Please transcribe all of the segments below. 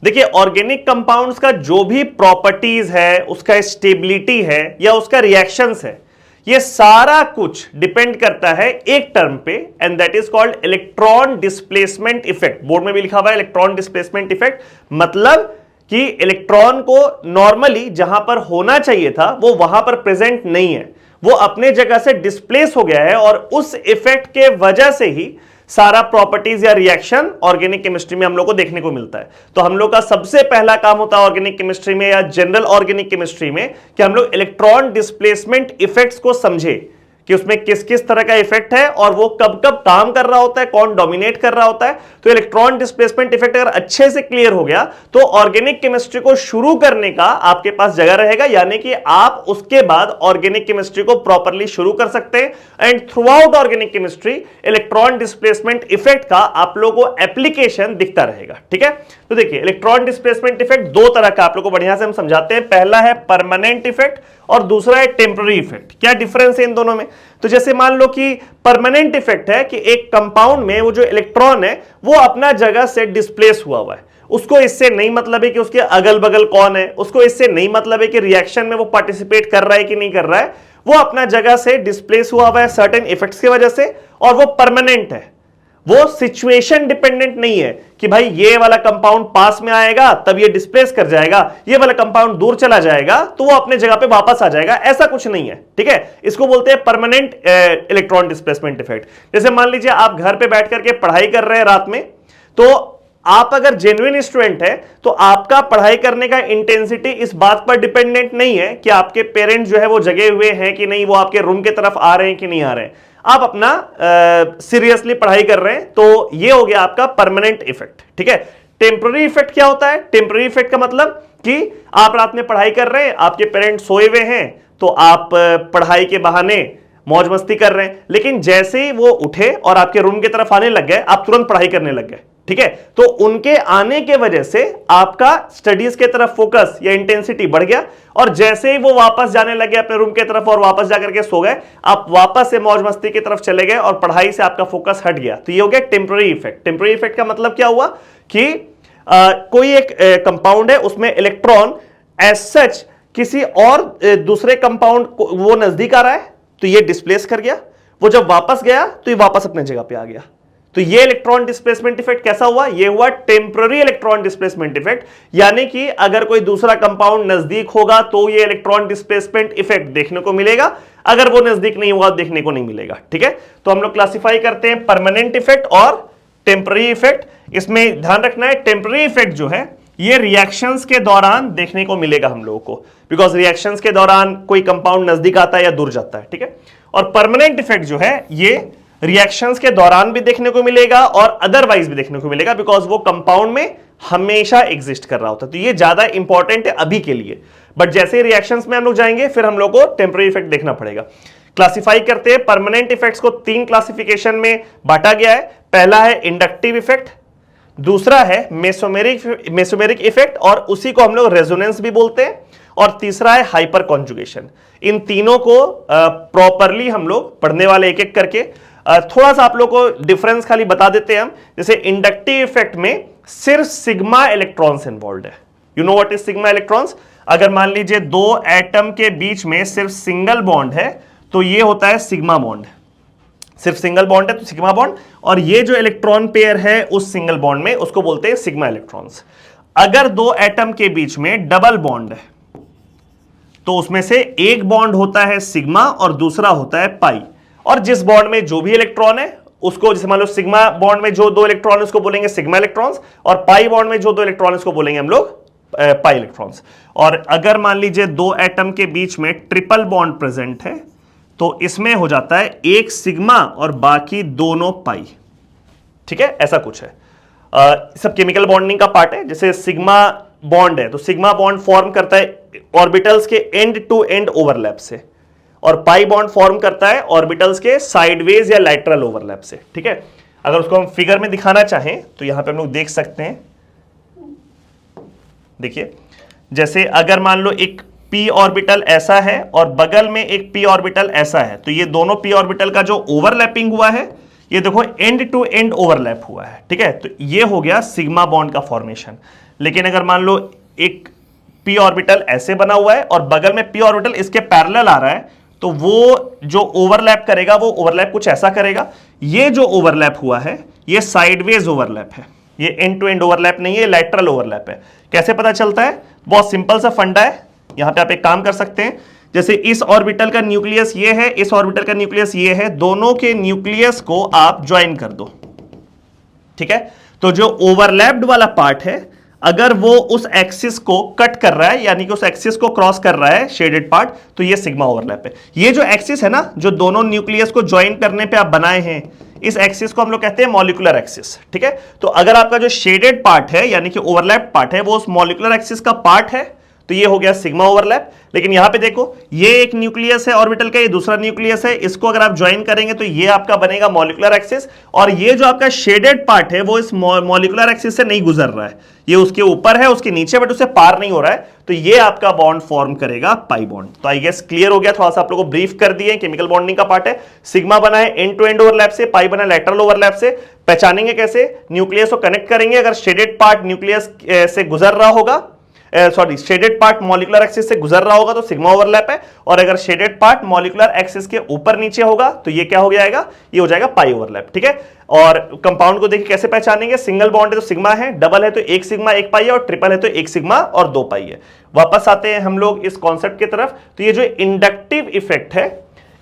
देखिए, organic compounds का जो भी प्रॉपर्टीज है, उसका स्टेबिलिटी है या उसका रिएक्शंस है, ये सारा कुछ डिपेंड करता है एक टर्म पे, and that is called electron displacement effect. Board में भी लिखा हुआ है इलेक्ट्रॉन डिस्प्लेसमेंट इफेक्ट, मतलब कि इलेक्ट्रॉन को नॉर्मली जहां पर होना चाहिए था वो वहां पर प्रेजेंट नहीं है, वो अपने जगह से डिस्प्लेस हो गया है, और उस इफेक्ट के वजह से ही सारा प्रॉपर्टीज या रिएक्शन ऑर्गेनिक केमिस्ट्री में हम लोग को देखने को मिलता है। तो हम लोग का सबसे पहला काम होता है ऑर्गेनिक केमिस्ट्री में या जनरल ऑर्गेनिक केमिस्ट्री में कि हम लोग इलेक्ट्रॉन डिस्प्लेसमेंट इफेक्ट्स को समझे कि उसमें किस किस तरह का इफेक्ट है और वो कब कब काम कर रहा होता है, कौन डोमिनेट कर रहा होता है। तो इलेक्ट्रॉन डिस्प्लेसमेंट इफेक्ट अगर अच्छे से क्लियर हो गया तो ऑर्गेनिक केमिस्ट्री को शुरू करने का आपके पास जगह रहेगा, यानी कि आप उसके बाद ऑर्गेनिक केमिस्ट्री को प्रॉपरली शुरू कर सकते हैं। And through out organic chemistry electron displacement effect का आप लोगों को एप्लीकेशन दिखता रहेगा। ठीक है, तो देखिए इलेक्ट्रॉन डिस्प्लेसमेंट इफेक्ट दो तरह का आप लोगों को बढ़िया से हम समझाते हैं। पहला है परमानेंट इफेक्ट और दूसरा है टेम्पररी इफेक्ट। क्या डिफरेंस है इन दोनों में? तो जैसे मान लो कि परमानेंट इफेक्ट है कि एक कंपाउंड में वो जो इलेक्ट्रॉन है वो अपना जगह से डिस्प्लेस हुआ है, उसको इससे नहीं मतलब है कि उसके अगल बगल कौन है, उसको इससे नहीं मतलब है कि रिएक्शन में वो पार्टिसिपेट कर रहा है कि नहीं कर रहा है, वो अपना जगह से डिस्प्लेस हुआ है सर्टेन इफेक्ट्स की वजह से, और वो परमानेंट है। वो सिचुएशन डिपेंडेंट नहीं है कि भाई ये वाला कंपाउंड पास में आएगा तब ये डिस्प्लेस कर जाएगा, ये वाला कंपाउंड दूर चला जाएगा तो वो अपने जगह पे वापस आ जाएगा, ऐसा कुछ नहीं है। ठीक है, इसको बोलते हैं परमानेंट इलेक्ट्रॉन डिस्प्लेसमेंट इफेक्ट। जैसे मान लीजिए आप घर पे बैठ करके पढ़ाई कर रहे हैं रात में, तो आप अगर जेन्युइन स्टूडेंट है तो आपका पढ़ाई करने का इंटेंसिटी इस बात पर डिपेंडेंट नहीं है कि आपके पेरेंट्स जो है वो जगे हुए हैं कि नहीं, वो आपके रूम की तरफ आ रहे हैं कि नहीं आ रहे हैं, आप अपना सीरियसली पढ़ाई कर रहे हैं, तो ये हो गया आपका परमानेंट इफेक्ट। ठीक है, टेम्पररी इफेक्ट क्या होता है? टेम्पररी इफेक्ट का मतलब कि आप रात में पढ़ाई कर रहे हैं, आपके पेरेंट्स सोए हुए हैं, तो आप पढ़ाई के बहाने मौज मस्ती कर रहे हैं, लेकिन जैसे ही वो उठे और आपके रूम की तरफ आने लग गए आप तुरंत पढ़ाई करने लग गए। ठीक है, तो उनके आने के वजह से आपका स्टडीज के तरफ फोकस या इंटेंसिटी बढ़ गया, और जैसे ही वो वापस जाने लगे अपने रूम की तरफ और वापस जाकर के सो गए, आप वापस से मौज मस्ती की तरफ चले गए और पढ़ाई से आपका फोकस हट गया। तो ये हो गया टेम्पररी इफेक्ट। टेम्पररी इफेक्ट का मतलब क्या हुआ कि कोई एक कंपाउंड है, उसमें इलेक्ट्रॉन एज सच किसी और दूसरे कंपाउंड वो नजदीक आ रहा है तो ये डिस्प्लेस कर गया, वो जब वापस गया तो ये वापस अपने जगह पे आ गया। तो ये इलेक्ट्रॉन डिस्प्लेसमेंट इफेक्ट कैसा हुआ? ये हुआ टेम्पररी इलेक्ट्रॉन डिस्प्लेसमेंट इफेक्ट, यानी कि अगर कोई दूसरा कंपाउंड नजदीक होगा तो ये इलेक्ट्रॉन डिस्प्लेसमेंट इफेक्ट देखने को मिलेगा, अगर वो नजदीक नहीं होगा देखने को नहीं मिलेगा। ठीक है, तो हम लोग क्लासिफाई करते हैं परमानेंट इफेक्ट और टेम्पररी इफेक्ट। इसमें ध्यान रखना है टेम्पररी इफेक्ट जो है ये रिएक्शंस के दौरान देखने को मिलेगा हम लोगों को, बिकॉज रिएक्शंस के दौरान कोई कंपाउंड नजदीक आता है या दूर जाता है। ठीक है, और परमानेंट इफेक्ट जो है ये रिएक्शंस के दौरान भी देखने को मिलेगा और अदरवाइज भी देखने को मिलेगा, बिकॉज वो कंपाउंड में हमेशा एग्जिस्ट कर रहा होता है। तो ये ज्यादा इंपॉर्टेंट है अभी के लिए, बट जैसे रिएक्शंस में हम लोग जाएंगे फिर हम लोग को टेम्पररी इफेक्ट देखना पड़ेगा। क्लासिफाई करते हैं परमानेंट इफेक्ट्स को तीन क्लासिफिकेशन में बांटा गया है। पहला है इंडक्टिव इफेक्ट, दूसरा है मेसोमेरिक इफेक्ट और उसी को हम लोग रेजोनेंस भी बोलते हैं, और तीसरा है हाइपर कॉन्जुगेशन। इन तीनों को प्रॉपरली हम लोग पढ़ने वाले एक एक करके। थोड़ा सा आप लोग को डिफरेंस खाली बता देते हैं हम। जैसे इंडक्टिव इफेक्ट में सिर्फ सिग्मा इलेक्ट्रॉन्स इन्वॉल्व है। You know what is sigma electrons? अगर मान लीजिए दो एटम के बीच में सिर्फ सिंगल बॉन्ड है तो ये होता है सिग्मा बॉन्ड। सिर्फ सिंगल बॉन्ड है तो सिग्मा बॉन्ड, और ये जो इलेक्ट्रॉन पेयर है उस सिंगल बॉन्ड में उसको बोलते हैं सिग्मा इलेक्ट्रॉन्स। अगर दो एटम के बीच में डबल बॉन्ड है तो उसमें से एक बॉन्ड होता है सिग्मा और दूसरा होता है पाई, और जिस बॉन्ड में जो भी इलेक्ट्रॉन है उसको, जैसे मान लो सिग्मा बॉन्ड में जो दो इलेक्ट्रॉन है उसको बोलेंगे सिग्मा इलेक्ट्रॉन्स, और पाई बॉन्ड में जो दो इलेक्ट्रॉन है उसको बोलेंगे हम लोग पाई इलेक्ट्रॉन्स। और अगर मान लीजिए दो एटम के बीच में ट्रिपल बॉन्ड प्रेजेंट है तो इसमें हो जाता है एक सिग्मा और बाकी दोनों पाई। ठीक है, ऐसा कुछ है। सब केमिकल बॉन्डिंग का पार्ट है। जैसे सिग्मा बॉन्ड है तो सिग्मा बॉन्ड फॉर्म करता है ऑर्बिटल्स के एंड टू एंड ओवरलैप से, और पाई बॉन्ड फॉर्म करता है ऑर्बिटल्स के साइडवेज या लैटरल ओवरलैप से। ठीक है, अगर उसको हम फिगर में दिखाना चाहें तो यहां पे हम लोग देख सकते हैं। देखिए, जैसे अगर मान लो एक p ऑर्बिटल ऐसा है और बगल में एक p ऑर्बिटल ऐसा है, तो ये दोनों p ऑर्बिटल का जो ओवरलैपिंग हुआ है ये देखो एंड टू एंड ओवरलैप हुआ है, ठीक है, तो ये हो गया सिग्मा बॉन्ड का फॉर्मेशन। लेकिन अगर मान लो एक p ऑर्बिटल ऐसे बना हुआ है और बगल में p ऑर्बिटल इसके पैरेलल आ रहा है, तो वो जो ओवरलैप करेगा वो ओवरलैप कुछ ऐसा करेगा। ये जो ओवरलैप हुआ है ये साइडवेज ओवरलैप है, ये एंड टू एंड ओवरलैप नहीं है, लैटरल ओवरलैप है। कैसे पता चलता है? बहुत सिंपल सा फंडा है। यहां पे आप एक काम कर सकते हैं, जैसे इस ऑर्बिटल का न्यूक्लियस ये है, इस ऑर्बिटल का न्यूक्लियस ये है, दोनों के न्यूक्लियस को आप ज्वाइन कर दो, ठीक है। तो जो ओवरलैप्ड वाला पार्ट है, अगर वो उस एक्सिस को कट कर रहा है, यानी कि उस एक्सिस को क्रॉस कर रहा है शेडेड पार्ट, तो ये सिग्मा ओवरलैप है। ये जो एक्सिस है ना, जो दोनों न्यूक्लियस को ज्वाइन करने पे आप बनाए हैं, इस एक्सिस को हम लोग कहते हैं मॉलिक्यूलर एक्सिस, ठीक है। तो अगर आपका जो शेडेड पार्ट है यानी कि ओवरलैप पार्ट है वो उस मॉलिक्यूलर एक्सिस का पार्ट है, तो ये हो गया सिग्मा ओवरलैप। लेकिन यहां पे देखो, ये एक न्यूक्लियस है ऑर्बिटल का, ये दूसरा न्यूक्लियस है, इसको अगर आप ज्वाइन करेंगे तो ये आपका बनेगा मॉलिक्यूलर एक्सिस, और ये जो आपका शेडेड पार्ट है वो इस मॉलिक्यूलर एक्सिस से नहीं गुजर रहा है, ये उसके ऊपर है, उसके नीचे, बट उससे पार नहीं हो रहा है, तो ये आपका बॉन्ड फॉर्म करेगा पाई बॉन्ड। तो आई गेस क्लियर हो गया, थोड़ा सा आप लोगों को ब्रीफ कर दिए। केमिकल बॉन्डिंग का पार्ट है, सिग्मा बना है एंड टू एंड ओवरलैप से, पाई बना लैटरल ओवरलैप से। पहचानेंगे कैसे? न्यूक्लियस को कनेक्ट करेंगे, अगर शेडेड पार्ट न्यूक्लियस से गुजर रहा होगा, sorry shaded part molecular axis से गुजर रहा होगा तो सिग्मा ओवरलैप है, और अगर शेडेड पार्ट मॉलिक्यूलर एक्सिस के ऊपर नीचे होगा तो ये क्या हो जाएगा? ये हो जाएगा पाई ओवरलैप, ठीक है। और कंपाउंड को देखिए कैसे पहचानेंगे, सिंगल बॉन्ड है तो सिग्मा है, डबल है तो एक सिग्मा एक पाई है, और ट्रिपल है तो एक सिग्मा और दो पाई है। वापस आते हैं हम लोग इस कॉन्सेप्ट की तरफ। तो ये जो इंडक्टिव इफेक्ट है,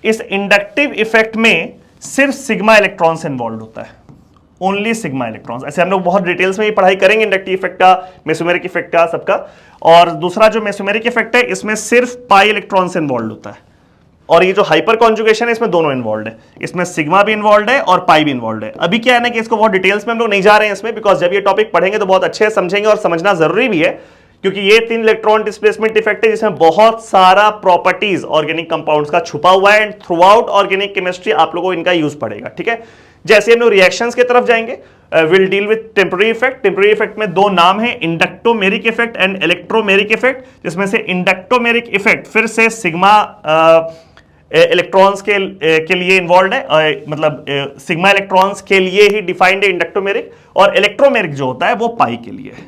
इस इंडक्टिव इफेक्ट में सिर्फ सिग्मा इलेक्ट्रॉन्स इन्वॉल्व होता है, ओनली सिग्मा इलेक्ट्रॉन्स। ऐसे हम लोग बहुत डिटेल्स में ये पढ़ाई करेंगे इंडक्टिव इफेक्ट का, मेसोमेरिक इफेक्ट का, सबका। और दूसरा जो मेसोमेरिक इफेक्ट है, इसमें सिर्फ पाई इलेक्ट्रॉन्स इन्वॉल्व होता है, और ये जो हाइपर कॉन्जुगेशन है इसमें दोनों इन्वॉल्व है, इसमें सिग्मा भी इन्वॉल्व है और पाई भी इन्वॉल्व है। अभी क्या है ना कि इसको बहुत डिटेल्स में हम लोग नहीं जा रहे हैं इसमें, बिकॉज जब ये टॉपिक पढ़ेंगे तो बहुत अच्छे से समझेंगे, और समझना जरूरी भी है, क्योंकि ये 3 इलेक्ट्रॉन डिस्प्लेसमेंट इफेक्ट है जिसमें बहुत सारा प्रॉपर्टीज ऑर्गेनिक कंपाउंड्स का छुपा हुआ है, and through out organic chemistry आप लोगों को इनका यूज पड़ेगा, ठीक है। जैसे हम लोग रिएक्शंस की तरफ जाएंगे, will deal with temporary effect. Temporary effect में दो नाम है, inductomeric effect and electromeric effect, जिसमें से इंडक्टोमेरिक इफेक्ट फिर से सिग्मा इलेक्ट्रॉन्स के लिए इन्वॉल्व है, मतलब सिग्मा इलेक्ट्रॉन्स के लिए ही डिफाइंड है इंडक्टोमेरिक, और इलेक्ट्रोमेरिक जो होता है वो पाई के लिए है।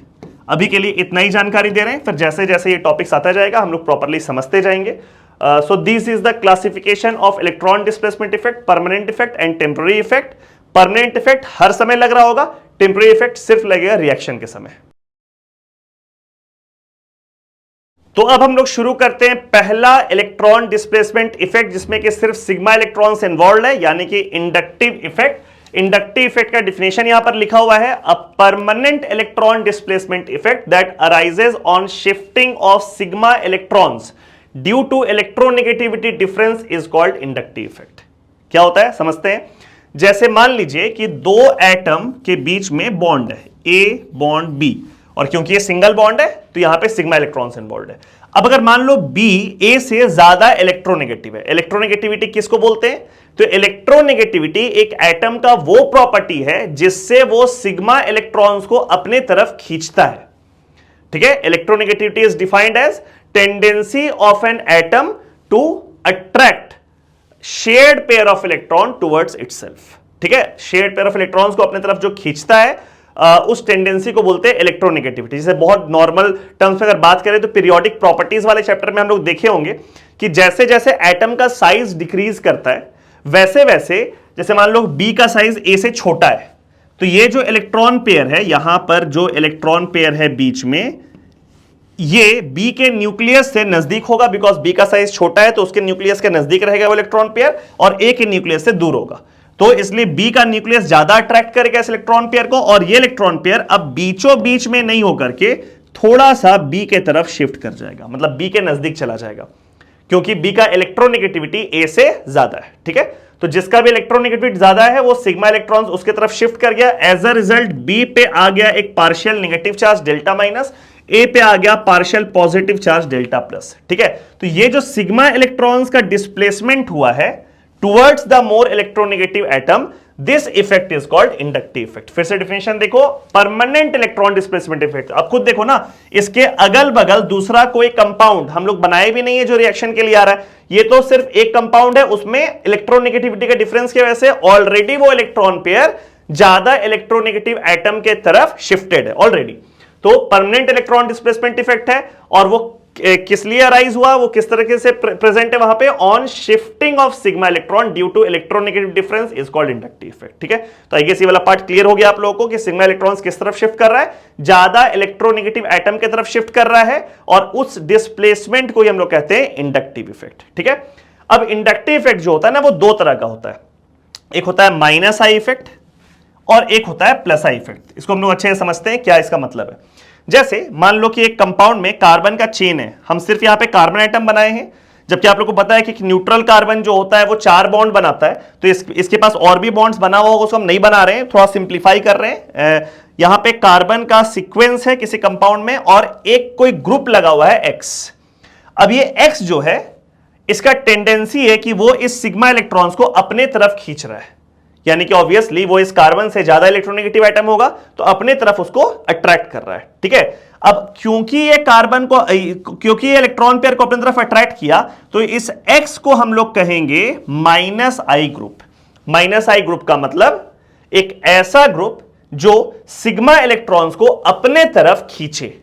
अभी के लिए इतना ही जानकारी दे रहे हैं, फिर जैसे जैसे ये टॉपिक्स आता जाएगा हम लोग प्रॉपर्ली समझते जाएंगे। So this is the classification of electron displacement effect, permanent effect and temporary effect. Permanent effect हर समय लग रहा होगा, टेम्पररी इफेक्ट सिर्फ लगेगा रिएक्शन के समय। तो अब हम लोग शुरू करते हैं पहला इलेक्ट्रॉन डिस्प्लेसमेंट इफेक्ट, जिसमें कि सिर्फ सिग्मा इलेक्ट्रॉन्स इन्वॉल्व है, यानी कि इंडक्टिव इफेक्ट। इंडक्टिव इफेक्ट का डिफिनेशन यहां पर लिखा हुआ है, a permanent electron displacement effect that arises on shifting of sigma electrons due to electronegativity difference is called inductive effect. क्या होता है समझते हैं। जैसे मान लीजिए कि दो एटम के बीच में बॉन्ड है, ए बॉन्ड बी, और क्योंकि ये सिंगल बॉन्ड है तो यहां पे सिग्मा इलेक्ट्रॉन्स इन्वॉल्व है। अब अगर मान लो बी ए से ज्यादा इलेक्ट्रोनेगेटिव है, इलेक्ट्रोनेगेटिविटी किसको बोलते हैं? तो इलेक्ट्रोनेगेटिविटी एक एटम का वो प्रॉपर्टी है जिससे वो सिग्मा इलेक्ट्रॉन्स को अपने तरफ खींचता है, ठीक है। Electronegativity is defined as tendency of an atom to attract shared pair of electron towards itself, ठीक है। शेयर्ड पेयर ऑफ इलेक्ट्रॉन्स को अपने तरफ जो खींचता है, उस टेंडेंसी को बोलते हैं इलेक्ट्रोनेगेटिविटी। जैसे बहुत नॉर्मल टर्म्स में अगर बात करें तो पीरियोडिक प्रॉपर्टीज वाले चैप्टर में हम लोग देखे होंगे कि जैसे जैसे एटम का साइज डिक्रीज करता है, वैसे वैसे, जैसे मान लो बी का साइज ए से छोटा है, तो ये जो इलेक्ट्रॉन पेयर है, यहां पर जो इलेक्ट्रॉन पेयर है बीच में, ये बी के न्यूक्लियस से नजदीक होगा, बिकॉज बी का साइज छोटा है तो उसके न्यूक्लियस के नजदीक रहेगा वो इलेक्ट्रॉन पेयर, और ए के न्यूक्लियस से दूर होगा, तो इसलिए बी का न्यूक्लियस ज्यादा अट्रैक्ट करेगा इस इलेक्ट्रॉन पेयर को, और ये इलेक्ट्रॉन पेयर अब बीचों बीच में नहीं होकर के थोड़ा सा बी के तरफ शिफ्ट कर जाएगा, मतलब बी के नजदीक चला जाएगा, क्योंकि बी का इलेक्ट्रोनेगेटिविटी ए से ज्यादा है, ठीक है। तो जिसका भी इलेक्ट्रोनेगेटिविटी ज्यादा है वो सिग्मा इलेक्ट्रॉन्स उसके तरफ शिफ्ट कर गया। एज अ रिजल्ट बी पे आ गया एक partial negative charge delta minus, A पे आ गया partial positive charge delta plus, ठीक है। तो ये जो सिग्मा इलेक्ट्रॉन्स का डिस्प्लेसमेंट हुआ है towards the more electronegative atom, this effect is called inductive effect. फिर से डिफिनेशन देखो, परमानेंट इलेक्ट्रॉन डिस्प्लेसमेंट इफेक्ट। अब खुद देखो ना, इसके अगल बगल दूसरा कोई कंपाउंड हम लोग बनाए भी नहीं है जो रिएक्शन के लिए आ रहा है, ये तो सिर्फ एक कंपाउंड है, उसमें इलेक्ट्रोनेगेटिविटी के डिफरेंस की वजह से ऑलरेडी वो इलेक्ट्रॉन पेयर ज्यादा इलेक्ट्रोनेगेटिव एटम के तरफ शिफ्टेड है ऑलरेडी। तो परमानेंट इलेक्ट्रॉन डिस्प्लेसमेंट इफेक्ट है, और वो किस लिए अराइज हुआ, वो किस तरीके से प्रेजेंट है वहां पे, on shifting of sigma electron due to electronegative difference is called inductive effect. ठीक है, तो आई गेस ये वाला पार्ट क्लियर हो गया आप लोगों को कि सिग्मा इलेक्ट्रॉन्स किस तरफ शिफ्ट कर रहा है, ज्यादा इलेक्ट्रोनेगेटिव एटम की तरफ शिफ्ट कर रहा है, और उस डिस्प्लेसमेंट को हम लोग कहते हैं इंडक्टिव इफेक्ट। ठीक है, अब इंडक्टिव इफेक्ट जो होता है ना, वो दो तरह का होता है, एक होता है माइनस आई इफेक्ट और एक होता है प्लस आई इफेक्ट। इसको हम लोग अच्छे से समझते हैं क्या इसका मतलब है। जैसे मान लो कि एक कंपाउंड में कार्बन का चेन है, हम सिर्फ यहां पे कार्बन आइटम बनाए हैं, जबकि आप लोग को पता है कि न्यूट्रल कार्बन जो होता है वो 4 बॉन्ड बनाता है, तो इसके पास और भी बॉन्ड्स बना हुआ होगा, उसको हम नहीं बना रहे हैं, थोड़ा सिंप्लीफाई कर रहे हैं। यहां पे कार्बन का सीक्वेंस है किसी कंपाउंड में, और एक कोई ग्रुप लगा हुआ है एक्स। अब ये एक्स जो है, इसका टेंडेंसी है कि वो इस सिग्मा इलेक्ट्रॉन्स को अपने तरफ खींच रहा है, यानी कि ऑब्वियसली वो इस कार्बन से ज्यादा इलेक्ट्रोनेगेटिव एटम होगा तो अपने तरफ उसको अट्रैक्ट कर रहा है। ठीक है, अब क्योंकि ये कार्बन को, क्योंकि ये इलेक्ट्रॉन पेयर को अपनी तरफ अट्रैक्ट किया, तो इस एक्स को हम लोग कहेंगे minus I group. Minus I group का मतलब एक ऐसा ग्रुप जो सिग्मा इलेक्ट्रॉन्स को अपने तरफ खींचे,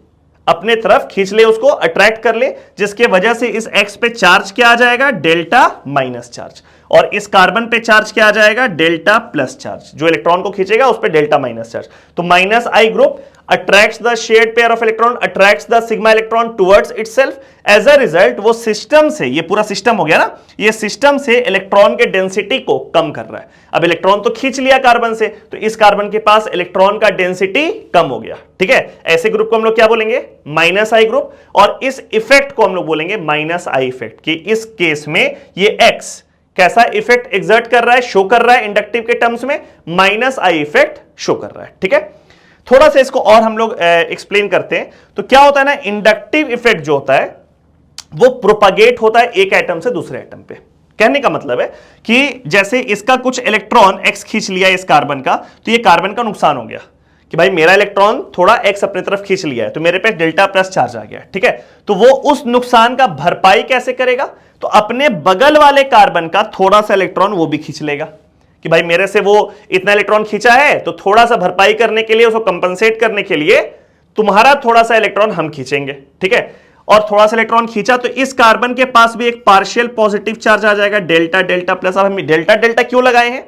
अपने तरफ खींच ले, उसको अट्रैक्ट कर ले, जिसके वजह से इस एक्स पे चार्ज क्या आ जाएगा, डेल्टा माइनस चार्ज, और इस कार्बन पे चार्ज क्या आ जाएगा, डेल्टा प्लस चार्ज। जो इलेक्ट्रॉन को खींचेगा उस पे डेल्टा माइनस चार्ज। तो minus I group attracts the shared pair of electron, attracts the sigma electron towards itself. As a result वो सिस्टम से, ये पूरा सिस्टम हो गया ना, ये सिस्टम से इलेक्ट्रॉन के डेंसिटी को कम कर रहा है। अब इलेक्ट्रॉन तो खींच लिया कार्बन से, तो इस कार्बन के पास इलेक्ट्रॉन का डेंसिटी कम हो गया। ठीक है, ऐसे ग्रुप को हम लोग क्या बोलेंगे, माइनस आई ग्रुप, और इस इफेक्ट को हम लोग बोलेंगे माइनस आई इफेक्ट। कि इस केस में ये एक्स कैसा इफेक्ट एग्जर्ट कर रहा है, शो कर रहा है इंडक्टिव के टर्म्स में, माइनस आई इफेक्ट शो कर रहा है। ठीक है, थोड़ा सा इसको और हम लोग एक्सप्लेन करते हैं। तो क्या होता है ना, इंडक्टिव इफेक्ट जो होता है वो प्रोपागेट होता है एक एटम से दूसरे एटम पे। कहने का मतलब है कि जैसे इसका कुछ इलेक्ट्रॉन एक्स खींच लिया इस कार्बन का, तो ये कार्बन का नुकसान हो गया कि भाई मेरा इलेक्ट्रॉन थोड़ा एक्स अपनी तरफ खींच लिया है, तो मेरे पे डेल्टा प्लस चार्ज आ गया। ठीक है, तो वो उस नुकसान का भरपाई कैसे करेगा, तो अपने बगल वाले कार्बन का थोड़ा सा इलेक्ट्रॉन वो भी खींच लेगा कि भाई मेरे से वो इतना इलेक्ट्रॉन खींचा है, तो थोड़ा सा भरपाई करने के लिए, उसको कंपनसेट करने के लिए तुम्हारा थोड़ा सा इलेक्ट्रॉन हम खींचेंगे। ठीक है, और थोड़ा सा इलेक्ट्रॉन खींचा तो इस कार्बन के पास भी एक पार्शियल पॉजिटिव चार्ज आ जाएगा, डेल्टा डेल्टा प्लस। अब हम डेल्टा डेल्टा क्यों लगाए हैं,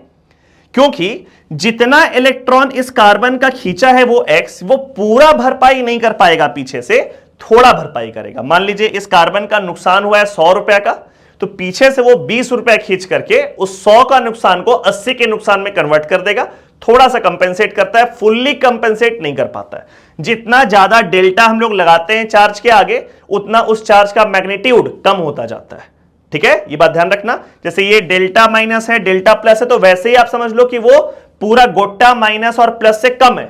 क्योंकि जितना इलेक्ट्रॉन इस कार्बन का खींचा है वो एक्स, वो पूरा भरपाई नहीं कर पाएगा, पीछे से थोड़ा भरपाई करेगा। मान लीजिए इस कार्बन का नुकसान हुआ है 100 रुपए का, तो पीछे से वो 20 रुपए खींच करके उस 100 का नुकसान को 80 के नुकसान में कन्वर्ट कर देगा, थोड़ा सा कंपेंसेट करता है, फुल्ली कंपेंसेट नहीं कर पाता है। जितना ज्यादा डेल्टा हम लोग लगाते हैं चार्ज के आगे, उतना उस चार्ज का मैग्नीट्यूड कम होता जाता है। ठीक है, ये बात ध्यान रखना। जैसे ये डेल्टा माइनस है, डेल्टा प्लस है, तो वैसे ही आप समझ लो कि वो पूरा गोटा माइनस और प्लस से कम है,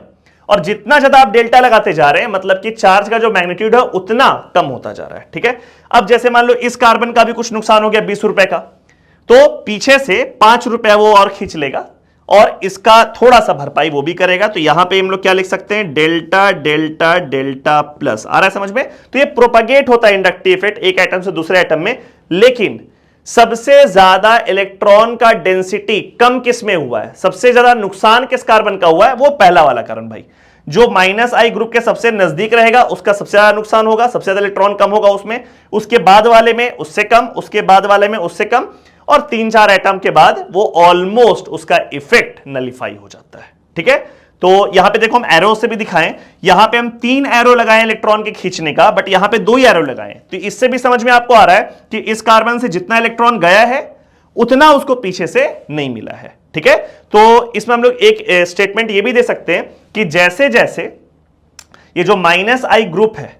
और जितना ज्यादा आप डेल्टा लगाते जा रहे हैं, मतलब कि चार्ज का जो मैग्नीट्यूड है उतना कम होता जा रहा है। ठीक है, अब जैसे मान लो इस कार्बन का भी कुछ नुकसान हो गया 20 रुपए का, तो पीछे से 5 रुपए वो और खींच लेगा, और इसका थोड़ा सा भरपाई वो भी करेगा। तो यहां पे हम लोग क्या लिख सकते हैं, डेल्टा डेल्टा डेल्टा प्लस। आ रहा है समझ में? तो ये प्रोपागेट होता है इंडक्टिव इफेक्ट एक एटम से दूसरे एटम में, लेकिन सबसे ज्यादा इलेक्ट्रॉन का डेंसिटी कम किस में हुआ है, सबसे ज्यादा नुकसान किस कार्बन का हुआ है, वो पहला वाला कार्बन भाई। जो माइनस आई ग्रुप के सबसे नजदीक रहेगा उसका सबसे ज्यादा नुकसान होगा, सबसे ज्यादा इलेक्ट्रॉन कम होगा उसमें, उसके बाद वाले में उससे कम, उसके बाद वाले में उससे कम, और 3-4 एटम के बाद वो ऑलमोस्ट उसका इफेक्ट नलिफाई हो जाता है। ठीक है, तो यहां पे देखो हम एरो से भी दिखाएं, यहां पे हम 3 एरो लगाए इलेक्ट्रॉन के खींचने का, बट यहां पे 2 ही एरो लगाए। तो इससे भी समझ में आपको आ रहा है कि इस कार्बन से जितना इलेक्ट्रॉन गया है उतना उसको पीछे से नहीं मिला है। ठीक है, तो इसमें हम लोग एक स्टेटमेंट ये भी दे सकते हैं कि जैसे जैसे ये जो माइनस आई ग्रुप है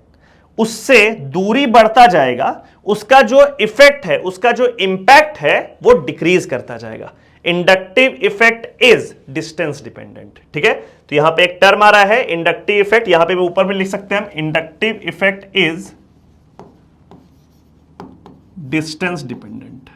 उससे दूरी बढ़ता जाएगा, उसका जो इफेक्ट है, उसका जो इंपैक्ट है, वो डिक्रीज करता जाएगा। Inductive effect is distance dependent. ठीक है, तो यहां पे एक टर्म आ रहा है इंडक्टिव इफेक्ट, यहां पे भी ऊपर में लिख सकते हैं हम, inductive effect is distance dependent.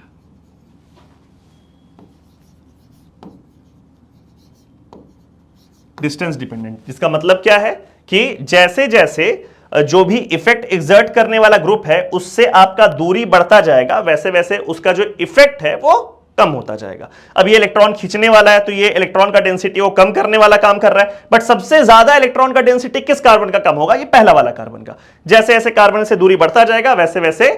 Distance dependent, जिसका मतलब क्या है कि जैसे जैसे जो भी इफेक्ट एग्जर्ट करने वाला ग्रुप है उससे आपका दूरी बढ़ता जाएगा, वैसे वैसे उसका जो इफेक्ट है वो कम होता जाएगा। अब ये इलेक्ट्रॉन खींचने वाला है तो ये इलेक्ट्रॉन का डेंसिटी वो कम करने वाला काम कर रहा है, बट सबसे ज्यादा इलेक्ट्रॉन का डेंसिटी किस कार्बन का कम होगा? ये पहला वाला कार्बन का। जैसे जैसे कार्बन से दूरी बढ़ता जाएगा वैसे वैसे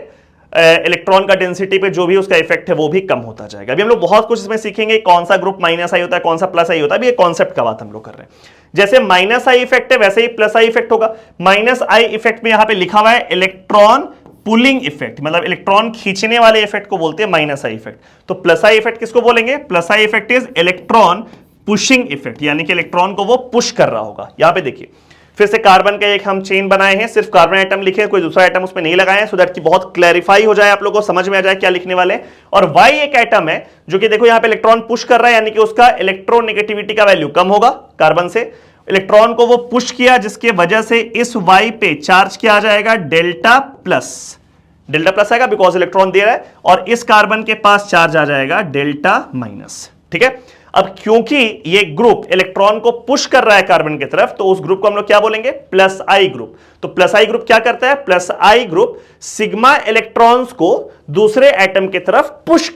इलेक्ट्रॉन का डेंसिटी पे जो भी उसका इफेक्ट है वो भी कम होता जाएगा। अभी हम लोग बहुत कुछ इसमें सीखेंगे, कौन सा ग्रुप माइनस आई होता है, कौन सा प्लस आई होता है, अभी ये कॉन्सेप्ट का बात हम लोग कर रहे हैं। जैसे माइनस आई इफेक्ट है वैसे ही प्लस आई इफेक्ट होगा। माइनस आई इफेक्ट में यहां पे लिखा हुआ है इलेक्ट्रॉन पुलिंग इफेक्ट, मतलब इलेक्ट्रॉन खींचने वाले इफेक्ट को बोलते हैं माइनस आई इफेक्ट। तो प्लस आई इफेक्ट किसको बोलेंगे? Plus I effect is electron pushing effect, यानी कि इलेक्ट्रॉन को वो पुश कर रहा होगा। यहां पे देखिए फिर से कार्बन का एक हम चेन बनाए हैं, सिर्फ कार्बन एटम लिखे, कोई दूसरा एटम उसमें नहीं लगाए, सो दैट कि बहुत क्लैरिफाई हो जाए, आप लोगों को समझ में आ जाए क्या लिखने वाले। और वाई एक एटम है जो कि देखो यहां पे इलेक्ट्रॉन पुश कर रहा है, यानी कि उसका इलेक्ट्रोनेगेटिविटी का वैल्यू कम होगा कार्बन से। इलेक्ट्रॉन को वो पुश किया जिसके वजह से इस वाई पे चार्ज क्या आ जाएगा? Delta plus. डेल्टा प्लस आएगा बिकॉज इलेक्ट्रॉन दे रहा है, और इस कार्बन के पास चार्ज आ जाएगा डेल्टा माइनस। ठीक है, अब क्योंकि ये ग्रुप इलेक्ट्रॉन को पुश कर रहा है कार्बन की तरफ, तो उस ग्रुप को हम लोग क्या बोलेंगे? Plus I group. तो प्लस आई ग्रुप क्या करता है? Plus I group sigma electrons को दूसरे एटम की तरफ पुश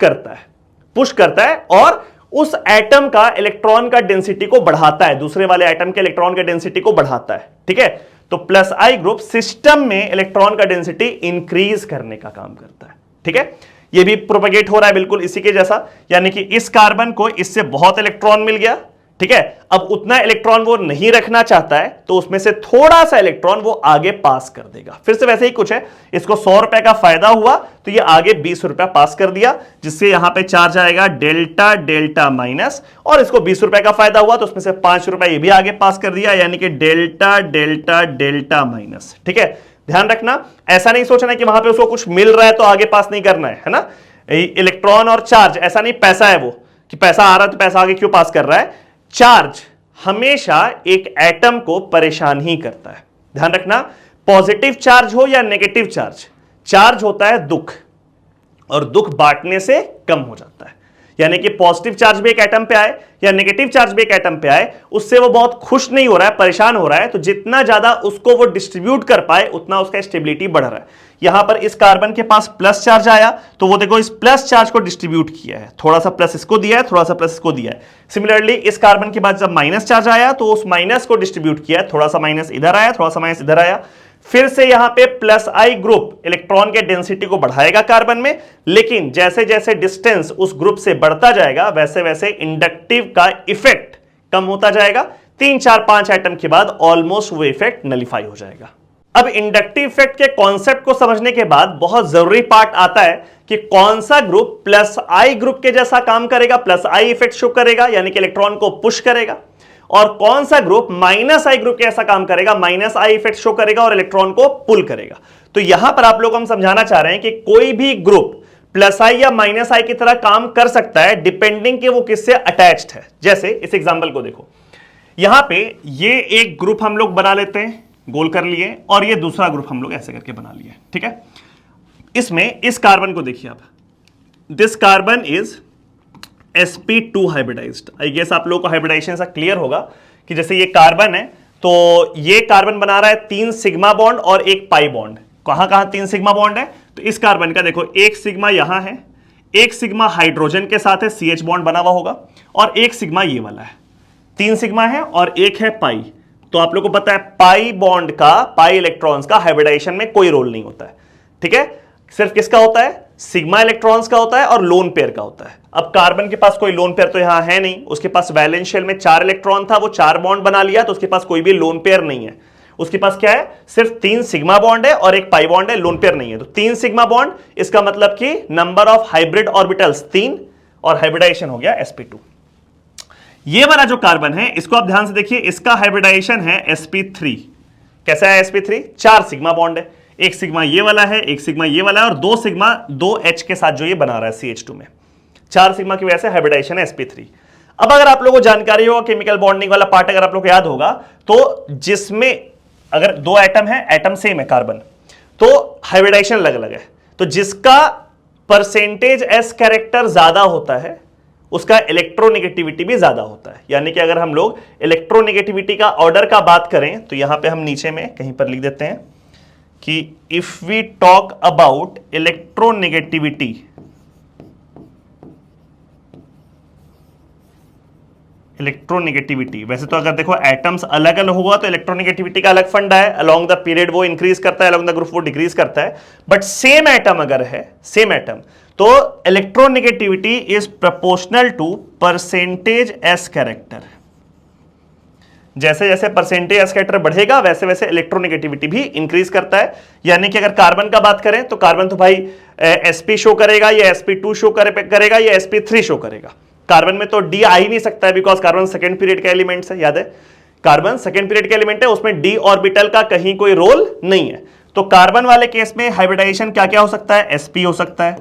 करता है और उस एटम का इलेक्ट्रॉन का डेंसिटी को बढ़ाता है, दूसरे वाले एटम के इलेक्ट्रॉन के डेंसिटी को बढ़ाता है। ठीक है, तो प्लस आई ग्रुप सिस्टम में इलेक्ट्रॉन का डेंसिटी इंक्रीज करने का काम करता है। ठीक है, ये भी प्रोपेगेट हो रहा है बिल्कुल इसी के जैसा, यानी कि इस कार्बन को इससे बहुत इलेक्ट्रॉन मिल गया। ठीक है, अब उतना इलेक्ट्रॉन वो नहीं रखना चाहता है तो उसमें से थोड़ा सा इलेक्ट्रॉन वो आगे पास कर देगा। फिर से वैसे ही कुछ है, इसको 100 रुपए का फायदा हुआ तो ये आगे 20 रुपया पास कर दिया, जिससे यहां पे चार्ज आएगा डेल्टा डेल्टा माइनस, और इसको 20 रुपए का फायदा हुआ तो उसमें से 5 रुपए ये भी आगे पास कर दिया, यानी कि डेल्टा डेल्टा डेल्टा माइनस। ठीक है, ध्यान रखना, ऐसा नहीं सोचना कि वहां पे उसको कुछ मिल रहा है तो आगे पास नहीं करना है ना। इलेक्ट्रॉन और चार्ज ऐसा नहीं, पैसा है वो कि पैसा आ रहा है तो पैसा आगे क्यों पास कर रहा है। चार्ज हमेशा एक एटम को परेशान ही करता है, ध्यान रखना। पॉजिटिव चार्ज हो या नेगेटिव चार्ज, चार्ज होता है दुख, और दुख बांटने से कम हो जाता है। यानी कि पॉजिटिव चार्ज भी एक एटम पे आए या नेगेटिव चार्ज भी एक एटम पे आए, उससे वो बहुत खुश नहीं हो रहा है, परेशान हो रहा है, तो जितना ज्यादा उसको वो डिस्ट्रीब्यूट कर पाए उतना उसका स्टेबिलिटी बढ़ रहा है। यहां पर इस कार्बन के पास प्लस चार्ज आया तो वो देखो इस प्लस चार्ज को डिस्ट्रीब्यूट किया है, थोड़ा सा प्लस इसको दिया है, थोड़ा सा प्लस इसको दिया है। सिमिलरली इस कार्बन के बाद जब माइनस चार्ज आया तो उस माइनस को डिस्ट्रीब्यूट किया है, थोड़ा सा माइनस इधर आया, थोड़ा सा माइनस इधर आया। फिर से यहां पे प्लस आई ग्रुप इलेक्ट्रॉन के डेंसिटी को बढ़ाएगा कार्बन में, लेकिन जैसे जैसे डिस्टेंस उस ग्रुप से बढ़ता जाएगा वैसे वैसे इंडक्टिव का इफेक्ट कम होता जाएगा। 3 4 5 एटम के बाद ऑलमोस्ट वो इफेक्ट नलिफाई हो जाएगा। अब इंडक्टिव इफेक्ट के कॉन्सेप्ट को समझने के बाद बहुत जरूरी पार्ट आता है कि कौन सा ग्रुप प्लस आई ग्रुप के जैसा काम करेगा, प्लस आई इफेक्ट शो करेगा, यानी कि इलेक्ट्रॉन को पुश करेगा, और कौन सा ग्रुप माइनस आई ग्रुप के ऐसा काम करेगा, माइनस आई इफेक्ट शो करेगा और इलेक्ट्रॉन को पुल करेगा। तो यहां पर आप लोग को हम समझाना चाह रहे हैं कि कोई भी ग्रुप प्लस आई या माइनस आई की तरह काम कर सकता है डिपेंडिंग कि वो किससे अटैच्ड है। जैसे इस एग्जांपल को देखो, यहां पे ये एक ग्रुप हम लोग बना लेते हैं, गोल कर लिए, और ये दूसरा ग्रुप हम लोग ऐसे करके बना लिए। ठीक है, इसमें इस कार्बन को देखिए आप, this carbon is sp2 hybridised. I guess आप लोगों को हाइब्रिडाइजेशन से क्लियर होगा कि जैसे ये कार्बन है तो ये कार्बन बना रहा है 3 सिग्मा बॉन्ड और एक पाई बॉन्ड। कहां कहां 3 सिग्मा बॉन्ड है? तो इस कार्बन का देखो एक सिग्मा यहां है, एक सिग्मा हाइड्रोजन के साथ है, CH बॉन्ड बना हुआ होगा, और एक सिग्मा ये वाला है। 3 सिग्मा है और एक है पाई। तो आप लोगों को पता है पाई बॉन्ड का, पाई इलेक्ट्रॉन्स का हाइब्रिडाइजेशन में कोई रोल नहीं होता है। ठीक है, सिर्फ किसका होता है? सिग्मा इलेक्ट्रॉन्स का होता है और लोन पेयर का होता है। अब कार्बन के पास कोई लोन पेयर तो यहां है नहीं, उसके पास वैलेंस शेल में 4 इलेक्ट्रॉन था, वो 4 बॉन्ड बना लिया, तो उसके पास कोई भी लोन पेयर नहीं है। उसके पास क्या है? सिर्फ 3 सिग्मा बॉन्ड है और एक पाई बॉन्ड है, लोन पेयर नहीं है। तो 3 सिग्मा बॉन्ड, इसका मतलब कि नंबर ऑफ हाइब्रिड ऑर्बिटल्स 3, और हाइब्रिडाइजेशन हो गया sp2। ये वाला जो कार्बन है इसको आप ध्यान से देखिए, इसका हाइब्रिडाइजेशन है sp3। कैसा है sp3? 4 सिग्मा बॉन्ड है, एक सिग्मा ये वाला है, एक सिग्मा ये वाला है, और 2 सिग्मा 2H के साथ जो ये बना रहा है CH2 में। 4 सिग्मा की वजह से हाइब्रिडाइजेशन है sp3। अब अगर आप लोगों को जानकारी हो केमिकल बॉन्डिंग वाला पार्ट, अगर आप लोग को याद होगा, तो जिसमें अगर 2 एटम है, एटम सेम है कार्बन, तो हाइब्रिडाइजेशन अलग अलग है। तो जिसका परसेंटेज S कैरेक्टर ज्यादा होता है उसका इलेक्ट्रोनेगेटिविटी भी ज्यादा होता है। यानी कि अगर हम लोग इलेक्ट्रोनेगेटिविटी का ऑर्डर का बात करें तो यहां पे हम नीचे में कहीं पर लिख देते हैं कि if we talk about electronegativity, electronegativity, वैसे तो अगर देखो एटम्स अलग अलग होगा तो इलेक्ट्रोनेगेटिविटी का अलग फंडा है, अलोंग द पीरियड वो इंक्रीज करता है, अलोंग द ग्रुप वो डिक्रीज करता है। बट सेम एटम अगर है, सेम एटम, तो electronegativity is proportional to percentage s character. जैसे जैसे परसेंटेज एस कैरेक्टर बढ़ेगा वैसे वैसे इलेक्ट्रोनेगेटिविटी भी इंक्रीज करता है। यानी कि अगर कार्बन का बात करें तो कार्बन तो भाई sp शो करेगा या sp2 शो करेगा या sp3 शो करेगा। कार्बन में तो डी आ ही नहीं सकता है बिकॉज कार्बन सेकंड पीरियड का एलिमेंट है, याद है कार्बन सेकंड पीरियड का एलिमेंट है, उसमें डी ऑर्बिटल का कहीं कोई रोल नहीं है। तो कार्बन वाले केस में हाइब्रिडाइजेशन क्या क्या हो सकता है, sp हो सकता है,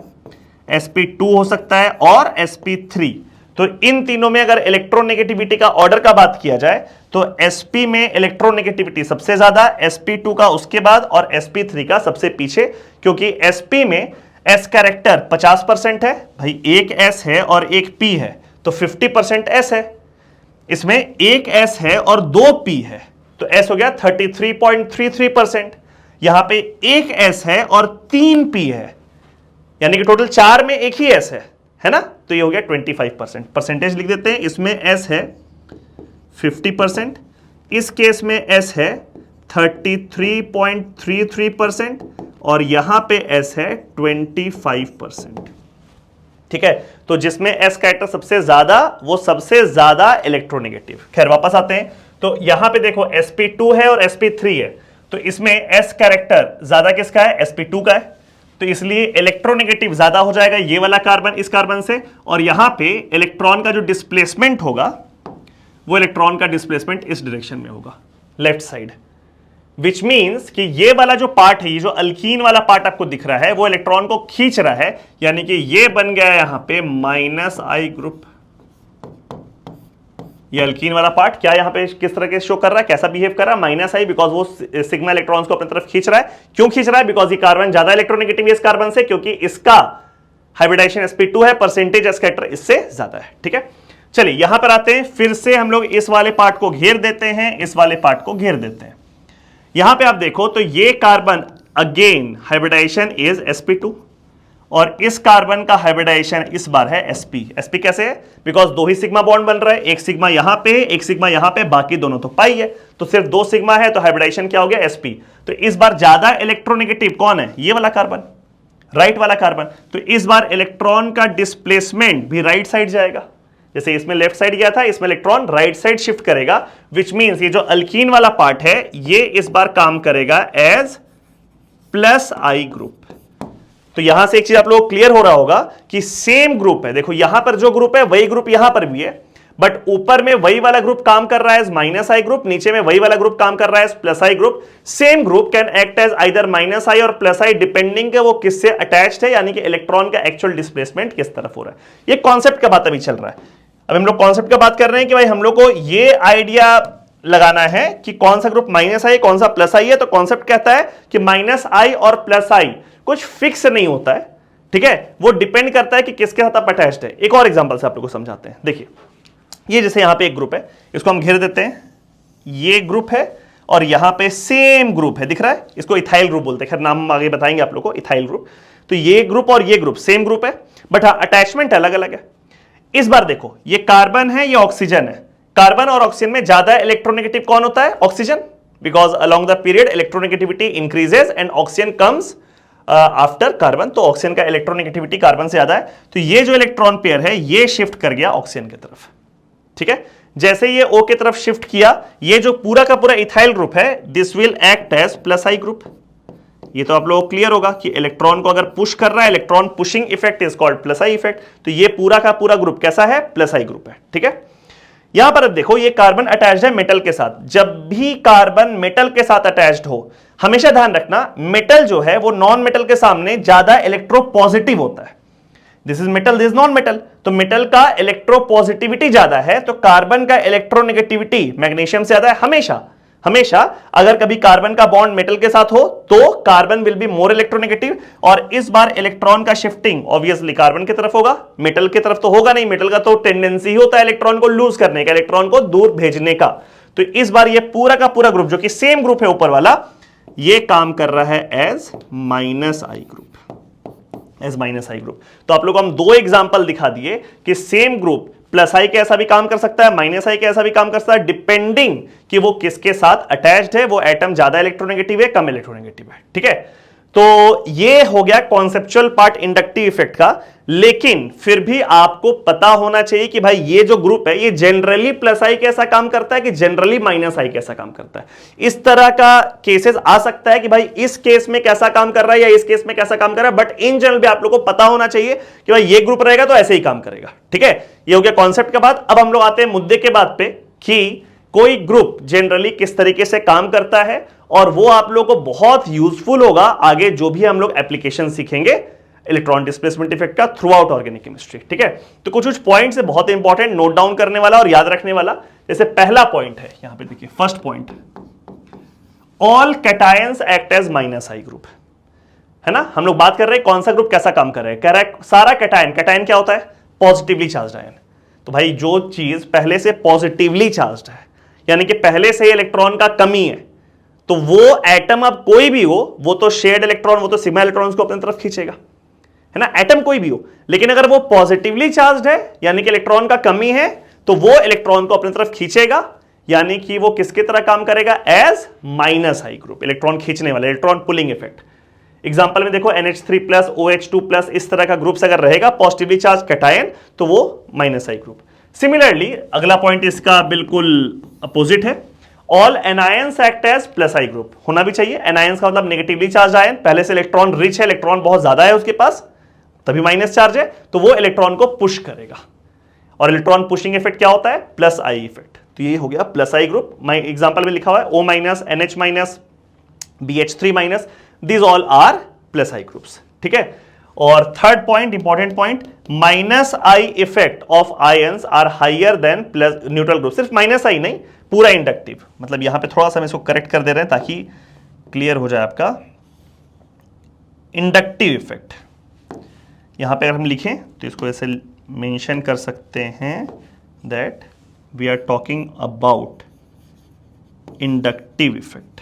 sp2 हो सकता है और sp3। तो इन तीनों में अगर इलेक्ट्रोनेगेटिविटी का ऑर्डर का बात किया जाए तो sp में इलेक्ट्रोनेगेटिविटी सबसे ज्यादा, sp2 का उसके बाद और sp3 का सबसे पीछे, क्योंकि sp में s कैरेक्टर 50% है भाई, एक s है और एक p है तो 50% s है, इसमें एक s है और दो p है तो s हो गया 33.33%। यहां पे एक s है और तीन p है, यानी कि टोटल 4 में एक ही s है ना, तो ये हो गया 25%। परसेंटेज लिख देते हैं, इसमें s है 50%, इस केस में s है 33.33% और यहां पे s है 25%। ठीक है, तो जिसमें s कैरेक्टर सबसे ज्यादा वो सबसे ज्यादा इलेक्ट्रोनेगेटिव। खैर वापस आते हैं, तो यहां पे देखो sp2 है और sp3 है, तो इसमें s कैरेक्टर ज्यादा किसका है, sp2 का है, तो इसलिए इलेक्ट्रोनेगेटिव ज्यादा हो जाएगा ये वाला कार्बन इस कार्बन से। और यहां पे इलेक्ट्रॉन का जो डिस्प्लेसमेंट होगा वो इलेक्ट्रॉन का डिस्प्लेसमेंट इस डायरेक्शन में होगा, लेफ्ट साइड, विच मीन्स कि ये वाला जो पार्ट है, ये जो अल्कीन वाला पार्ट आपको दिख रहा है वो इलेक्ट्रॉन को खींच रहा है, यानी कि ये बन गया यहां पे -I ग्रुप। ये अल्कीन वाला पार्ट क्या यहां पे किस तरह के शो कर रहा है, कैसा बिहेव कर रहा है, -I, बिकॉज वो सिग्मा इलेक्ट्रॉन्स को अपनी तरफ खींच रहा है। क्यों खींच रहा है, बिकॉज ये कार्बन ज्यादा इलेक्ट्रोनेगेटिव है इस कार्बन से, क्योंकि इसका हाइब्रिडाइजेशन sp2 है, परसेंटेज एस कैरेक्टर इससे ज्यादा है। ठीक है, चलिए यहां पर आते हैं, फिर से हम लोग इस वाले पार्ट को घेर देते हैं, इस वाले पार्ट को घेर देते हैं। यहां पे आप देखो तो ये carbon again hybridisation is sp2 और इस कार्बन का हाइब्रिडाइजेशन इस बार है sp कैसे है, बिकॉज दो ही सिग्मा बॉन्ड बन रहा है, एक सिग्मा यहां पे एक सिग्मा यहां पे, बाकी दोनों तो पाई है, तो सिर्फ दो सिग्मा है तो हाइब्रिडाइजेशन क्या हो गया sp। तो इस बार ज्यादा इलेक्ट्रोनेगेटिव कौन है, ये वाला कार्बन, राइट वाला कार्बन, तो इस बार इलेक्ट्रॉन का डिस्प्लेसमेंट भी राइट साइड जाएगा। जैसे इसमें लेफ्ट साइड गया था, इसमें इलेक्ट्रॉन राइट साइड शिफ्ट करेगा, विच मींस ये जो अल्कीन वाला पार्ट है ये इस बार काम करेगा एज +I ग्रुप। तो यहां से एक चीज आप लोगों को क्लियर हो रहा होगा कि सेम ग्रुप है, देखो यहां पर जो ग्रुप है वही ग्रुप यहां पर भी है, बट ऊपर में वही वाला ग्रुप काम कर रहा है एज -I ग्रुप, नीचे में वही वाला ग्रुप काम कर रहा है as +I group. Same group can act as either -I और +I डिपेंडिंग के वो किससे अटैच्ड है, यानी कि इलेक्ट्रॉन का एक्चुअल डिस्प्लेसमेंट किस तरफ हो रहा है। ये कॉन्सेप्ट का बात अभी चल रहा है। अब हम लोग कॉन्सेप्ट का बात कर रहे हैं कि भाई हम लोग को ये आइडिया लगाना है कि कौन सा ग्रुप -I कौन सा +I है। तो कॉन्सेप्ट कहता है कि -I और +I कुछ फिक्स नहीं होता है, ठीक है, वो डिपेंड करता है कि किसके साथ आप अटैच्ड है। एक और एग्जांपल से आप लोग को समझाते हैं। देखिए ये जैसे यहां पे एक ग्रुप है, इसको हम घेर देते हैं, ये ग्रुप है और यहां पे सेम ग्रुप है, दिख रहा है, इसको इथाइल ग्रुप बोलते हैं, खैर नाम आगे बताएंगे आप लोग को, इथाइल ग्रुप। तो ये ग्रुप और ये ग्रुप सेम ग्रुप है, बट हाँ अटैचमेंट अलग अलग है। इस बार देखो ये कार्बन है, ये ऑक्सीजन है, कार्बन और ऑक्सीजन में ज्यादा इलेक्ट्रोनेगेटिव कौन होता है, oxygen, because along the period electronegativity increases and oxygen comes after carbon, तो ऑक्सीजन का इलेक्ट्रोनेगेटिविटी कार्बन से ज्यादा है। तो ये जो इलेक्ट्रॉन पेयर है ये शिफ्ट कर गया ऑक्सीजन की तरफ, ठीक है। जैसे ये O की तरफ शिफ्ट किया, ये जो पूरा का पूरा इथाइल ग्रुप है this will act as +I group. ये तो आप लोगों को क्लियर होगा कि इलेक्ट्रॉन को अगर पुश कर रहा है, electron pushing effect is called +I effect. तो ये पूरा का पूरा ग्रुप कैसा है, +I ग्रुप है, ठीक है। यहां पर अब देखो ये कार्बन अटैच्ड है मेटल के साथ। जब भी कार्बन मेटल के साथ अटैच्ड हो, हमेशा ध्यान रखना मेटल जो है वो नॉन मेटल के सामने ज्यादा इलेक्ट्रोपॉजिटिव होता है। This is metal, this is non metal, तो मेटल का इलेक्ट्रोपॉजिटिविटी ज्यादा है, तो कार्बन का इलेक्ट्रोनेगेटिविटी मैग्नीशियम से ज्यादा है हमेशा। हमेशा अगर कभी कार्बन का बॉन्ड मेटल के साथ हो तो carbon will be more electronegative, और इस बार इलेक्ट्रॉन का शिफ्टिंग ऑब्वियसली कार्बन की तरफ होगा, मेटल की तरफ तो होगा नहीं, मेटल का तो टेंडेंसी ही होता है इलेक्ट्रॉन को लूज करने का, इलेक्ट्रॉन को दूर भेजने का। तो इस बार ये पूरा का पूरा ग्रुप जो कि सेम ग्रुप है ऊपर वाला, ये काम कर रहा है as minus I group, as minus I group. तो आप लोग हम दो एग्जांपल दिखा दिए कि सेम ग्रुप प्लस आई कैसा भी काम कर सकता है, माइनस आई कैसा भी काम कर सकता है, डिपेंडिंग कि वो किसके साथ अटैच्ड है, वो एटम ज्यादा इलेक्ट्रोनेगेटिव है, कम इलेक्ट्रोनेगेटिव है। ठीक है, तो ये हो गया कॉन्सेप्चुअल पार्ट इंडक्टिव इफेक्ट का। लेकिन फिर भी आपको पता होना चाहिए कि भाई ये जो ग्रुप है ये जनरली प्लस आई कैसा काम करता है कि जनरली माइनस आई कैसा काम करता है। इस तरह का केसेस आ सकता है कि भाई इस केस में कैसा काम कर रहा है या इस केस में कैसा काम कर रहा है, बट इन जनरल भी आप लोग को पता होना चाहिए कि भाई ये ग्रुप रहेगा तो ऐसे ही काम करेगा। ठीक है, ये हो गया कॉन्सेप्ट के बाद। अब हम लोग आते हैं मुद्दे के बाद पे कि कोई ग्रुप जनरली किस तरीके से काम करता है, और वो आप लोगों को बहुत यूजफुल होगा आगे जो भी हम लोग एप्लीकेशन सीखेंगे इलेक्ट्रॉन डिस्प्लेसमेंट इफेक्ट का थ्रू आउट ऑर्गेनिक केमिस्ट्री। ठीक है, तो कुछ कुछ पॉइंट्स है बहुत इंपॉर्टेंट नोट डाउन करने वाला और याद रखने वाला। जैसे पहला पॉइंट है यहां पे देखिए, first point, all cations act as minus I group, है ना। हम लोग बात कर रहे हैं कौन सा ग्रुप कैसा काम कर रहा है, कह रहा है सारा कैटायन, कैटायन क्या होता है, पॉजिटिवली चार्ज आयन। तो भाई जो चीज पहले से पॉजिटिवली चार्ज है, यानी कि पहले से इलेक्ट्रॉन का कमी है, तो वो एटम अब कोई भी हो, वो तो शेयर्ड इलेक्ट्रॉन, वो तो सिग्मा इलेक्ट्रॉन्स को अपनी तरफ खींचेगा, है ना, एटम कोई भी हो। लेकिन अगर वो पॉजिटिवली चार्ज है, यानी कि इलेक्ट्रॉन का कमी है, तो वो इलेक्ट्रॉन को अपनी तरफ खींचेगा, यानी कि वो किसकी तरह काम करेगा, as minus I group, electron खींचने वाला, इलेक्ट्रॉन पुलिंग इफेक्ट। एग्जांपल में देखो NH3+, OH2+, इस तरह का ग्रुप्स अगर रहेगा पॉजिटिवली चार्ज कैटायन, तो वो माइनस आई ग्रुप। सिमिलरली अगला पॉइंट इसका बिल्कुल अपोजिट है, all anions act as plus I group. होना भी चाहिए, एनायंस का मतलब नेगेटिवली चार्ज आयन, पहले से इलेक्ट्रॉन रिच है, इलेक्ट्रॉन बहुत ज्यादा है उसके पास, तभी माइनस चार्ज है, तो वो इलेक्ट्रॉन को पुश करेगा। और इलेक्ट्रॉन पुशिंग इफेक्ट क्या होता है, प्लस आई इफेक्ट। तो ये हो गया प्लस आई ग्रुप। एग्जांपल में लिखा हुआ है O-, NH-, BH3-, these all are plus I groups. ठीक है, और third point, important point, minus I effect of ions are higher than plus neutral group. सिर्फ माइनस आई नहीं, पूरा इंडक्टिव, मतलब यहां पे थोड़ा सा हम इसको करेक्ट कर दे रहे हैं ताकि क्लियर हो जाए आपका। इंडक्टिव इफेक्ट यहां पे अगर हम लिखें तो इसको ऐसे मेंशन कर सकते हैं that we are talking about inductive effect.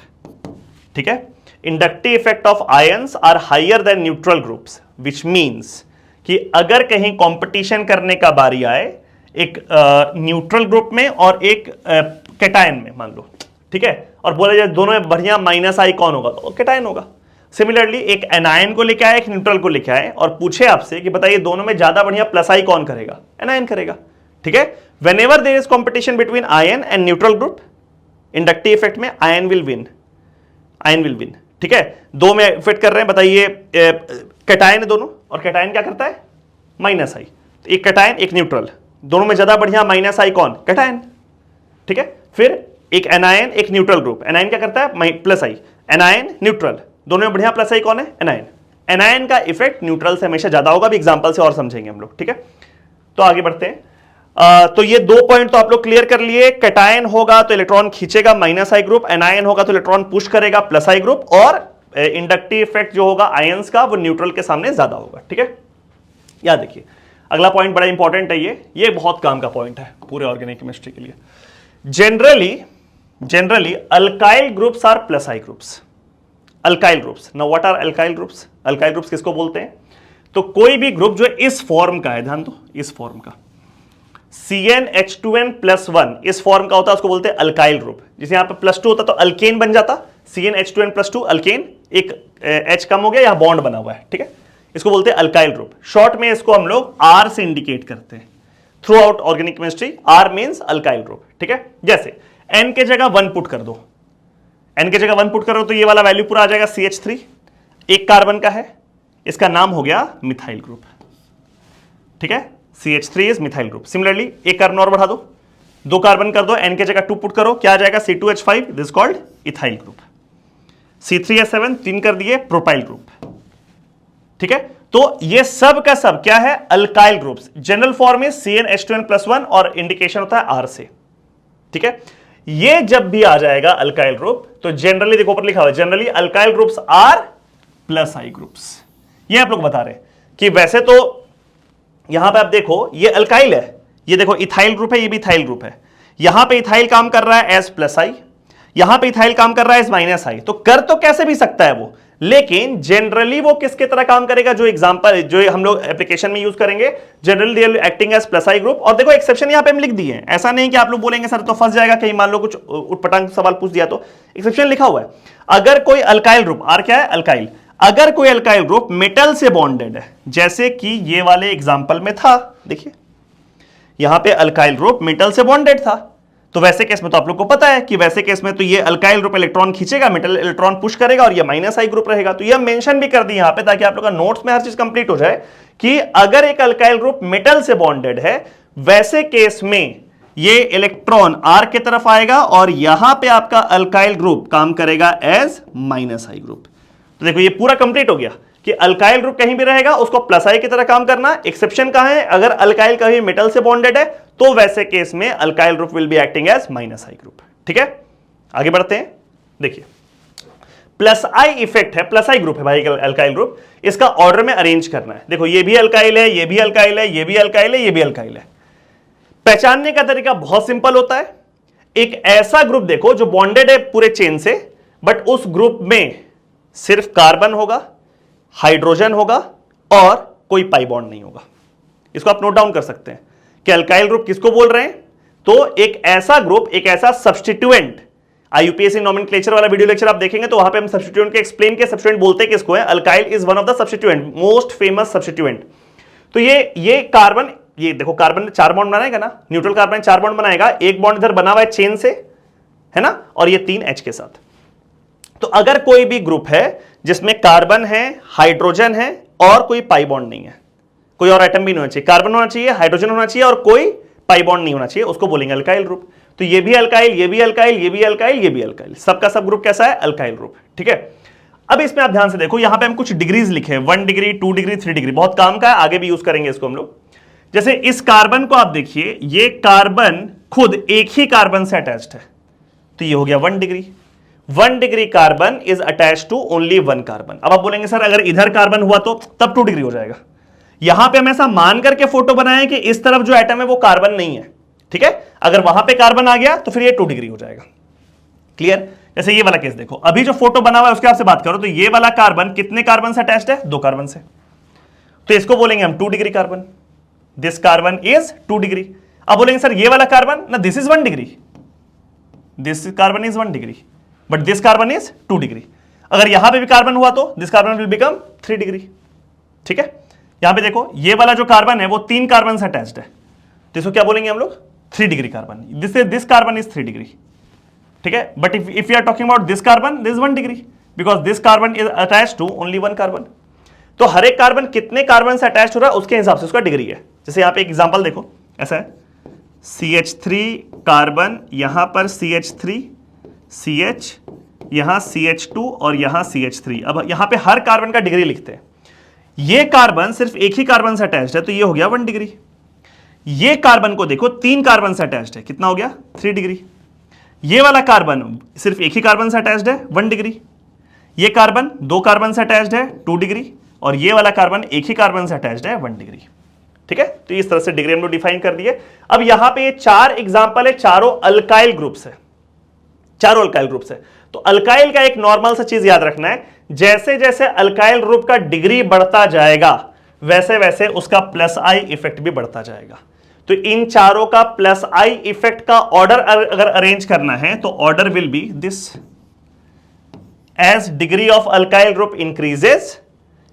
ठीक है, inductive effect of ions are higher than neutral groups, which means कि अगर कहीं कंपटीशन करने का बारी आए एक न्यूट्रल ग्रुप में और एक कैटायन में मान लो, ठीक है, और बोला जाए दोनों में बढ़िया माइनस आई कौन होगा, तो कैटायन होगा। सिमिलरली एक एनायन को लेके आए, एक न्यूट्रल को लेके आए और पूछे आपसे कि बताइए दोनों में ज्यादा बढ़िया प्लस आई कौन करेगा, एनायन करेगा। ठीक है, whenever there is competition between ion and neutral group, inductive effect में ion will win, ion will win. ठीक है, दो में इफेक्ट कर रहे हैं, बताइए कैटायन है दोनों, और कैटायन क्या करता है, माइनस आई। एक कैटायन एक न्यूट्रल, दोनों में ज्यादा बढ़िया माइनस आई कौन, कैटायन। ठीक है, फिर एक एनायन एक न्यूट्रल ग्रुप, एनायन क्या करता है, प्लस आई, एनायन न्यूट्रल, दोनों में बढ़िया प्लस आई कौन है, एनायन। एनायन का इफेक्ट न्यूट्रल से हमेशा ज्यादा होगा, भी एग्जांपल से और समझेंगे हम लोग। ठीक है, तो आगे बढ़ते हैं। तो ये दो पॉइंट तो आप लोग क्लियर कर लिए, कैटायन होगा तो इलेक्ट्रॉन खींचेगा माइनस आई ग्रुप, एनायन होगा तो इलेक्ट्रॉन पुश करेगा प्लस आई ग्रुप, और इंडक्टिव इफेक्ट जो होगा आयंस का वो न्यूट्रल के सामने ज्यादा होगा। ठीक है, याद देखिए अगला पॉइंट बड़ा इंपॉर्टेंट है, ये बहुत काम का पॉइंट है पूरे ऑर्गेनिक केमिस्ट्री के लिए। Generally alkyl groups are plus I groups, alkyl groups. Now what are alkyl groups, alkyl groups किसको बोलते हैं, तो कोई भी ग्रुप जो इस फॉर्म का है, ध्यान दो इस फॉर्म का, CnH2n+1 इस फॉर्म का होता है, उसको बोलते हैं अल्काइल ग्रुप। जैसे यहां पे +2 होता तो अल्केन बन जाता, CnH2n+2 अल्केन, एक H कम हो गया, यहां बॉन्ड बना हुआ है। ठीक है, इसको बोलते हैं अल्काइल ग्रुप। शॉर्ट में इसको हम लोग R से इंडिकेट करते हैं through out organic chemistry, R means alkyl group. ठीक है, जैसे N के जगह 1 पुट कर दो, N के जगह 1 पुट करो तो ये वाला वैल्यू पूरा आ जाएगा CH3, एक कार्बन का है, इसका नाम हो गया मिथाइल ग्रुप। ठीक है, CH3 is methyl group. Similarly एक कार्बन और बढ़ा दो, 2 कार्बन कर दो, N के जगह 2 पुट करो, क्या आ जाएगा C2H5, this called ethyl group. C3H7 3 कर दिए, प्रोपाइल ग्रुप। ठीक है, तो ये सब का सब क्या है, अल्काइल ग्रुप्स। जनरल फॉर्म में CnH2n+1 और इंडिकेशन होता है R से। ठीक है, ये जब भी आ जाएगा अल्काइल ग्रुप, तो जनरली देखो ऊपर लिखा हुआ है, generally alkyl groups are plus I groups. ये आप लोग बता रहे हैं कि वैसे तो यहां पे आप देखो ये अल्काइल है, ये देखो इथाइल ग्रुप है, ये भी इथाइल ग्रुप है। यहां पे इथाइल काम कर रहा है एज प्लस आई, यहां पे इथाइल काम कर रहा है एज माइनस आई, तो कर तो कैसे भी सकता है वो, लेकिन जनरली वो किसके तरह काम करेगा, जो एग्जांपल जो हम लोग एप्लीकेशन में यूज करेंगे, generally they are acting as plus I group. और देखो एक्सेप्शन यहां पे हम लिख दिए हैं, ऐसा नहीं कि आप लोग बोलेंगे सर तो फंस जाएगा, कहीं मान लो कुछ उटपटांग सवाल पूछ दिया तो एक्सेप्शन लिखा हुआ है। अगर कोई अल्काइल ग्रुप, आर क्या है अल्काइल, अगर कोई अल्काइल ग्रुप मेटल से बॉन्डेड है, जैसे कि ये वाले एग्जांपल में था, देखिए यहां पे अल्काइल ग्रुप मेटल से बॉन्डेड था, तो वैसे केस में तो आप लोग को पता है कि वैसे केस में तो ये अल्काइल ग्रुप इलेक्ट्रॉन खींचेगा, मेटल इलेक्ट्रॉन पुश करेगा, और ये माइनस आई ग्रुप रहेगा। तो ये मेंशन भी कर दी यहां पे, ताकि आप लोग का नोट्स में हर चीज कंप्लीट हो जाए कि अगर एक अल्काइल ग्रुप मेटल से बॉन्डेड है, वैसे केस में ये इलेक्ट्रॉन आर के तरफ आएगा और यहां पे आपका अल्काइल ग्रुप काम करेगा एज माइनस आई ग्रुप। तो देखो ये पूरा कंप्लीट हो गया कि अल्काइल ग्रुप कहीं भी रहेगा उसको प्लस आई की तरह काम करना। एक्सेप्शन कहां है, अगर अल्काइल कहीं मेटल से बॉन्डेड है तो वैसे केस में alkyl group will be acting as minus I group. ठीक है, आगे बढ़ते हैं। देखिए प्लस आई इफेक्ट है, प्लस आई ग्रुप है भाई अल्काइल ग्रुप, इसका ऑर्डर में अरेंज करना है। देखो ये भी अल्काइल है, ये भी अल्काइल है, ये भी अल्काइल है, ये भी अल्काइल है। पहचानने का तरीका बहुत सिंपल होता है, एक ऐसा ग्रुप देखो जो बॉन्डेड है पूरे चेन से, बट उस ग्रुप में सिर्फ कार्बन होगा, हाइड्रोजन होगा और कोई पाई बॉन्ड नहीं होगा। इसको आप नोट डाउन कर सकते हैं कि अल्काइल ग्रुप किसको बोल रहे हैं, तो एक ऐसा ग्रुप, एक ऐसा सब्स्टिट्यूएंट, आईयूपीएससी नोमेनक्लेचर वाला वीडियो लेक्चर आप देखेंगे तो वहां पे हम सब्स्टिट्यूएंट के एक्सप्लेन के सब्स्टिट्यूएंट बोलते हैं किसको है, alkyl is one of the substituent, most famous substituent. तो ये कार्बन, ये देखो कार्बन ने 4 बॉन्ड बनाएगा ना, न्यूट्रल कार्बन 4 बॉन्ड बनाएगा, एक बॉन्ड इधर बना हुआ है चेन से, है ना, और ये 3 H के साथ। तो अगर कोई भी ग्रुप है जिसमें कार्बन है, हाइड्रोजन है और कोई पाई बॉन्ड नहीं है, कोई और एटम भी नहीं होना चाहिए, कार्बन होना चाहिए, हाइड्रोजन होना चाहिए और कोई पाई बॉन्ड नहीं होना चाहिए, उसको बोलेंगे अल्काइल ग्रुप। तो ये भी अल्काइल, ये भी अल्काइल, ये भी अल्काइल, ये भी अल्काइल, सबका सब ग्रुप कैसा है, अल्काइल ग्रुप। ठीक है, अब इसमें आप ध्यान से देखो, यहां पे हम कुछ डिग्रीज लिखे हैं, 1 डिग्री, 2 डिग्री, 3 डिग्री, बहुत काम का है, आगे भी यूज करेंगे इसको हम लोग। जैसे इस कार्बन को आप देखिए, ये कार्बन खुद एक ही कार्बन से अटैच्ड है, तो ये हो गया 1 degree. 1 degree carbon is attach to only 1 carbon. अब आप बोलेंगे सर अगर इधर कार्बन हुआ तो तब 2 डिग्री हो जाएगा। यहां पे हम ऐसा मान करके फोटो बनाए कि इस तरफ जो एटम है वो कार्बन नहीं है। ठीक है, अगर वहां पे कार्बन आ गया तो फिर ये 2 डिग्री हो जाएगा। क्लियर? जैसे ये वाला केस देखो, अभी जो फोटो बना हुआ है उसके आपसे बात करो, तो ये वाला कार्बन कितने कार्बन से अटैच्ड है, 2 कार्बन से, तो इसको बोलेंगे हम 2 degree carbon. This carbon is 2 degree. अब बोलेंगे सर ये वाला कार्बन ना, this is 1 degree, this carbon is 1 degree, but this carbon is 2 degree. अगर यहां पे भी कार्बन हुआ तो this carbon will become 3 degree. ठीक है, यहां पे देखो ये वाला जो कार्बन है वो 3 कार्बन से अटैच्ड है, तो इसको क्या बोलेंगे हम लोग, 3 degree carbon. This carbon is 3 degree. ठीक है, but if you are talking about this carbon, this 1 degree, because this carbon is attached to only 1 carbon. तो हर एक कार्बन कितने कार्बन से अटैच हो रहा है उसके हिसाब से उसका डिग्री है। जैसे यहां पे एक एग्जांपल देखो, ऐसा है CH3 कार्बन, यहां पर CH3, CH, यहां CH2 और यहां CH3। अब यहां पे हर कार्बन का डिग्री लिखते हैं। ये कार्बन सिर्फ एक ही कार्बन से अटैच्ड है, तो ये हो गया 1 डिग्री। ये कार्बन को देखो 3 कार्बन से अटैच्ड है, कितना हो गया, 3 डिग्री। ये वाला कार्बन सिर्फ एक ही कार्बन से अटैच्ड है, 1 डिग्री। ये कार्बन 2 कार्बन से अटैच्ड है, 2 डिग्री, और ये वाला कार्बन एक ही कार्बन से अटैच्ड है, 1 डिग्री। ठीक है, तो इस तरह से डिग्री हम लोग डिफाइन कर दिए। अब यहां पे ये 4 एग्जांपल है, चारों अल्काइल ग्रुप्स है, चारों अल्काइल ग्रुप्स है। तो अल्काइल का एक नॉर्मल सा चीज याद रखना है, जैसे जैसे अल्काइल ग्रुप का डिग्री बढ़ता जाएगा वैसे वैसे उसका प्लस आई इफेक्ट भी बढ़ता जाएगा। तो इन चारों का प्लस आई इफेक्ट का ऑर्डर अगर अरेंज करना है तो order will be this, as degree of alkyl group increases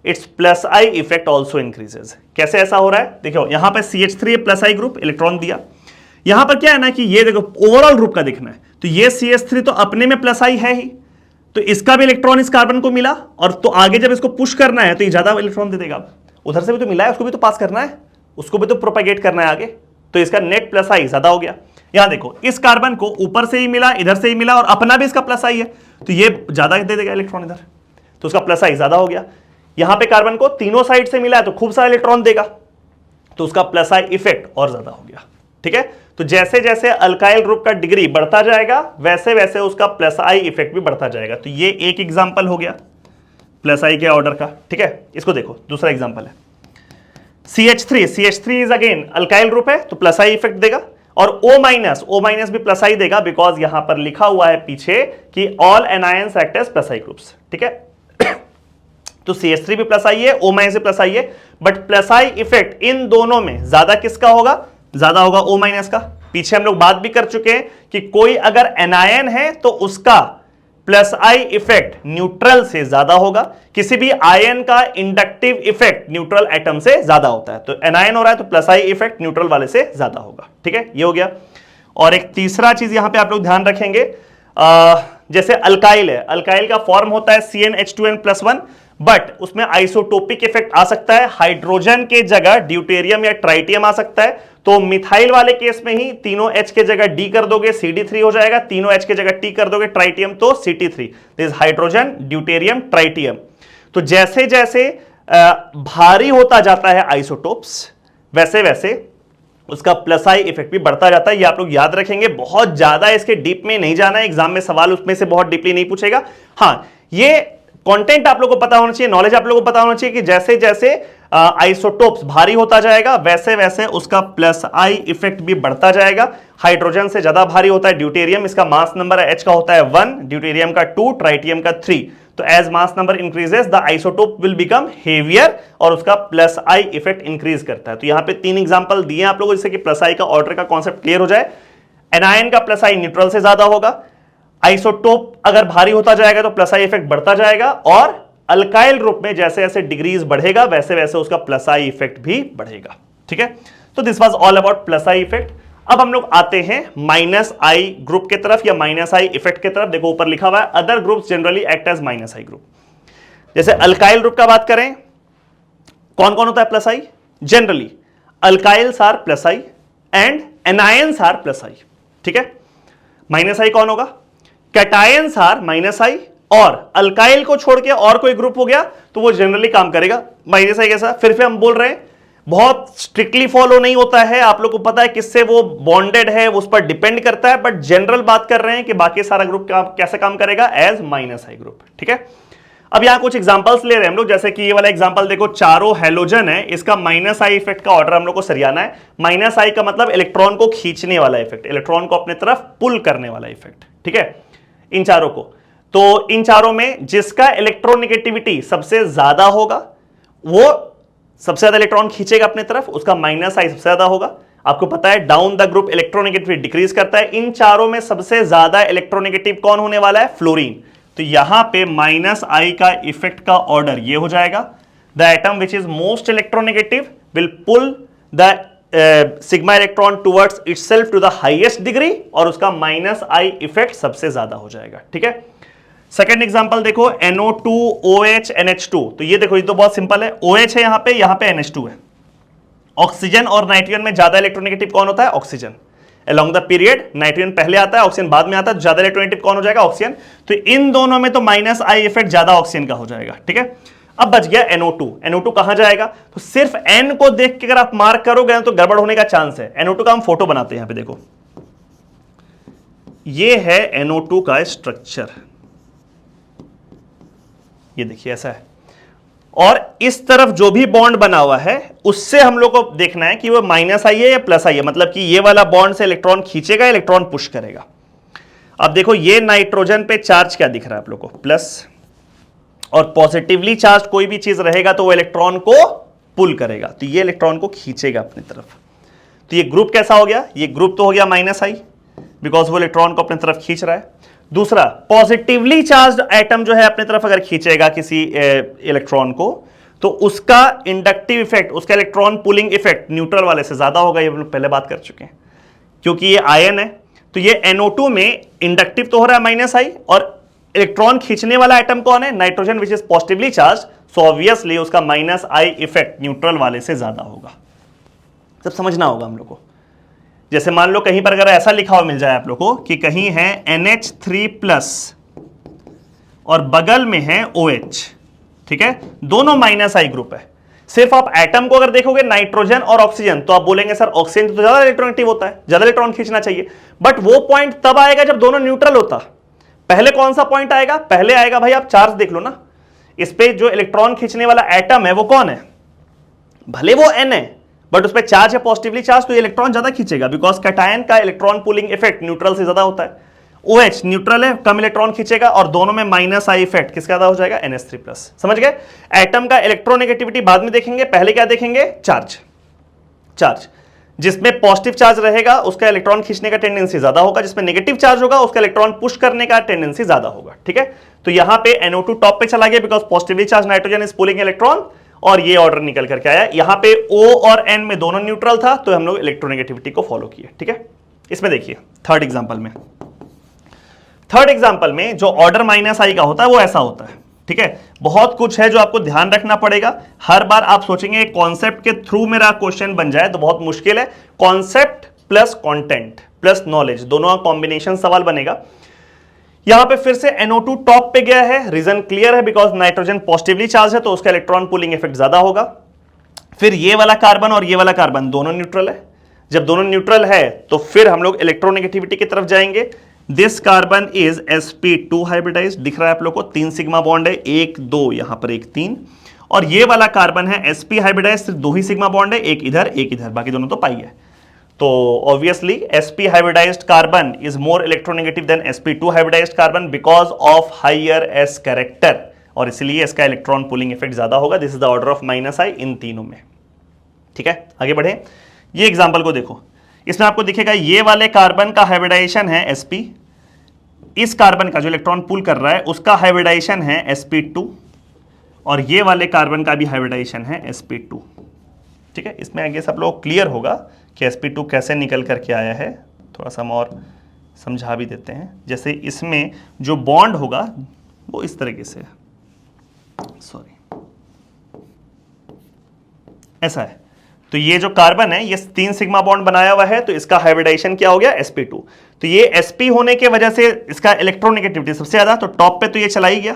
its plus I effect also increases. कैसे ऐसा हो रहा है, देखो यहां पर CH3 plus I group electron दिया, यहां पर क्या है ना कि ये देखो ओवरऑल ग्रुप का देखना है, तो ये CH3 तो अपने में प्लस आई है ही, तो इसका भी इलेक्ट्रॉन इस कार्बन को मिला, और तो आगे जब इसको पुश करना है तो ये ज्यादा इलेक्ट्रॉन दे देगा। उधर से भी तो मिला है, उसको भी तो पास करना है, उसको भी तो प्रोपेगेट करना है आगे, तो इसका नेट प्लस आई ज्यादा हो गया। यहां देखो इस कार्बन को ऊपर से ही मिला, इधर से ही मिला, और अपना भी इसका प्लस आई है, तो ये ज्यादा दे देगा इलेक्ट्रॉन इधर, तो उसका प्लस आई ज्यादा हो गया। यहां पे कार्बन को तीनों साइड से मिला है तो खूब सारा इलेक्ट्रॉन देगा, तो उसका प्लस आई इफेक्ट और ज्यादा हो गया। ठीक है, तो जैसे जैसे अल्काइल ग्रुप का डिग्री बढ़ता जाएगा वैसे वैसे उसका प्लस आई इफेक्ट भी बढ़ता जाएगा। तो ये एक एग्जांपल हो गया प्लस आई के ऑर्डर का, ठीक है। इसको देखो, दूसरा एग्जांपल है CH3 is again alkyl group है तो प्लस आई इफेक्ट देगा, और O माइनस भी प्लस आई देगा, बिकॉज यहां पर लिखा हुआ है पीछे कि all anions act as plus I groups, ठीक है। तो CH3 भी प्लस आई है, O माइनस भी प्लस आई है, बट प्लस आई इफेक्ट इन दोनों में ज्यादा किसका होगा? ज्यादा होगा O माइनस का। पीछे हम लोग बात भी कर चुके हैं कि कोई अगर एनायन है तो उसका प्लस आई इफेक्ट न्यूट्रल से ज्यादा होगा, किसी भी आयन का इंडक्टिव इफेक्ट न्यूट्रल एटम से ज्यादा होता है। तो एनायन हो रहा है तो प्लस आई इफेक्ट न्यूट्रल वाले से ज्यादा होगा, ठीक है, ये हो गया। और एक तीसरा चीज यहां पे आप लोग ध्यान रखेंगे, जैसे अल्काइल है, अल्काइल का फॉर्म होता है CnH2n+1, बट उसमें आइसोटोपिक इफेक्ट आ सकता है, हाइड्रोजन के जगह ड्यूटेरियम या ट्राइटियम आ सकता है। तो मिथाइल वाले केस में ही तीनों H के जगह D कर दोगे CD3 हो जाएगा, तीनों H के जगह T कर दोगे ट्राइटियम तो CT3, this hydrogen deuterium tritium. तो जैसे जैसे भारी होता जाता है आइसोटोप्स वैसे वैसे उसका प्लस आई इफेक्ट भी बढ़ता जाता है। ये आप लोग याद रखेंगे, बहुत ज्यादा इसके डीप में नहीं जाना है, एग्जाम में सवाल उसमें से बहुत डीपली नहीं पूछेगा। हाँ, ये कंटेंट आप लोगों को पता होना चाहिए, नॉलेज आप लोगों को पता होना चाहिए कि जैसे जैसे आइसोटोप्स भारी होता जाएगा वैसे वैसे उसका प्लस आई इफेक्ट भी बढ़ता जाएगा। हाइड्रोजन से ज्यादा भारी होता है ड्यूटेरियम, इसका मास नंबर H का होता है 1, ड्यूटेरियम का 2, ट्राइटियम का 3। तो as mass number increases the isotope will become heavier और उसका प्लस आई इफेक्ट इंक्रीज करता है। तो यहां पे 3 एग्जांपल दिए आप लोगों जिससे कि प्लस आई का ऑर्डर का कॉन्सेप्ट क्लियर हो जाए। एनायन का प्लस आई न्यूट्रल से ज्यादा होगा, आइसोटोप अगर भारी होता जाएगा तो प्लस आई इफेक्ट बढ़ता जाएगा, और अल्काइल ग्रुप में जैसे जैसे डिग्रीज बढ़ेगा वैसे वैसे उसका प्लस आई इफेक्ट भी बढ़ेगा, ठीक है। तो this was all about plus I effect. अब हम लोग आते हैं माइनस आई ग्रुप के तरफ या माइनस आई इफेक्ट के तरफ। देखो ऊपर लिखा हुआ है other groups generally act as minus I group. जैसे अल्काइल ग्रुप का बात करें, कौन कौन होता है plus I? Generally alkyls are plus I and anions are plus I, ठीक है। माइनस आई कौन होगा? कैटायंस आर माइनस आई, और अल्काइल को छोड़ के और कोई ग्रुप हो गया तो वो जनरली काम करेगा माइनस आई कैसा। फिर हम बोल रहे हैं बहुत स्ट्रिक्टली फॉलो नहीं होता है, आप लोग को पता है किससे वो बॉन्डेड है, उस पर डिपेंड करता है, बट जनरल बात कर रहे हैं कि बाकी सारा ग्रुप कैसे काम करेगा? एज माइनस आई ग्रुप, ठीक है। अब यहां कुछ एग्जांपल्स ले रहे हैं हम लोग, जैसे कि ये वाला एग्जांपल देखो, चारों हेलोजन है, इसका माइनस आई इफेक्ट का ऑर्डर हम लोग को सरियाना है। माइनस आई का मतलब इलेक्ट्रॉन को खींचने वाला इफेक्ट, इलेक्ट्रॉन को अपने तरफ पुल करने वाला इफेक्ट, ठीक है, इन चारों को। तो इन चारों में जिसका इलेक्ट्रोनेगेटिविटी सबसे ज्यादा होगा वो सबसे ज्यादा इलेक्ट्रॉन खींचेगा अपने तरफ, उसका माइनस आई सबसे ज्यादा होगा। आपको पता है down the group electronegativity decrease करता है। इन चारों में सबसे ज्यादा इलेक्ट्रोनेगेटिव कौन होने वाला है? फ्लोरीन। तो यहां पे माइनस आई का इफेक्ट का ऑर्डर ये हो जाएगा, the atom which is most electronegative will pull the sigma electron towards itself to the highest degree, और उसका माइनस आई इफेक्ट सबसे ज्यादा हो जाएगा, ठीक है। सेकेंड एग्जांपल देखो, NO2 OH NH2। तो ये देखो, ये तो बहुत सिंपल है, OH है यहां पे NH2 है। ऑक्सीजन और नाइट्रोजन में ज्यादा इलेक्ट्रोनेगेटिव कौन होता है? Oxygen. Along the period nitrogen पहले आता है, ऑक्सीजन बाद में आता है, ज्यादा इलेक्ट्रोनेगेटिव कौन हो जाएगा? ऑक्सीजन। तो इन दोनों में तो माइनस आई इफेक्ट ज्यादा ऑक्सीजन का हो जाएगा, ठीक है। अब बच गया NO2। NO2 कहां जाएगा? तो सिर्फ N को देख के अगर आप मार्क करोगे तो गड़बड़ होने का चांस है। NO2 का हम फोटो बनाते हैं, यहां पे देखो, ये है NO2 का स्ट्रक्चर, ये देखिए ऐसा है, और इस तरफ जो भी बॉन्ड बना हुआ है उससे हम लोग को देखना है कि वो माइनस आई है या प्लस आई है, मतलब कि ये वाला बॉन्ड से इलेक्ट्रॉन खींचेगा, इलेक्ट्रॉन पुश करेगा। अब देखो ये नाइट्रोजन पे चार्ज क्या दिख रहा है आप लोग को? प्लस, और पॉजिटिवली चार्ज कोई भी चीज रहेगा तो वो इलेक्ट्रॉन को पुल करेगा, तो ये इलेक्ट्रॉन को खींचेगा अपनी तरफ। तो ये ग्रुप कैसा हो गया? ये ग्रुप तो हो गया माइनस आई, बिकॉज वो इलेक्ट्रॉन को अपनी तरफ खींच रहा है। दूसरा, पॉजिटिवली चार्ज एटम जो है अपनी तरफ अगर खींचेगा किसी इलेक्ट्रॉन को, तो उसका इंडक्टिव इफेक्ट, उसका इलेक्ट्रॉन पुलिंग इफेक्ट न्यूट्रल वाले से ज्यादा होगा। ये हम लोग पहले बात कर चुके हैं, क्योंकि ये आयन है। तो ये NO2 में इंडक्टिव तो हो रहा है माइनस आई, और इलेक्ट्रॉन खींचने वाला एटम कौन है? Nitrogen, which is positively charge, so obviously उसका माइनस आई इफेक्ट न्यूट्रल वाले से ज्यादा होगा। सब समझना होगा हम लोग को। जैसे मान लो कहीं पर अगर ऐसा लिखा हुआ मिल जाए आप लोग को कि कहीं है NH3+ और बगल में है OH, ठीक है, दोनों माइनस आई ग्रुप है, सिर्फ आप एटम को अगर देखोगे नाइट्रोजन और ऑक्सीजन तो आप बोलेंगे सर ऑक्सीजन तो ज्यादा इलेक्ट्रॉनिक होता है, ज्यादा इलेक्ट्रॉन खींचना चाहिए, बट वो पॉइंट तब आएगा जब दोनों न्यूट्रल होता। पहले कौन सा पॉइंट आएगा? पहले आएगा भाई आप चार्ज देख लो ना, इस पे जो इलेक्ट्रॉन खींचने वाला एटम है वो कौन है? भले वो n है बट उस पर चार्ज है पॉजिटिवली चार्ज, तो इलेक्ट्रॉन ज्यादा खींचेगा बिकॉज कैटायन का इलेक्ट्रॉन पुलिंग इफेक्ट न्यूट्रल से ज्यादा होता है। OH न्यूट्रल है, कम इलेक्ट्रॉन खींचेगा, और दोनों में माइनस आई इफेक्ट किसका ज्यादा हो जाएगा? NH3+। समझ गए? एटम का इलेक्ट्रोनेगेटिविटी बाद में देखेंगे, पहले क्या देखेंगे? चार्ज। चार्ज जिसमें पॉजिटिव चार्ज रहेगा उसका इलेक्ट्रॉन खींचने का टेंडेंसी ज्यादा होगा, जिसमें नेगेटिव चार्ज होगा उसका इलेक्ट्रॉन पुश करने का टेंडेंसी ज्यादा होगा। ठीक है, तो यहां पे NO2 टॉप पे चला गया because positively charge nitrogen is pulling electron, और ये ऑर्डर निकल करके आया। यहां पे O और N में दोनों न्यूट्रल था तो हम लोग इलेक्ट्रोनेगेटिविटी को फॉलो किए। ठीक है, इसमें देखिए थर्ड एग्जांपल में जो ऑर्डर -i का होता है वो ऐसा होता है। ठीक है, बहुत कुछ है जो आपको ध्यान रखना पड़ेगा। हर बार आप सोचेंगे कॉन्सेप्ट के थ्रू मेरा क्वेश्चन बन जाए तो बहुत मुश्किल है। Concept plus content plus knowledge दोनों का कॉम्बिनेशन सवाल बनेगा। यहां पे फिर से NO2 टॉप पे गया है, रीजन क्लियर है बिकॉज नाइट्रोजन पॉजिटिवली चार्ज है तो उसका इलेक्ट्रॉन पुलिंग इफेक्ट ज्यादा होगा। फिर ये वाला कार्बन और ये वाला कार्बन दोनों न्यूट्रल है, जब दोनों न्यूट्रल है तो फिर हम लोग इलेक्ट्रोनेगेटिविटी की तरफ जाएंगे। This carbon is sp2 hybridised, दिख रहा है आप लोग को 3 सिग्मा बॉन्ड है, 1 2 यहां पर 1 3, और ये वाला कार्बन है sp हाइब्रिडाइज्ड, सिर्फ 2 ही सिग्मा बॉन्ड है, एक इधर, बाकी दोनों तो पाई है। तो obviously sp hybridised carbon is more electronegative than sp2 hybridised carbon because of higher s character, और इसलिए इसका इलेक्ट्रॉन पुलिंग इफेक्ट ज्यादा होगा। This is the order of -i इन तीनों में। ठीक है, आगे बढ़े। ये एग्जांपल को देखो, इसमें आपको दिखेगा ये वाले कार्बन का हाइब्रिडाइजेशन है sp, इस कार्बन का जो इलेक्ट्रॉन पुल कर रहा है उसका हाइब्रिडाइजेशन है sp2, और ये वाले कार्बन का भी हाइब्रिडाइजेशन है sp2। ठीक है, इसमें आगे सब लोग क्लियर होगा कि sp2 कैसे निकल करके आया है, थोड़ा सा हम और समझा भी देते हैं। जैसे इसमें जो बॉन्ड होगा वो इस तरीके से, ऐसा है। तो ये जो कार्बन है ये 3 सिग्मा बॉन्ड बनाया हुआ है तो इसका हाइब्रिडाइजेशन क्या हो गया? sp2। तो ये sp होने की वजह से इसका इलेक्ट्रोनेगेटिविटी सबसे ज्यादा, तो टॉप पे तो ये चला ही गया।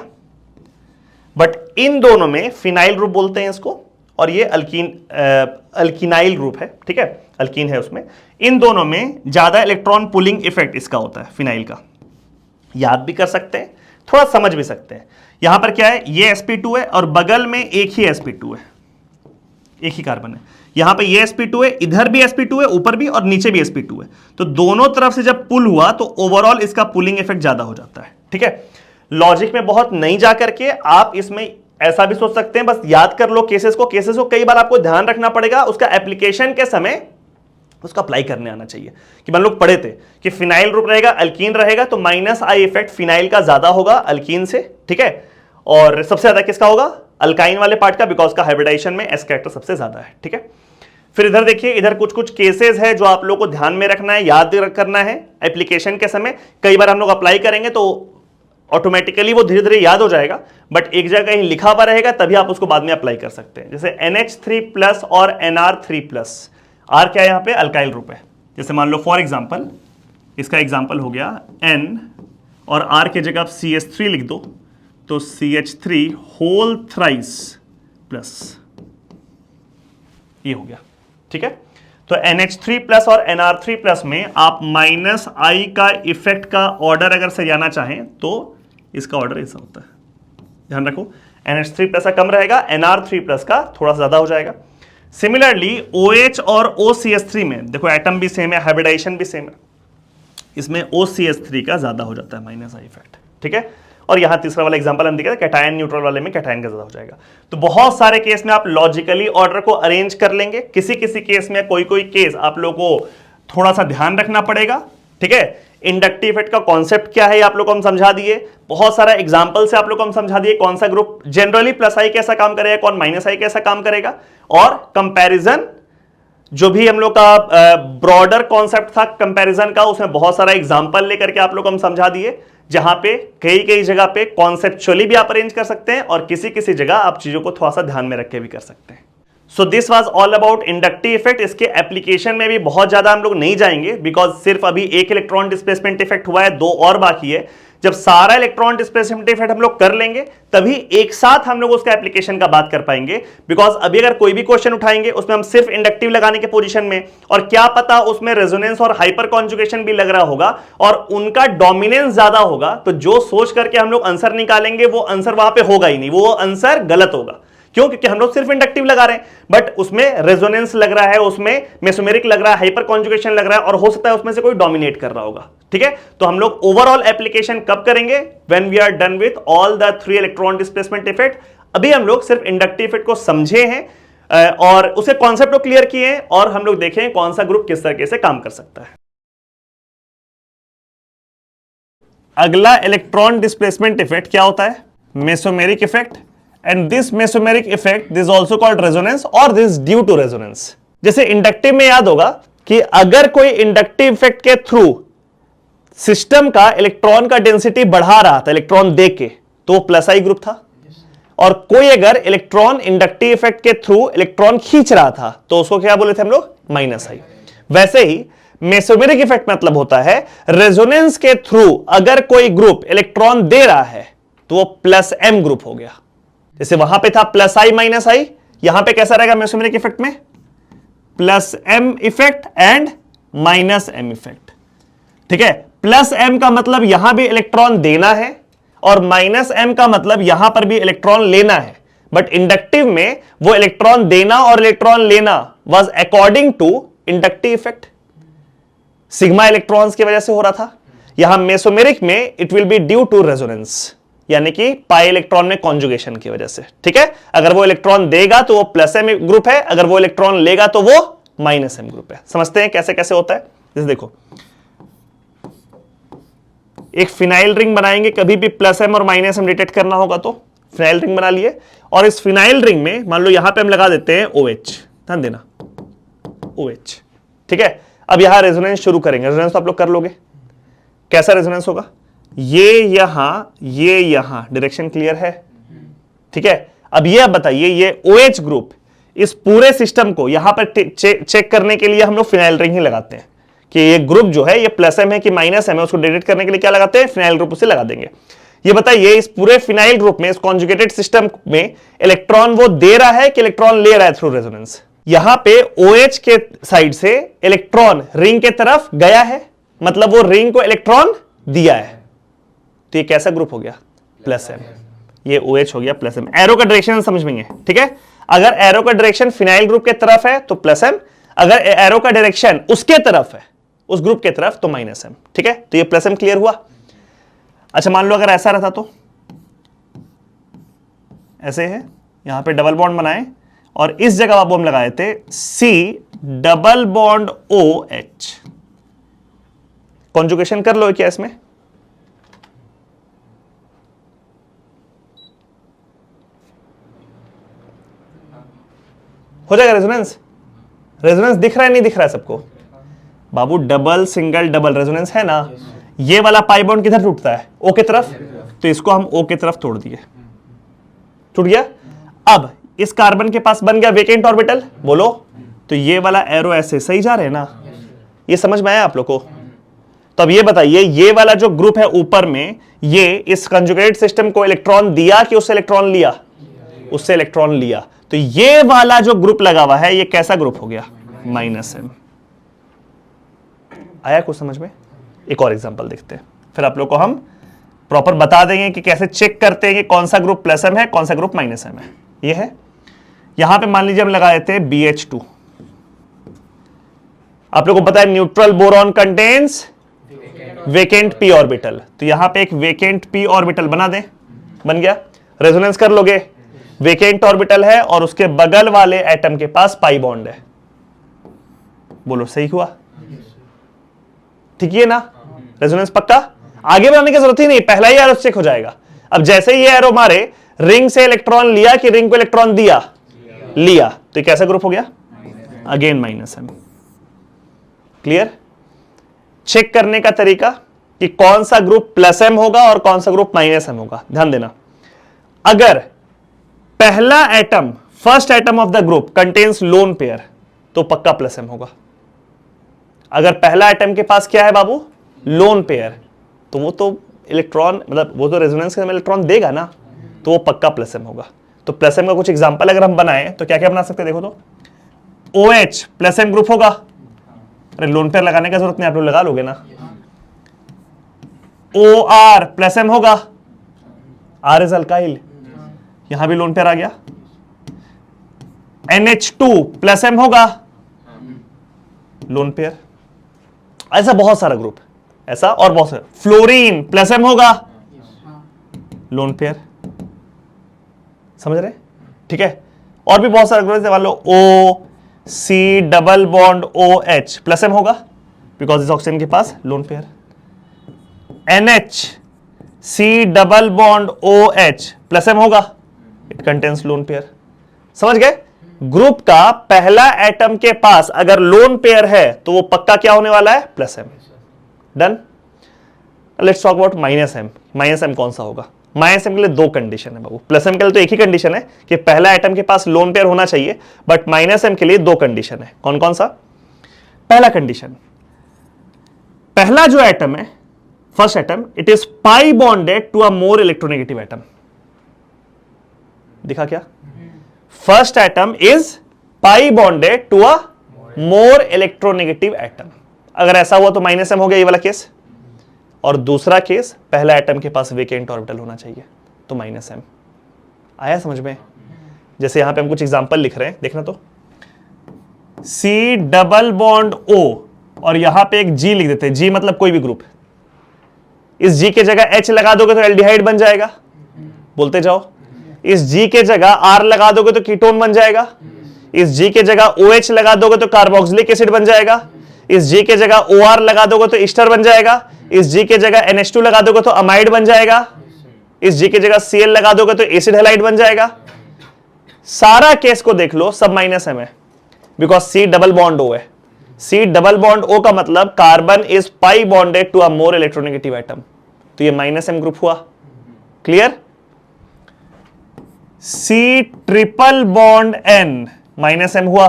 बट इन दोनों में फिनाइल ग्रुप बोलते हैं इसको, और ये अल्किनाइल ग्रुप है। ठीक है, अल्कीन है उसमें। इन दोनों में ज्यादा इलेक्ट्रॉन पुलिंग इफेक्ट इसका होता है फिनाइल का। याद भी कर सकते हैं, थोड़ा समझ भी सकते हैं। यहां पर क्या है? ये sp2 है और बगल में एक ही sp2 है, एक ही कार्बन है। यहां पे ये sp2 है, इधर भी sp2 है, ऊपर भी और नीचे भी sp2 है। तो दोनों तरफ से जब पुल हुआ तो ओवरऑल इसका पुलिंग इफेक्ट ज्यादा हो जाता है। ठीक है, लॉजिक में बहुत नहीं जा करके आप इसमें ऐसा भी सोच सकते हैं, बस याद कर लो केसेस को कई बार आपको ध्यान रखना पड़ेगा, उसका एप्लीकेशन के समय उसका अप्लाई करने आना चाहिए। कि हम लोग पढ़े थे कि फिनाइल ग्रुप रहेगा, अल्कीन रहेगा, तो -i इफेक्ट फिनाइल का ज्यादा होगा अल्कीन से। ठीक है, और सबसे ज्यादा किसका होगा? अल्काइन वाले पार्ट का, बिकॉज का हाइब्रिडाइजेशन में s कैरेक्टर सबसे ज्यादा है। ठीक है, फिर इधर देखिए, इधर कुछ केसेस है जो आप लोगों को ध्यान में रखना है, याद करना है एप्लीकेशन के समय। कई बार हम लोग अप्लाई करेंगे तो ऑटोमेटिकली वो धीरे धीरे याद हो जाएगा, बट एक जगह कहीं लिखा हुआ रहेगा तभी आप उसको बाद में अप्लाई कर सकते हैं। जैसे NH3+ और NR3+, R क्या है यहाँ पे? अल्काइल ग्रुप है। जैसे मान लो फॉर एग्जाम्पल, इसका एग्जाम्पल हो गया N और R के जगह आप CH3 लिख दो तो CH3 होल थ्राइस प्लस, ये हो गया। ठीक है, तो NH3+ और NR3+ में आप -i का इफेक्ट का ऑर्डर अगर सजाना चाहें तो इसका ऑर्डर ऐसा होता है। ध्यान रखो, NH3+ का कम रहेगा, NR3+ का थोड़ा ज्यादा हो जाएगा। सिमिलरली OH और OCH3 में देखो एटम भी सेम है, हाइब्रिडाइजेशन भी सेम है, इसमें OCH3 का ज्यादा हो जाता है -i इफेक्ट। ठीक है, और यहां तीसरा वाला एग्जांपल हम दिखा कैटायन न्यूट्रल वाले में कैटायन का ज्यादा हो जाएगा। तो बहुत सारे केस में आप लॉजिकली ऑर्डर को अरेंज कर लेंगे, किसी केस में कोई केस आप लोगों को थोड़ा सा ध्यान रखना पड़ेगा। ठीक है, इंडक्टिव इफेक्ट का कॉन्सेप्ट क्या है आप लोग को हम समझा दिए, बहुत सारा एग्जांपल से आप लोग को हम समझा दिए कौन सा ग्रुप जनरली +i कैसा काम करेगा, कौन -i कैसा काम करेगा, और कंपैरिजन जो भी हम लोग का ब्रॉडर कॉन्सेप्ट था कंपैरिजन का, उसमें बहुत सारा एग्जांपल लेकर के आप लोग हम समझा दिए, जहां पे कई जगह पे कॉन्सेप्चुअली भी आप अरेंज कर सकते हैं और किसी जगह आप चीजों को थोड़ा सा ध्यान में रख के भी कर सकते हैं। So this was all about inductive effect. इसके एप्लीकेशन में भी बहुत ज्यादा हम लोग नहीं जाएंगे बिकॉज सिर्फ अभी एक इलेक्ट्रॉन डिस्प्लेसमेंट इफेक्ट हुआ है, 2 और बाकी है। जब सारा इलेक्ट्रॉन डिस्प्लेसमेंट इफेक्ट हम लोग कर लेंगे तभी एक साथ हम लोग उसका एप्लीकेशन का बात कर पाएंगे। बिकॉज अभी अगर कोई भी क्वेश्चन उठाएंगे उसमें हम सिर्फ इंडक्टिव लगाने के पोजीशन में, और क्या पता उसमें रेजोनेंस और हाइपर कॉन्जुगेशन भी लग रहा होगा और उनका डोमिनेंस ज्यादा होगा, तो जो सोच करके हम लोग आंसर निकालेंगे वो आंसर वहां पे होगा ही नहीं, वो आंसर गलत होगा। क्यों? क्योंकि हम लोग सिर्फ इंडक्टिव लगा रहे हैं, बट उसमें रेजोनेंस लग रहा है, उसमें मेसोमेरिक लग रहा है, हाइपर कॉन्जुगेशन लग रहा है, और हो सकता है उसमें से कोई डोमिनेट कर रहा होगा। ठीक है, तो हम लोग ओवरऑल एप्लीकेशन कब करेंगे? When we are done with all the 3 electron displacement effect. अभी हम लोग सिर्फ इंडक्टिव इफेक्ट को समझे हैं और उसे कॉन्सेप्ट को क्लियर किए हैं, और हम लोग देखें कौन सा ग्रुप किस तरीके से काम कर सकता है। अगला इलेक्ट्रॉन डिस्प्लेसमेंट इफेक्ट क्या होता है? Mesomeric effect. And this mesomeric effect this also called resonance और दिस ड्यू टू रेजोनेंस। जैसे इंडक्टिव में याद होगा कि अगर कोई इंडक्टिव इफेक्ट के थ्रू सिस्टम का इलेक्ट्रॉन का डेंसिटी बढ़ा रहा था इलेक्ट्रॉन दे के, तो प्लस आई ग्रुप था, और कोई अगर इलेक्ट्रॉन इंडक्टिव इफेक्ट के थ्रू इलेक्ट्रॉन खींच रहा था तो उसको क्या बोले थे हम लोग? माइनस आई। वैसे ही मेसोमेरिक इफेक्ट मतलब होता है रेजोनेंस के थ्रू अगर कोई ग्रुप इलेक्ट्रॉन दे रहा है तो वो प्लस एम ग्रुप हो गया। जैसे वहां पे था प्लस आई माइनस आई, यहां पे कैसा रहेगा मेसोमेरिक इफेक्ट में? Plus M effect and minus M effect. ठीक है, प्लस एम का मतलब यहां भी इलेक्ट्रॉन देना है और माइनस एम का मतलब यहां पर भी इलेक्ट्रॉन लेना है। बट इंडक्टिव में वो इलेक्ट्रॉन देना और इलेक्ट्रॉन लेना was according to inductive effect, sigma electrons की वजह से हो रहा था। यहां मेसोमेरिक में it will be due to resonance, यानी कि पाई इलेक्ट्रॉन में कॉन्जुगेशन की वजह से। ठीक है, अगर वो इलेक्ट्रॉन देगा तो वो प्लस एम ग्रुप है, अगर वो इलेक्ट्रॉन लेगा तो वो माइनस एम ग्रुप है। समझते हैं कैसे कैसे होता है? जैसे देखो, एक फिनाइल रिंग बनाएंगे, कभी भी प्लस एम और माइनस एम डिटेक्ट करना होगा तो फिनाइल रिंग बना लिए, और इस फिनाइल रिंग में मान लो यहां पे हम लगा देते हैं OH, ध्यान देना OH। ठीक है, अब यहां रेजोनेंस शुरू करेंगे। रेजोनेंस तो आप लोग कर लोगे, कैसा रेजोनेंस होगा? ये यहां डायरेक्शन क्लियर है। ठीक है, अब ये आप बताइए, ये OH ग्रुप इस पूरे सिस्टम को यहां पर चेक करने के लिए हम लोग फिनाइल रिंग ही लगाते हैं कि ये ग्रुप जो है ये प्लस एम है कि माइनस एम है, उसको डिटेक्ट करने के लिए क्या लगाते हैं? फिनाइल ग्रुप उसे लगा देंगे। ये बताइए, इस पूरे फिनाइल ग्रुप में, इस कॉन्जुगेटेड सिस्टम में इलेक्ट्रॉन वो दे रहा है कि इलेक्ट्रॉन ले रहा है थ्रू रेजोनेंस? यहां पे OH के साइड से इलेक्ट्रॉन रिंग के तरफ गया है, मतलब वो रिंग को इलेक्ट्रॉन दिया है, तो ये कैसा ग्रुप हो गया? Plus M. ये OH हो गया प्लस एम। एरो का डायरेक्शन समझ में है? ठीक है, अगर एरो का डायरेक्शन फिनाइल ग्रुप के तरफ है तो प्लस एम, अगर एरो का डायरेक्शन उसके तरफ है, उस ग्रुप के तरफ, तो माइनस एम। ठीक है, तो ये प्लस एम क्लियर हुआ। अच्छा, मान लो अगर ऐसा रहता तो ऐसे है, यहां पे डबल बॉन्ड बनाए और इस जगह आप हम लगाए थे C double bond OH। Conjugation कर लो क्या इसमें? हो जाएगा रेजोनेंस? रेजोनेंस दिख रहा है नहीं दिख रहा है सबको? बाबू डबल सिंगल डबल रेजोनेंस है ना? ये वाला पाई बॉन्ड किधर टूटता है? O की तरफ, तो इसको हम O की तरफ तोड़ दिए, टूट गया। अब इस कार्बन के पास बन गया वेकेंट ऑर्बिटल, बोलो, तो ये वाला एरो ऐसे सही जा रहे हैं ना? ये समझ में आया आप लोग को? तो अब ये बताइए, ये वाला जो ग्रुप है ऊपर में, ये इस कंजुगेटेड सिस्टम को इलेक्ट्रॉन दिया कि उससे इलेक्ट्रॉन लिया? उससे इलेक्ट्रॉन लिया। तो ये वाला जो ग्रुप लगा हुआ है ये कैसा ग्रुप हो गया? Minus M. आया कुछ समझ में? एक और एग्जांपल देखते हैं, फिर आप लोग को हम प्रॉपर बता देंगे कि कैसे चेक करते हैं कि कौन सा ग्रुप प्लस एम है, कौन सा ग्रुप माइनस एम है। ये है, यहां पे मान लीजिए हम लगाए थे BH2। आप लोग को पता है neutral boron contains vacant p orbital, तो यहां पे एक वेकेंट p ऑर्बिटल बना दें, बन गया। रेजोनेंस कर लोगे, वेकेंट ऑर्बिटल है और उसके बगल वाले एटम के पास पाई बॉन्ड है, बोलो सही हुआ? ठीक है ना? रेजोनेंस पक्का, आगे बढ़ाने की जरूरत ही नहीं, पहला ही एरो चेक हो जाएगा। अब जैसे ही ये एरो मारे, रिंग से इलेक्ट्रॉन लिया कि रिंग को इलेक्ट्रॉन दिया? लिया, तो ये कैसा ग्रुप हो गया? Again minus M. Clear? Check करने का तरीका कि कौन सा ग्रुप प्लस एम होगा और कौन सा ग्रुप माइनस एम होगा, ध्यान देना। अगर पहला atom, first atom of the group contains lone pair, तो पक्का प्लस एम होगा। अगर पहला एटम के पास क्या है बाबू? लोन पेयर, तो वो तो इलेक्ट्रॉन, मतलब वो तो रेजोनेंस के समय इलेक्ट्रॉन देगा ना, तो वो पक्का प्लस एम होगा। तो प्लस एम का कुछ एग्जांपल अगर हम बनाए तो क्या क्या बना सकते हैं, देखो तो OH प्लस एम ग्रुप होगा। अरे लोन पेयर लगाने की जरूरत नहीं, आप लोग लगा लोगे ना। OR प्लस एम होगा, R इज अल्काइल, यहां भी लोन पेयर आ गया। NH2 प्लस एम होगा, लोन पेयर। ऐसा बहुत सारा ग्रुप, ऐसा और बहुत सारा। फ्लोरीन प्लस एम होगा, लोन पेयर, समझ रहे? ठीक है, और भी बहुत सारे ग्रुप, मान लो OC double bond OH plus M होगा बिकॉज इस ऑक्सीजन के पास lone pair. NHC double bond OH plus M होगा, इट कंटेन्स लोन पेयर। समझ गए? ग्रुप का पहला एटम के पास अगर लोन पेयर है तो वो पक्का क्या होने वाला है, plus M. Done. Let's talk about minus M. Minus M कौन सा होगा? माइनस एम के लिए दो कंडीशन है बाबू, प्लस एम के लिए तो एक ही कंडीशन है कि पहला एटम के पास लोन पेयर होना चाहिए, बट माइनस एम के लिए दो कंडीशन है। कौन कौन सा? पहला कंडीशन, पहला जो एटम है, first atom, it is pi bonded to a more electronegative atom. दिखा क्या? First atom is pi bonded to a more electronegative atom. अगर ऐसा हुआ तो माइनस एम हो गया ये वाला केस। और दूसरा केस, पहला एटम के पास वेकेंट ऑर्बिटल होना चाहिए, तो माइनस एम। आया समझ में? जैसे यहां पे हम कुछ एग्जांपल लिख रहे हैं, देखना तो, C डबल बॉन्ड O और यहां पे एक G लिख देते हैं। G मतलब कोई भी ग्रुप। इस G के जगह H लगा दोगे तो एल्डिहाइड बन जाएगा, बोलते जाओ। इस G के जगह R लगा दोगे तो कीटोन बन जाएगा। इस G के जगह OH लगा दोगे तो कार्बोक्सिलिक एसिड बन जाएगा। इस G के जगह OR लगा दोगे तो ईस्टर बन जाएगा। इस G के जगह NH2 लगा दोगे तो अमाइड बन जाएगा। इस G के जगह Cl लगा दोगे तो एसिड हैलाइड बन जाएगा। सारा केस को देख लो, सब माइनस एम है because C double bond O है। C डबल बॉन्ड O का मतलब carbon is pi bonded to a more electronegative atom, तो ये माइनस एम ग्रुप हुआ। Clear? C triple bond N minus M हुआ।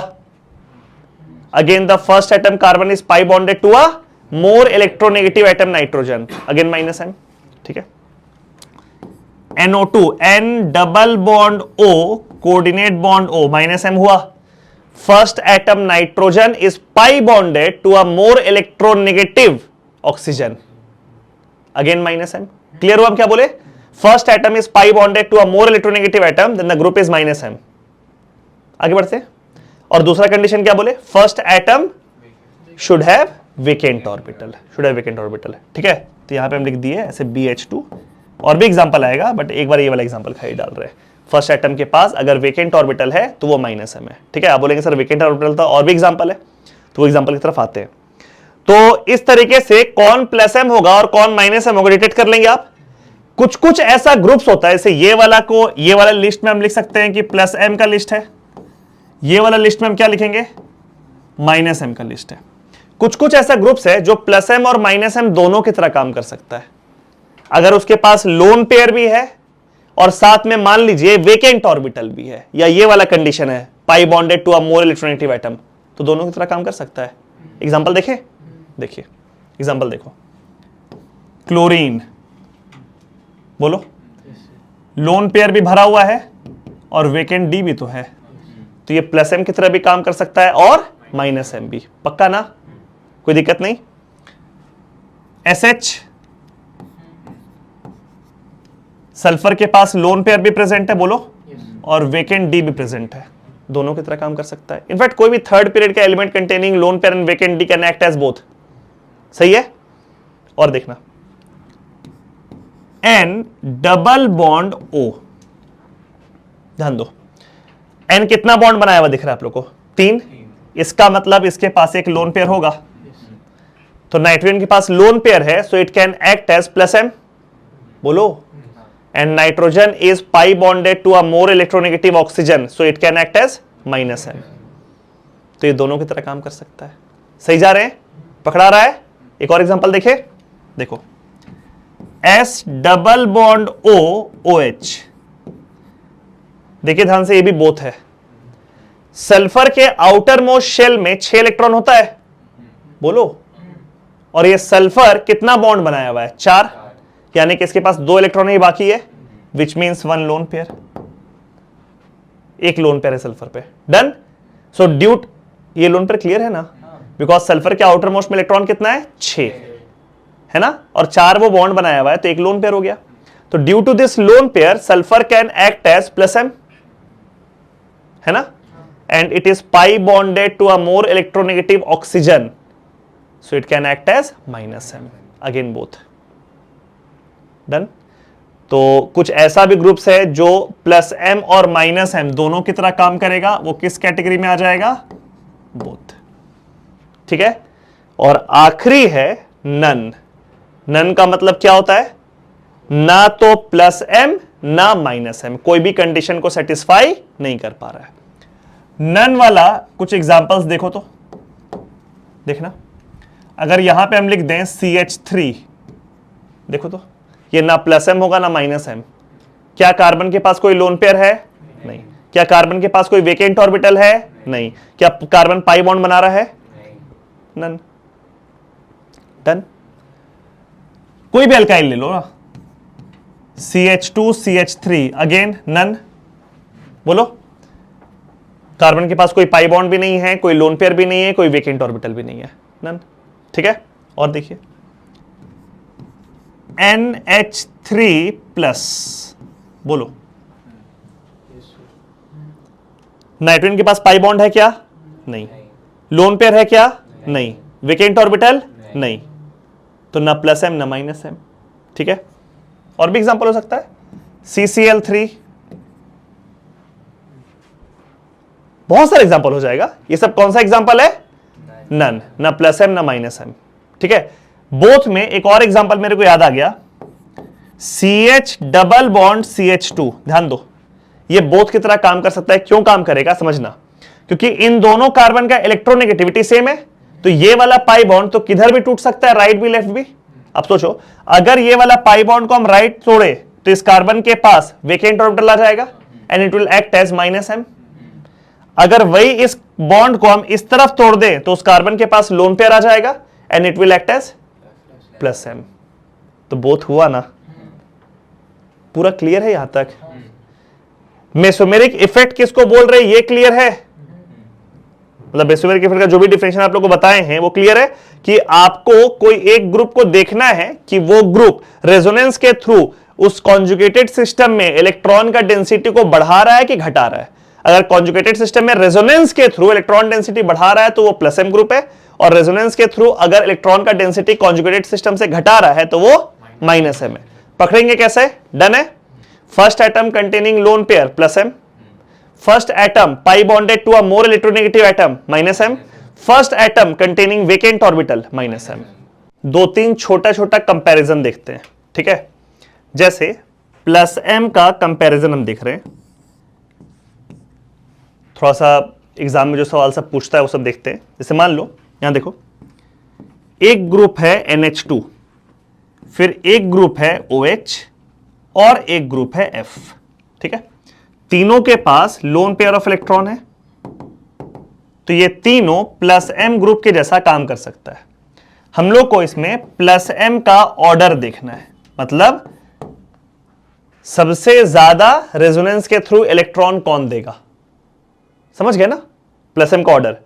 Again the first atom carbon is pi bonded to a more electronegative atom nitrogen, again minus M. ठीक है। NO2 N double bond O coordinate bond O minus M हुआ। First atom nitrogen is pi bonded to a more electronegative oxygen, again minus M. Clear हुआ हम क्या बोले? First atom is pi bonded to a more electronegative atom, then the group is minus M. आगे बढ़ते हैं। और दूसरा condition क्या बोले? First atom should have vacant orbital, should have vacant orbital. ठीक है, तो यहां पे हम लिख दिए ऐसे BH2, और भी एग्जांपल आएगा बट एक बार ये वाला एग्जांपल खाली डाल रहे हैं। फर्स्ट एटम के पास अगर वेकेंट ऑर्बिटल है तो वो माइनस एम है। ठीक है, आप बोलेंगे सर वेकेंट ऑर्बिटल था और भी एग्जांपल है, तो वो एग्जांपल की तरफ आते हैं। तो इस तरीके से कौन प्लस एम होगा और कौन माइनस एम होगा डिटेक्ट कर लेंगे आप। कुछ कुछ ऐसा ग्रुप्स होता है, जैसे ये वाला को, ये वाला लिस्ट में हम लिख सकते हैं कि प्लस एम का लिस्ट है, ये वाला लिस्ट में हम क्या लिखेंगे? माइनस एम का लिस्ट है। कुछ कुछ ऐसा ग्रुप्स है जो प्लस एम और माइनस एम दोनों की तरह काम कर सकता है। अगर उसके पास लोन पेयर भी है और साथ में मान लीजिए वेकेंट ऑर्बिटल भी है, या ये वाला कंडीशन है pi bonded to a more electronegative atom, तो दोनों की तरह काम कर सकता है। एग्जांपल देखें, देखिए एग्जांपल देखो, क्लोरीन, बोलो, लोन पेयर भी भरा हुआ है और वेकेंट डी भी तो है, तो ये प्लस एम की तरह भी काम कर सकता है और माइनस एम भी, पक्का ना? कोई दिक्कत नहीं। SH, सल्फर के पास लोन पेयर भी प्रेजेंट है, बोलो, और वेकेंट डी भी प्रेजेंट है, दोनों की तरह काम कर सकता है। इनफैक्ट कोई भी थर्ड पीरियड का element containing lone pair and vacant d can act as both. सही है? और देखना, N डबल बॉन्ड O, ध्यान दो, N कितना बॉन्ड बनाया हुआ दिख रहा है आप लोग को? 3। इसका मतलब इसके पास एक लोन पेयर होगा, तो नाइट्रोजन के पास लोन पेयर है, so it can act as plus M, बोलो, and nitrogen is pi bonded to a more electronegative oxygen, so it can act as minus M. तो ये दोनों की तरह काम कर सकता है। सही जा रहे हैं? पकड़ा रहा है? एक और एग्जांपल देखे, देखो, S double bond O OH, देखिए ध्यान से, ये भी बोथ है। सल्फर के आउटर मोस्ट शेल में 6 इलेक्ट्रॉन होता है, बोलो, और ये सल्फर कितना बॉन्ड बनाया हुआ है? 4। यानी कि इसके पास 2 इलेक्ट्रॉन ही बाकी है, विच मीन्स 1 लोन पेयर, एक लोन पेयर है सल्फर पे। डन। सो ड्यूट, ये लोन पेयर क्लियर है ना, बिकॉज सल्फर के आउटर मोस्ट में इलेक्ट्रॉन कितना है 6 है ना, और 4 वो बॉन्ड बनाया हुआ है, तो एक लोन पेयर हो गया। तो due to this lone pair sulphur can act as plus M, है ना, and it is pi bonded to a more electronegative oxygen, so it can act as minus M, again both. Done. तो कुछ ऐसा भी groups है जो plus M और minus M दोनों की तरह काम करेगा, वो किस कैटेगरी में आ जाएगा, बोथ। ठीक है। और आखिरी है नन। नन का मतलब क्या होता है, ना तो प्लस एम ना माइनस एम, कोई भी कंडीशन को सेटिस्फाई नहीं कर पा रहा है। नन वाला कुछ एग्जांपल्स देखो तो, देखना, अगर यहां पे हम लिख दें CH3, देखो तो ये ना प्लस एम होगा ना माइनस एम। क्या कार्बन के पास कोई लोन पेयर है, नहीं। क्या कार्बन के पास कोई वेकेंट ऑर्बिटल है, नहीं। क्या कार्बन पाई बॉन्ड बना रहा है, नन। डन। कोई भी अल्काइल ले लो ना, CH2 CH3, अगेन नन। बोलो, कार्बन के पास कोई पाई बॉन्ड भी नहीं है, कोई लोन पेयर भी नहीं है, कोई वेकेंट ऑर्बिटल भी नहीं है, नन। ठीक है। और देखिए NH3 प्लस, बोलो, नाइट्रोजन के पास पाई बॉन्ड है क्या, नहीं। लोन पेयर है क्या, नहीं। वेकेंट ऑर्बिटल, नहीं। तो ना प्लस एम ना माइनस एम। ठीक है। और भी एग्जांपल हो सकता है, CCl3, बहुत सारे एग्जांपल हो जाएगा। ये सब कौन सा एग्जांपल है, नन, ना प्लस एम ना माइनस एम। ठीक है। बोथ में एक और एग्जांपल मेरे को याद आ गया, CH डबल बॉन्ड CH2, ध्यान दो, ये बोथ की तरह काम कर सकता है। क्यों काम करेगा समझना, क्योंकि इन दोनों कार्बन का इलेक्ट्रोनेगेटिविटी सेम है, तो ये वाला पाई बॉन्ड तो किधर भी टूट सकता है, राइट भी लेफ्ट भी। अब सोचो, अगर ये वाला पाई बॉन्ड को हम राइट तोड़े तो इस कार्बन के पास वेकेंट ऑर्बिटल आ जाएगा and it will act as minus M. अगर वही इस बॉन्ड को हम इस तरफ तोड़ दें तो उस कार्बन के पास लोन पेयर आ जाएगा and it will act as plus M. तो बोथ हुआ ना, पूरा क्लियर है यहां तक। मेसोमेरिक इफेक्ट किसको बोल रहे ये क्लियर है, मतलब मेसोमेरिक इफेक्ट का जो भी डिफिनेशन आप लोगों को बताए हैं वो क्लियर है कि आपको कोई एक ग्रुप को देखना है कि वो ग्रुप रेजोनेंस के थ्रू उस कॉन्जुगेटेड सिस्टम में इलेक्ट्रॉन का डेंसिटी को बढ़ा रहा है कि घटा रहा है। अगर कॉन्जुगेटेड सिस्टम में रेजोनेंस के थ्रू इलेक्ट्रॉन डेंसिटी बढ़ा रहा है तो वो प्लस एम ग्रुप है, और रेजोनेंस के थ्रू अगर इलेक्ट्रॉन का डेंसिटी कॉन्जुगेटेड सिस्टम से घटा रहा है तो वो माइनस एम है। पकड़ेंगे कैसे, डन है। First atom containing lone pair plus M, first atom pi bonded to a more electronegative atom minus M, first atom containing vacant orbital minus M. 2-3 छोटा छोटा कंपैरिजन देखते हैं। ठीक है। जैसे प्लस एम का कंपैरिजन हम देख रहे हैं, थोड़ा सा एग्जाम में जो सवाल सब पूछता है वो सब देखते हैं। जैसे मान लो यहां देखो, एक ग्रुप है NH2, फिर एक ग्रुप है OH और एक ग्रुप है F। ठीक है। तीनों के पास लोन पेयर ऑफ इलेक्ट्रॉन है, तो ये तीनों प्लस एम ग्रुप के जैसा काम कर सकता है। हम लोग को इसमें प्लस एम का ऑर्डर देखना है, मतलब सबसे ज्यादा रेजोनेंस के थ्रू इलेक्ट्रॉन कौन देगा, समझ गए ना, प्लस एम का ऑर्डर।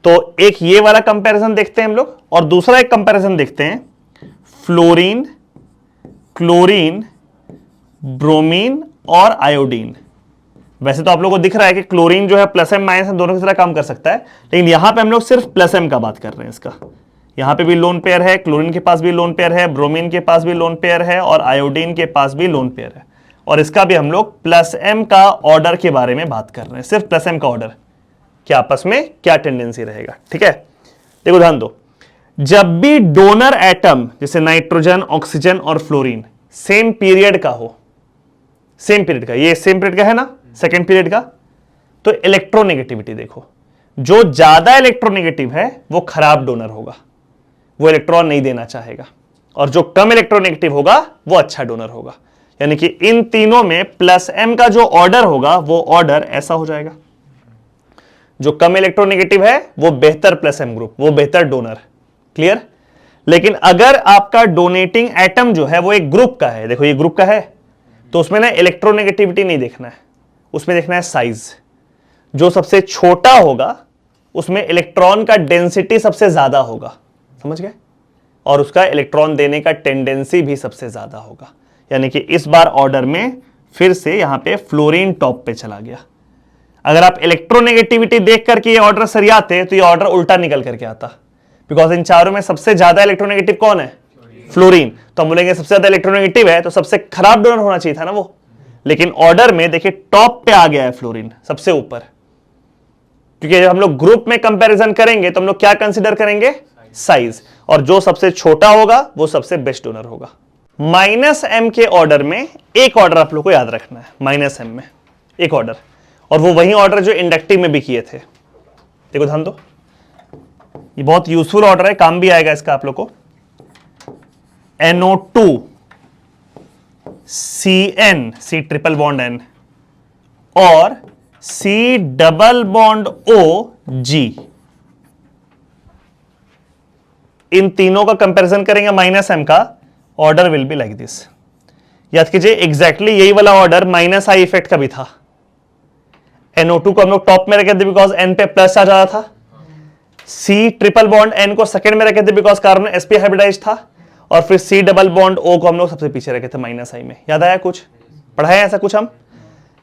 तो एक ये वाला कंपैरिजन देखते हैं हम लोग, और दूसरा एक कंपैरिजन देखते हैं फ्लोरीन, क्लोरीन, ब्रोमीन और आयोडीन। वैसे तो आप लोगों को दिख रहा है कि क्लोरीन जो है प्लस एम माइनस एम दोनों की तरह काम कर सकता है, लेकिन यहां पे हम लोग सिर्फ प्लस एम का बात कर रहे हैं। इसका यहां पे भी लोन पेयर है, क्लोरीन के पास भी लोन पेयर है, ब्रोमीन के पास भी लोन पेयर है और आयोडीन के पास भी लोन पेयर है, और इसका भी हम लोग प्लस एम का ऑर्डर के बारे में बात कर रहे हैं, सिर्फ प्लस एम का ऑर्डर कि आपस में क्या टेंडेंसी रहेगा। ठीक है। देखो ध्यान दो, जब भी डोनर एटम जैसे नाइट्रोजन, ऑक्सीजन और फ्लोरीन सेम पीरियड का हो, सेम पीरियड का, ये सेम पीरियड का है ना, सेकेंड पीरियड का, तो इलेक्ट्रोनेगेटिविटी देखो, जो ज्यादा इलेक्ट्रोनेगेटिव है वो खराब डोनर होगा, वो इलेक्ट्रॉन नहीं देना चाहेगा, और जो कम इलेक्ट्रोनेगेटिव होगा वो अच्छा डोनर होगा। यानी कि इन तीनों में प्लस एम का जो ऑर्डर होगा वो ऑर्डर ऐसा हो जाएगा, जो कम इलेक्ट्रोनेगेटिव है वो बेहतर प्लस एम ग्रुप, वो बेहतर डोनर। क्लियर। लेकिन अगर आपका डोनेटिंग एटम जो है वो एक ग्रुप का है, देखो ये ग्रुप का है, तो उसमें ना इलेक्ट्रोनेगेटिविटी नहीं देखना है, उसमें देखना है साइज। जो सबसे छोटा होगा उसमें इलेक्ट्रॉन का डेंसिटी सबसे ज्यादा होगा, समझ गए, और उसका इलेक्ट्रॉन देने का टेंडेंसी भी सबसे ज्यादा होगा। यानी कि इस बार ऑर्डर में फिर से यहां पे फ्लोरीन टॉप पे चला गया। अगर आप इलेक्ट्रोनेगेटिविटी देख करके ये ऑर्डर सरियाते तो ये ऑर्डर उल्टा निकल करके आता, बिकॉज इन चारों में सबसे ज्यादा इलेक्ट्रोनेगेटिव कौन है? फ्लोरीन। तो हम बोलेंगे सबसे ज्यादा इलेक्ट्रोनेगेटिव है तो सबसे खराब डोनर होना चाहिए था ना वो, लेकिन ऑर्डर में देखिए टॉप पे आ गया है फ्लोरीन, सबसे ऊपर। क्योंकि जब हम लोग ग्रुप में कंपैरिजन करेंगे तो हम लोग क्या कंसीडर करेंगे? साइज, और जो सबसे छोटा होगा वो सबसे बेस्ट डोनर होगा। -m के ऑर्डर में एक ऑर्डर आप लोग को याद रखना है, -m में एक ऑर्डर, और वो वही ऑर्डर जो इंडक्टिव में भी किए थे। देखो ध्यान दो, ये बहुत यूजफुल ऑर्डर है, काम भी आएगा इसका आप लोग को। NO2 CN, C triple bond N, और C double bond O G, इन तीनों का कंपैरिजन करेंगे -m का, order will be like this. याद कीजिए एग्जैक्टली यही वाला ऑर्डर -I इफेक्ट का भी था। NO2 को हम लोग टॉप में रखे थे बिकॉज N पे प्लस चार्ज आ रहा था, C ट्रिपल बॉन्ड N को सेकंड में रखे थे बिकॉज कार्बन sp हाइब्रिडाइज था, और फिर C डबल बॉन्ड O को हम लोग सबसे पीछे रखे थे -I में। याद आया कुछ? पढ़ाया ऐसा कुछ हम?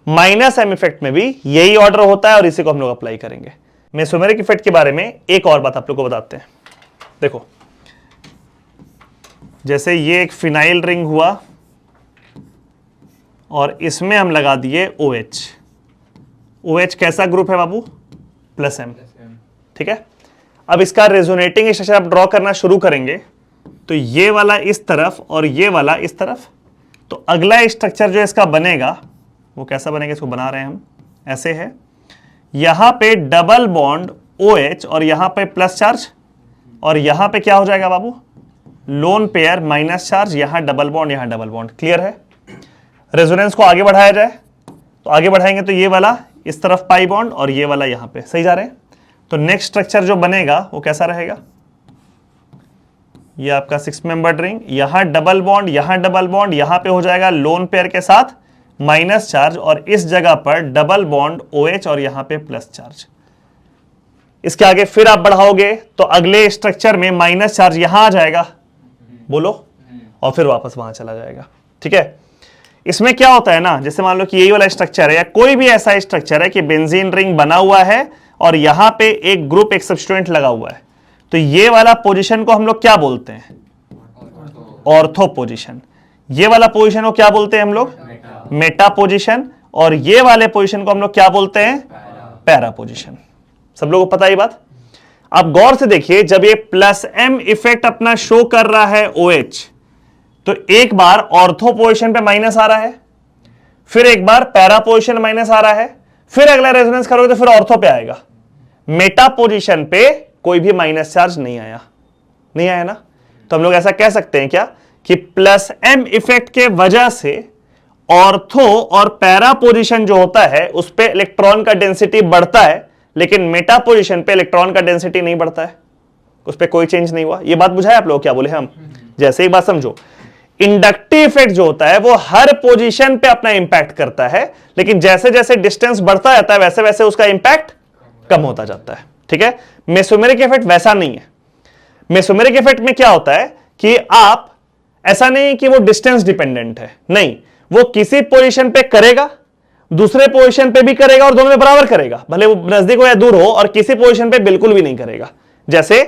-m इफेक्ट में भी यही ऑर्डर होता है और इसी को हम लोग अप्लाई करेंगे। मेसोमेरिक इफेक्ट के बारे में एक और बात आप लोग को बताते हैं। देखो जैसे ये एक फिनाइल रिंग हुआ और इसमें हम लगा दिए OH। OH कैसा ग्रुप है बाबू? +m, ठीक है। अब इसका रेजोनेटिंग स्ट्रक्चर आप ड्रॉ करना शुरू करेंगे तो ये वाला इस तरफ और ये वाला इस तरफ, तो अगला स्ट्रक्चर जो इसका बनेगा वो कैसा बनेगा, इसको बना रहे हैं हम, ऐसे है। यहां पे डबल बॉन्ड OH और यहां पे प्लस चार्ज, और यहां पे क्या हो जाएगा बाबू? लोन पेयर माइनस चार्ज, यहां डबल बॉन्ड, यहां डबल बॉन्ड। क्लियर है? रेजोनेंस को आगे बढ़ाया जाए तो आगे बढ़ाएंगे तो ये वाला इस तरफ पाई बॉन्ड और ये वाला यहां पे, सही जा रहे हैं? तो नेक्स्ट स्ट्रक्चर जो बनेगा वो कैसा रहेगा? ये आपका 6 मेंबर्ड रिंग, यहां डबल बॉन्ड, यहां डबल बॉन्ड, यहां पे हो जाएगा लोन पेयर के साथ माइनस चार्ज, और इस जगह पर डबल बॉन्ड OH और यहां पे प्लस चार्ज। इसके आगे फिर आप बढ़ाओगे तो अगले स्ट्रक्चर में माइनस चार्ज यहां आ जाएगा, बोलो, और फिर वापस वहां चला जाएगा। ठीक है? इसमें क्या होता है ना, जैसे मान लो कि यही वाला स्ट्रक्चर है या कोई भी ऐसा स्ट्रक्चर है कि बेंजीन रिंग बना हुआ है और यहां पे एक ग्रुप एक सब्स्टिट्यूएंट लगा हुआ है, तो ये वाला पोजीशन को हम लोग क्या बोलते हैं? Ortho position. ये वाला पोजीशन को क्या बोलते हैं हम लोग? Meta position. और ये वाले पोजीशन को हम लोग क्या बोलते हैं? Para position. सब लोगों को पता है ये बात? आप गौर से देखिए, जब ये +m इफेक्ट अपना शो कर रहा है OH, तो एक बार ऑर्थो पोजीशन पे माइनस आ रहा है, फिर एक बार पैरा पोजीशन माइनस आ रहा है, फिर अगला रेजोनेंस करोगे तो फिर ऑर्थो पे आएगा। मेटा पोजीशन पे कोई भी माइनस चार्ज नहीं आया, नहीं आया ना? तो हम लोग ऐसा कह सकते हैं क्या कि +m इफेक्ट के वजह से ऑर्थो और पैरा पोजीशन जो होता है उस पे इलेक्ट्रॉन का डेंसिटी बढ़ता है, लेकिन मेटा पोजीशन पे इलेक्ट्रॉन का डेंसिटी नहीं बढ़ता है, उस पे कोई चेंज नहीं हुआ। ये बात बुझाए आप लोग? क्या बोले हम? जैसे ही बात समझो, इंडक्टिव इफेक्ट जो होता है वो हर पोजीशन पे अपना इंपैक्ट करता है, लेकिन जैसे जैसे डिस्टेंस बढ़ता जाता है वैसे वैसे उसका इंपैक्ट कम होता जाता है। ठीक है? मेसोमेरिक इफेक्ट वैसा नहीं है। मेसोमेरिक इफेक्ट में क्या होता है कि आप, ऐसा नहीं कि वो डिस्टेंस डिपेंडेंट है, नहीं, वो किसी पोजीशन पे करेगा, दूसरे पोजीशन पे भी करेगा और दोनों में बराबर करेगा, भले वो नजदीक हो या दूर हो, और किसी पोजीशन पे बिल्कुल भी नहीं करेगा। जैसे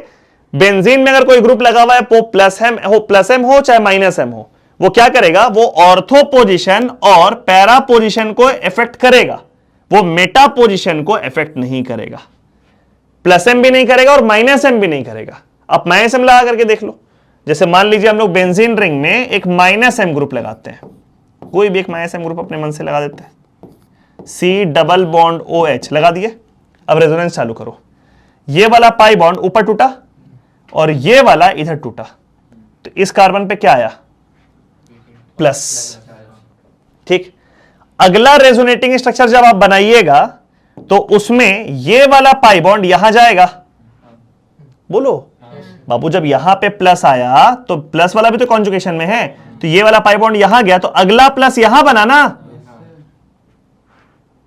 बेंजीन में अगर कोई ग्रुप लगा हुआ है, वो +m हो चाहे -m हो, वो क्या करेगा? वो ऑर्थो पोजीशन और पैरा पोजीशन को इफेक्ट करेगा, वो मेटा पोजीशन को इफेक्ट नहीं करेगा। +m भी नहीं करेगा और -m भी नहीं करेगा। आप -m लगा करके देख लो। जैसे मान लीजिए हम लोग बेंजीन रिंग में एक -m ग्रुप लगाते हैं, कोई भी एक -m ग्रुप अपने मन से लगा देते हैं, C डबल बॉन्ड OH लगा दिए। अब रेजोनेंस चालू करो, ये वाला पाई बॉन्ड ऊपर टूटा और ये वाला इधर टूटा, तो इस कार्बन पे क्या आया? प्लस। ठीक? अगला रेजोनेटिंग स्ट्रक्चर जब आप बनाइएगा तो उसमें ये वाला पाई बॉन्ड यहां जाएगा, बोलो, बाबू जब यहां पे प्लस आया तो प्लस वाला भी तो कॉन्जुगेशन में है, तो ये वाला पाई बॉन्ड यहां गया तो अगला प्लस यहां बना ना,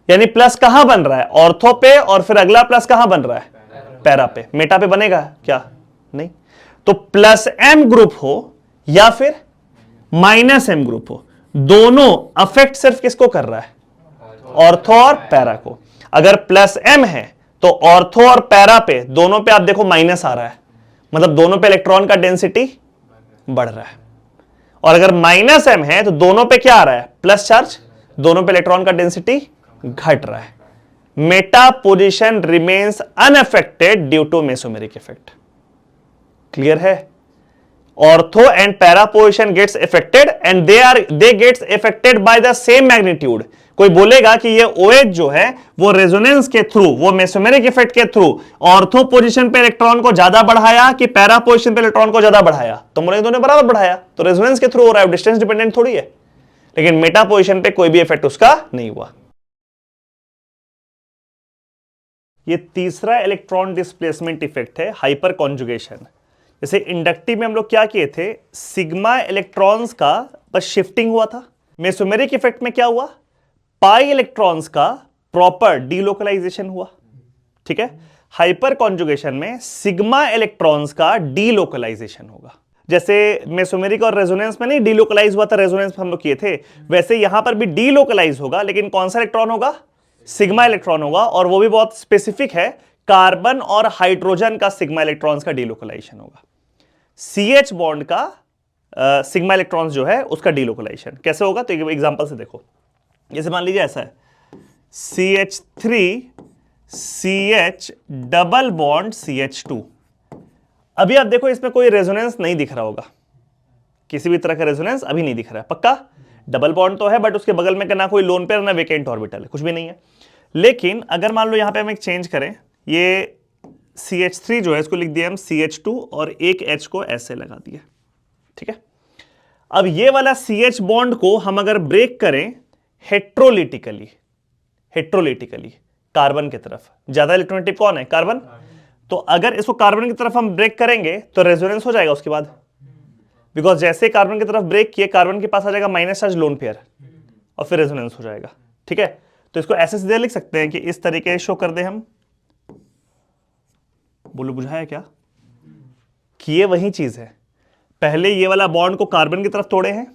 यानी प्लस कहां बन रहा है, ऑर्थो पे, और फिर अगला प्लस कहां बन रहा है, पैरा पे। मेटा पे बनेगा क्या, नहीं। तो प्लस एम ग्रुप हो या फिर माइनस एम ग्रुप हो, दोनों अफेक्ट सिर्फ किसको कर रहा है, ऑर्थो और पैरा को। अगर प्लस एम है तो ऑर्थो और पैरा पे दोनों पे आप देखो माइनस आ रहा है, मतलब दोनों पे इलेक्ट्रॉन का डेंसिटी बढ़ रहा है। और अगर माइनस एम है तो दोनों पे क्या आ रहा है, प्लस चार्ज, दोनों पे इलेक्ट्रॉन का डेंसिटी घट रहा है। Meta position remains unaffected due to mesomeric effect. Clear है? Ortho and para position gets affected and they gets affected by the same magnitude. कोई बोलेगा कि ये OH जो है वो रेजोनेंस के थ्रू, वो मेसोमेरिक इफेक्ट के थ्रू ऑर्थो पोजीशन पे इलेक्ट्रॉन को ज्यादा बढ़ाया कि पैरा पोजीशन पे इलेक्ट्रॉन को ज्यादा बढ़ाया, तो बोलेंगे दोनों बराबर बढ़ाया, तो रेजोनेंस के थ्रू हो रहा है, डिस्टेंस डिपेंडेंट थोड़ी है। लेकिन मेटा पोजीशन पे कोई भी इफेक्ट उसका नहीं हुआ। ये तीसरा इलेक्ट्रॉन डिस्प्लेसमेंट इफेक्ट है, हाइपर कॉन्जुगेशन। जैसे इंडक्टिव में हम लोग क्या किए थे, सिग्मा इलेक्ट्रॉन्स का बस शिफ्टिंग हुआ था। मेसोमेरिक इफेक्ट में क्या हुआ, पाई इलेक्ट्रॉन्स का प्रॉपर डीलोकलाइजेशन हुआ। ठीक है, हाइपर कॉन्जुगेशन में सिग्मा इलेक्ट्रॉन्स का डीलोकलाइजेशन होगा। जैसे मेसोमेरिक और रेजोनेंस में नहीं डीलोकलाइज हुआ था, रेजोनेंस में हम लोग किए थे, वैसे यहां पर भी डीलोकलाइज होगा, लेकिन कौन सा इलेक्ट्रॉन होगा, सिग्मा इलेक्ट्रॉन होगा, और वो भी बहुत स्पेसिफिक है, कार्बन और हाइड्रोजन का सिग्मा इलेक्ट्रॉन्स का डीलोकलाइजेशन होगा। CH बॉन्ड का सिग्मा इलेक्ट्रॉन्स जो है उसका डीलोकलाइजेशन कैसे होगा, तो एक एग्जांपल से देखो। जैसे मान लीजिए ऐसा है, CH3 CH double bond CH2। अभी आप देखो इसमें कोई रेजोनेंस नहीं दिख रहा होगा, किसी भी तरह का रेजोनेंस अभी नहीं दिख रहा है, पक्का डबल बॉन्ड तो है, बट उसके बगल में ना कोई लोन पेयर ना वेकेंट ऑर्बिटल है, कुछ भी नहीं है। लेकिन अगर मान लो यहां पे हम एक चेंज करें, ये CH3 जो है इसको लिख दिया हम CH2 और एक H को ऐसे लगा दिया। ठीक है, अब ये वाला CH बॉन्ड को हम अगर ब्रेक करें हेट्रोलिटिकली कार्बन की तरफ, ज्यादा इलेक्ट्रोनेगेटिव कौन है, कार्बन, तो अगर इसको कार्बन की तरफ हम ब्रेक करेंगे तो रेजोनेंस हो जाएगा उसके बाद, बिकॉज जैसे कार्बन की तरफ ब्रेक किए कार्बन के पास आ जाएगा माइनस चार्ज लोन पेयर और फिर रेजोनेंस हो जाएगा। ठीक है, तो इसको ऐसे सीधे लिख सकते हैं कि इस तरीके शो कर दे हम, बोलो बुझाया क्या, कि ये वही चीज है, पहले ये वाला बॉन्ड को कार्बन की तरफ तोड़े हैं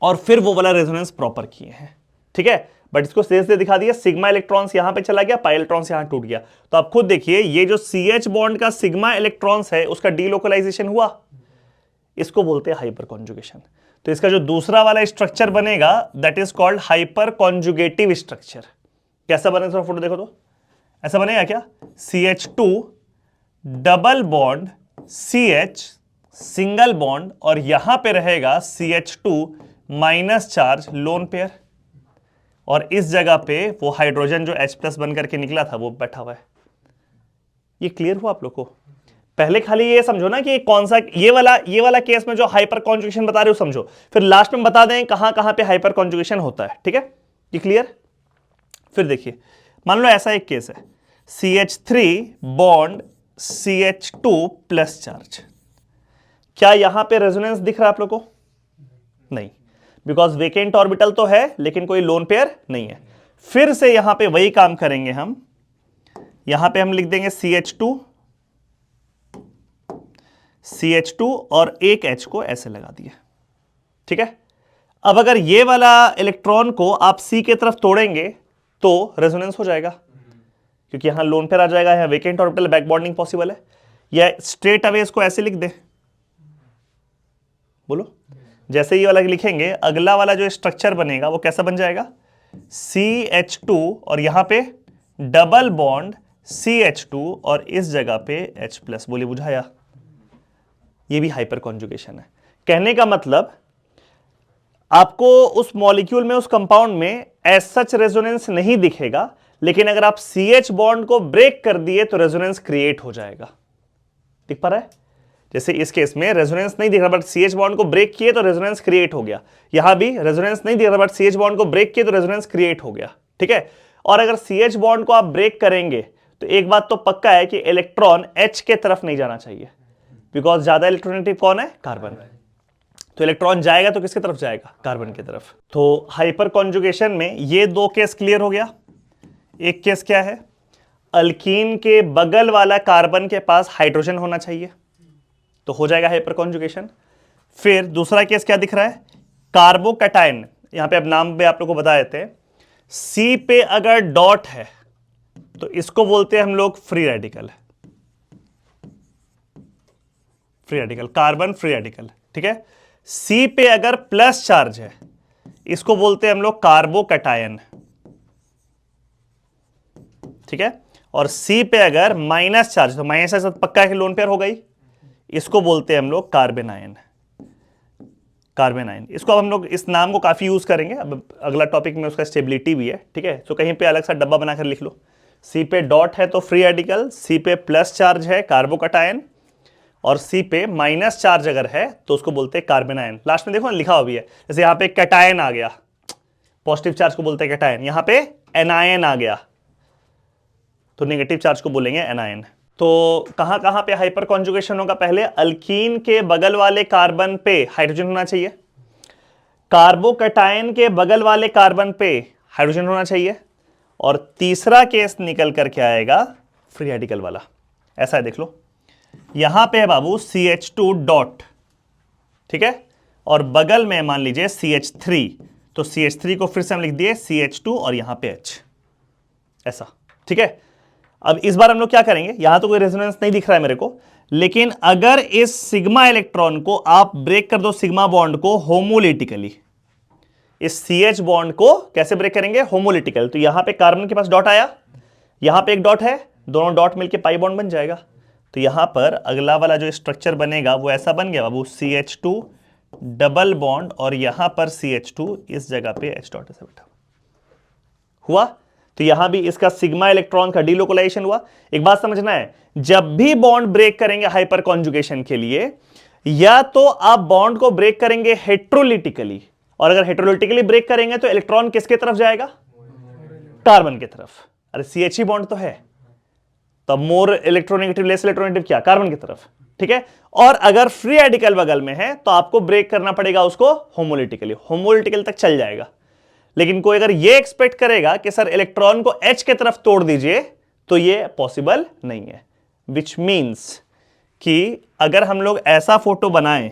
और फिर वो वाला रेजोनेंस प्रॉपर किए हैं। ठीक है, बट इसको सीधे दिखा दिया, सिग्मा इलेक्ट्रॉन्स यहां पे चला गया, पाई इलेक्ट्रॉन्स यहां टूट गया। तो आप खुद देखिए ये जो CH बॉन्ड का सिग्मा इलेक्ट्रॉन्स है उसका डीलोकलाइजेशन हुआ, इसको बोलते हैं हाइपर कॉन्जुगेशन। तो इसका जो दूसरा वाला स्ट्रक्चर बनेगा that is called hyper conjugative structure. कैसा बनेगा, थोड़ा फोटो देखो तो, ऐसा बनेगा क्या, CH2 double bond CH single bond और यहां पे रहेगा CH2 minus charge lone pair, और इस जगह पे वो हाइड्रोजन जो H+ बन करके निकला था वो बैठा हुआ है। ये क्लियर हुआ आप लोग को? पहले खाली ये समझो ना कि कौन सा, ये वाला केस में जो हाइपर कॉन्जुगेशन बता रहे हो समझो, फिर लास्ट में बता दें कहां कहां पे हाइपर कॉन्जुगेशन होता है। ठीक है, ये क्लियर? फिर देखिए, मान लो ऐसा एक केस है, CH3 bond CH2 plus charge, क्या यहां पे रेजोनेंस दिख रहा है आप लोग को? नहीं, बिकॉज वेकेंट ऑर्बिटल तो है लेकिन कोई लोन पेयर नहीं है। फिर से यहां पे वही काम करेंगे हम, यहां पे हम लिख देंगे CH2 और एक H को ऐसे लगा दिया। ठीक है, अब अगर ये वाला इलेक्ट्रॉन को आप C के तरफ तोड़ेंगे तो रेजोनेंस हो जाएगा, क्योंकि यहां लोन पेयर आ जाएगा, यहां vacant orbital, back bonding possible है। या स्ट्रेट अवे इसको ऐसे लिख दे, बोलो, जैसे ये वाला लिखेंगे अगला वाला जो स्ट्रक्चर बनेगा वो कैसा बन जाएगा, CH2 और यहां पे डबल बॉन्ड CH2 और इस जगह पे H+। बोलिए बुझाया? ये भी हाइपर कॉन्जुगेशन है। कहने का मतलब आपको उस मॉलिक्यूल में, उस कंपाउंड में एज सच रेजोनेंस नहीं दिखेगा, लेकिन अगर आप CH बॉन्ड को ब्रेक कर दिए तो रेजोनेंस क्रिएट हो जाएगा। दिख पा रहा है? जैसे इस केस में रेजोनेंस नहीं दिख रहा बट CH बॉन्ड को ब्रेक किए तो रेजोनेंस क्रिएट हो गया, यहां भी रेजोनेंस नहीं दिख रहा बट CH बॉन्ड को ब्रेक किए तो रेजोनेंस क्रिएट हो गया। ठीक है, और अगर CH बॉन्ड को आप ब्रेक करेंगे तो एक बात तो पक्का है कि इलेक्ट्रॉन H के तरफ नहीं जाना चाहिए, बिकॉज ज्यादा इलेक्ट्रोनेगेटिव कौन है? कार्बन। तो इलेक्ट्रॉन जाएगा तो किसकी तरफ जाएगा? कार्बन की तरफ। तो हाइपर कॉन्जुगेशन में ये दो केस क्लियर हो गया। एक केस क्या है? अल्कीन के बगल वाला कार्बन के पास हाइड्रोजन होना चाहिए, तो हो जाएगा हाइपर कॉन्जुगेशन। फिर दूसरा केस क्या दिख रहा है? कार्बोकैटायन, यहां पे अब नाम पे आप लोग को बता देते हैं, सी पे अगर डॉट है तो इसको बोलते हैं हम लोग free radical. Free radical, carbon free radical, ठीक है। सी पे अगर प्लस चार्ज है इसको बोलते हैं हम लोग कार्बोकैटायन, ठीक है। और सी पे अगर माइनस चार्ज, तो माइनस चार्ज पक्का है कि लोन पेयर हो गई, इसको बोलते हैं हम लोग कार्बन आयन। कार्बन आयन, इसको अब हम लोग इस नाम को काफी यूज करेंगे। अब अगला टॉपिक में उसका स्टेबिलिटी भी है, ठीक है। तो कहीं पे अलग सा डब्बा बनाकर लिख लो। सी पे डॉट है तो फ्री रेडिकल, सी पे प्लस चार्ज है कार्बोकैटायन, और सी पे माइनस चार्ज अगर है तो उसको बोलते हैं कार्बन आयन। लास्ट में देखो लिखा हुआ भी है, जैसे यहां पे कैटायन आ गया, पॉजिटिव चार्ज को बोलते हैं कैटायन, यहां पे एनायन आ गया तो नेगेटिव चार्ज को बोलेंगे एनायन। तो कहां कहां पे हाइपर कॉन्जुगेशन होगा? पहले अल्कीन के बगल वाले कार्बन पे हाइड्रोजन होना चाहिए, कार्बोकैटायन के बगल वाले कार्बन पे हाइड्रोजन होना चाहिए, और तीसरा केस निकल करके आएगा फ्री रेडिकल वाला। ऐसा है, देख लो, यहां पे है बाबू CH2 डॉट, ठीक है, और बगल में मान लीजिए CH3, तो CH3 को फिर से हम लिख दिए CH2 और यहां पे H, ऐसा, ठीक है। अब इस बार हम लोग क्या करेंगे, यहां तो कोई रेजोनेंस नहीं दिख रहा है मेरे को, लेकिन अगर इस सिग्मा इलेक्ट्रॉन को आप ब्रेक कर दो, सिग्मा बॉन्ड को होमोलिटिकली, इस CH बॉन्ड को कैसे ब्रेक करेंगे? होमोलिटिकल। तो यहां पे कार्बन के पास डॉट आया, यहां पे एक डॉट है, दोनों डॉट मिलके पाई बॉन्ड बन जाएगा। तो यहां पर अगला वाला जो स्ट्रक्चर बनेगा वो ऐसा बन गया बाबू, CH2 डबल बॉन्ड, और यहां पर CH2, इस जगह पे H डॉट ऐसा बैठा हुआ। तो यहां भी इसका सिग्मा इलेक्ट्रॉन का डीलोकलाइजेशन हुआ। एक बात समझना है, जब भी बॉन्ड ब्रेक करेंगे हाइपर कॉन्जुगेशन के लिए, या तो आप बॉन्ड को ब्रेक करेंगे हेट्रोलिटिकली, और अगर हेट्रोलिटिकली ब्रेक करेंगे तो इलेक्ट्रॉन किसके तरफ जाएगा? कार्बन की तरफ। अरे CH ही बॉन्ड तो है, तब मोर इलेक्ट्रोनेगेटिव लेस इलेक्ट्रोनेगेटिव क्या? कार्बन की तरफ, ठीक है। और अगर फ्री रेडिकल बगल में है तो आपको ब्रेक करना पड़ेगा उसको होमोलिटिकली, होमोलिटिकल तक चल जाएगा। लेकिन कोई अगर ये एक्सपेक्ट करेगा कि सर इलेक्ट्रॉन को H के तरफ तोड़ दीजिए, तो ये पॉसिबल नहीं है। विच मीन्स कि अगर हम लोग ऐसा फोटो बनाएं,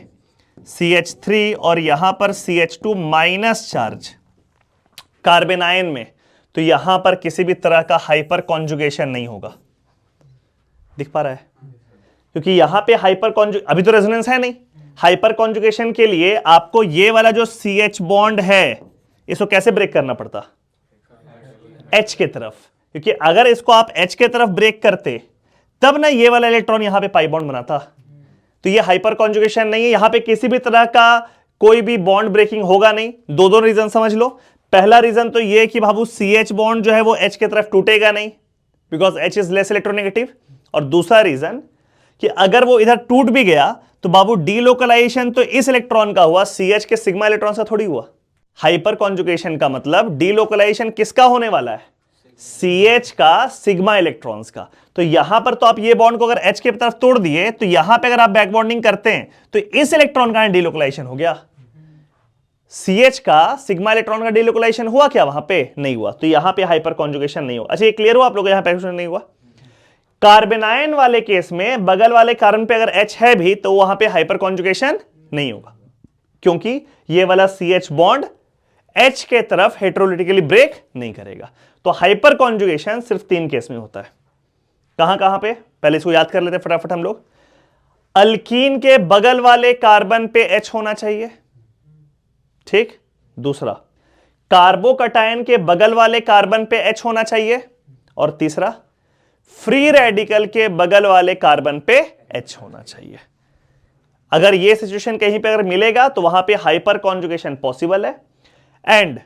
CH3 और यहां पर CH2 minus charge carbon ion में, तो यहां पर किसी भी तरह का हाइपर कॉन्जुगेशन नहीं होगा। दिख पा रहा है? क्योंकि यहां पे हाइपर कॉन्जुगेशन, अभी तो रेजोनेंस है नहीं, हाइपर कॉन्जुगेशन के लिए आपको ये वाला जो CH बॉन्ड है इसको कैसे ब्रेक करना पड़ता? H के तरफ। क्योंकि अगर इसको आप H के तरफ ब्रेक करते तब ना ये वाला इलेक्ट्रॉन यहां पे पाई बॉन्ड बनाता। तो ये हाइपर कॉन्जुगेशन नहीं है, यहां पे किसी भी तरह का कोई भी बॉन्ड ब्रेकिंग होगा नहीं। दो रीजन समझ लो। पहला रीजन तो ये कि बाबू CH बॉन्ड जो है वो H के तरफ टूटेगा नहीं, because H is less electronegative. और दूसरा रीजन कि अगर वो इधर टूट भी गया तो बाबू डीलोकलाइजेशन तो इस इलेक्ट्रॉन का हुआ, CH के सिग्मा इलेक्ट्रॉन से थोड़ी हुआ। हाइपर कॉन्जुगेशन का मतलब डीलोकलाइजेशन किसका होने वाला है? CH का सिग्मा इलेक्ट्रॉन्स का। तो यहां पर तो आप ये बॉन्ड को अगर H के तरफ तोड़ दिए तो यहां पे अगर आप बैक बॉन्डिंग करते हैं तो इस इलेक्ट्रॉन का डीलोकलाइजेशन हो गया। CH का सिग्मा इलेक्ट्रॉन का डीलोकलाइजेशन हुआ क्या? वहां पे नहीं हुआ, तो यहां पे हाइपर कॉन्जुगेशन नहीं हुआ। अच्छा, ये क्लियर हुआ आप लोग? यहां पे नहीं हुआ। कार्बेनायन वाले केस में बगल वाले कार्बन पे अगर H है भी तो वहां पे हाइपर कॉन्जुगेशन नहीं होगा, क्योंकि ये वाला CH बॉन्ड H के तरफ हेट्रोलिटिकली ब्रेक नहीं करेगा। तो हाइपर कॉन्जुगेशन सिर्फ 3 केस में होता है। कहां कहां पे? पहले इसको याद कर लेते हैं फटाफट हम लोग। अल्कीन के बगल वाले कार्बन पे H होना चाहिए, ठीक। दूसरा, कार्बोकैटायन के बगल वाले कार्बन पे H होना चाहिए, और तीसरा, फ्री रेडिकल के बगल वाले कार्बन पे H होना चाहिए। अगर ये सिचुएशन कहीं पे अगर मिलेगा तो वहां पे हाइपर कॉन्जुगेशन पॉसिबल है। And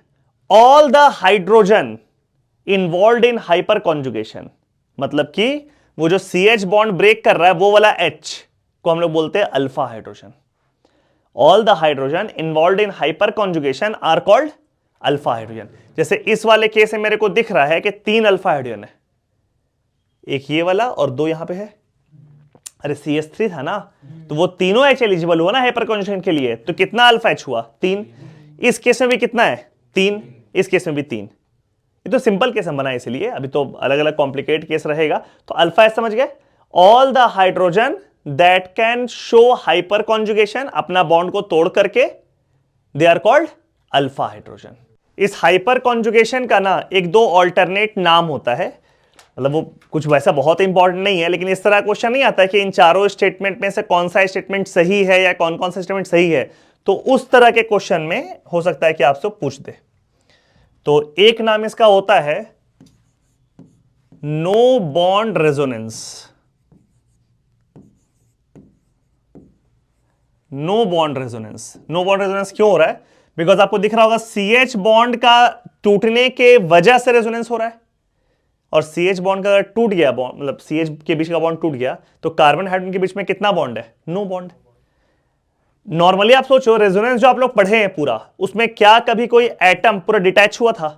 all the hydrogen involve in hyper conjugation, मतलब कि वो जो CH बॉन्ड ब्रेक कर रहा है वो वाला H को हम लोग बोलते हैं alpha hydrogen. All the hydrogen involve in hyperconjugation are called alpha hydrogen. जैसे इस वाले केस में मेरे को दिख रहा है कि 3 अल्फा हाइड्रोजन है, एक ये वाला और 2 यहां पे है। अरे CH3 था ना, तो वो तीनों H एलिजिबल हुआ ना हाइपर कॉन्जुगेशन के लिए, तो कितना अल्फा H हुआ? 3। इस केस में भी कितना है? 3। इस केस में भी 3। ये तो सिंपल केस हम बनाए इसलिए, अभी तो अलग अलग कॉम्प्लिकेट केस रहेगा। तो अल्फा H समझ गए? All the hydrogen that can show hyperconjugation, अपना बॉन्ड को तोड़ करके, they are called alpha hydrogen. इस हाइपर कॉन्जुगेशन का ना एक दो ऑल्टरनेट नाम होता है, मतलब वो कुछ वैसा बहुत इंपॉर्टेंट नहीं है, लेकिन इस तरह क्वेश्चन नहीं आता है कि इन चारों स्टेटमेंट में से कौन सा स्टेटमेंट सही है या कौन कौन सा स्टेटमेंट सही है। तो उस तरह के क्वेश्चन में हो सकता है कि आपसे पूछ दे। तो एक नाम इसका होता है no bond resonance. No bond resonance. No bond resonance क्यों हो रहा है? बिकॉज आपको दिख रहा होगा CH बॉन्ड का टूटने के वजह से रेजोनेंस हो रहा है, और CH बॉन्ड का अगर टूट गया बॉन्ड, मतलब CH के बीच का बॉन्ड टूट गया, तो कार्बन हाइड्रोजन के बीच में कितना बॉन्ड है? No bond. नॉर्मली आप सोचो रेजोनेंस जो आप लोग पढ़े हैं पूरा, उसमें क्या कभी कोई एटम पूरा डिटैच हुआ था?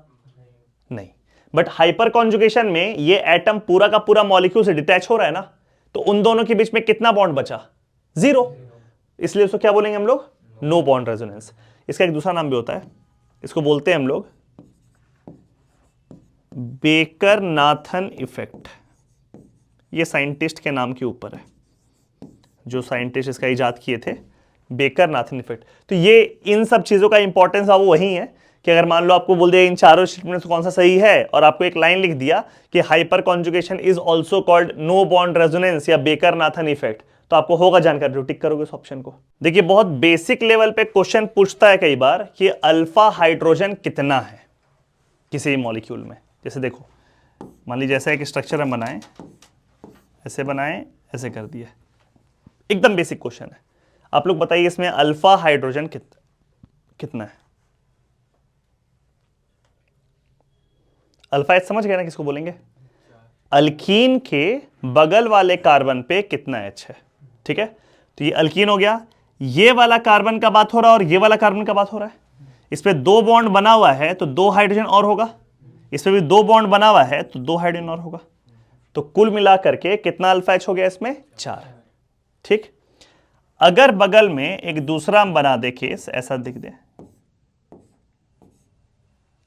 नहीं। बट हाइपर कॉन्जुगेशन में ये एटम पूरा का पूरा मॉलिक्यूल से डिटैच हो रहा है ना, तो उन दोनों के बीच में कितना बॉन्ड बचा? 0। इसलिए उसको क्या बोलेंगे हम लोग? No bond resonance. इसका एक दूसरा नाम भी होता है, इसको बोलते हैं हम लोग बेकर नाथन इफेक्ट। ये साइंटिस्ट के नाम के ऊपर है, जो साइंटिस्ट इसका इजाद किए थे, बेकर नाथन इफेक्ट। तो ये इन सब चीजों का इंपॉर्टेंस अब वही है कि अगर मान लो आपको बोल दिया इन चारों स्टेटमेंट्स कौन सा सही है, और आपको एक लाइन लिख दिया कि hyperconjugation is also called no bond resonance या बेकर नाथन इफेक्ट, तो आपको होगा जानकारी, जो टिक करोगे इस ऑप्शन को। देखिए बहुत बेसिक लेवल पे क्वेश्चन पूछता है कई बार कि अल्फा हाइड्रोजन कितना है किसी मॉलिक्यूल में। जैसे देखो, मान लीजिए ऐसा एक स्ट्रक्चर हम बनाएं, ऐसे बनाएं, ऐसे कर दिया, एकदम बेसिक क्वेश्चन है। आप लोग बताइए इसमें अल्फा हाइड्रोजन कितना है? अल्फा H समझ गए ना किसको बोलेंगे? अल्कीन के बगल वाले कार्बन पे कितना H है, ठीक है? तो ये अल्कीन हो गया, ये वाला कार्बन का बात हो रहा है और ये वाला कार्बन का बात हो रहा है। इस पे 2 बॉन्ड बना हुआ है तो 2 हाइड्रोजन और होगा, इस पे भी 2 बॉन्ड बना हुआ है तो 2 हाइड्रोजन और होगा। तो कुल मिलाकर के कितना अल्फा H हो गया इसमें? 4। ठीक। अगर बगल में एक दूसरा हम बना दे केस, ऐसा दिख दे,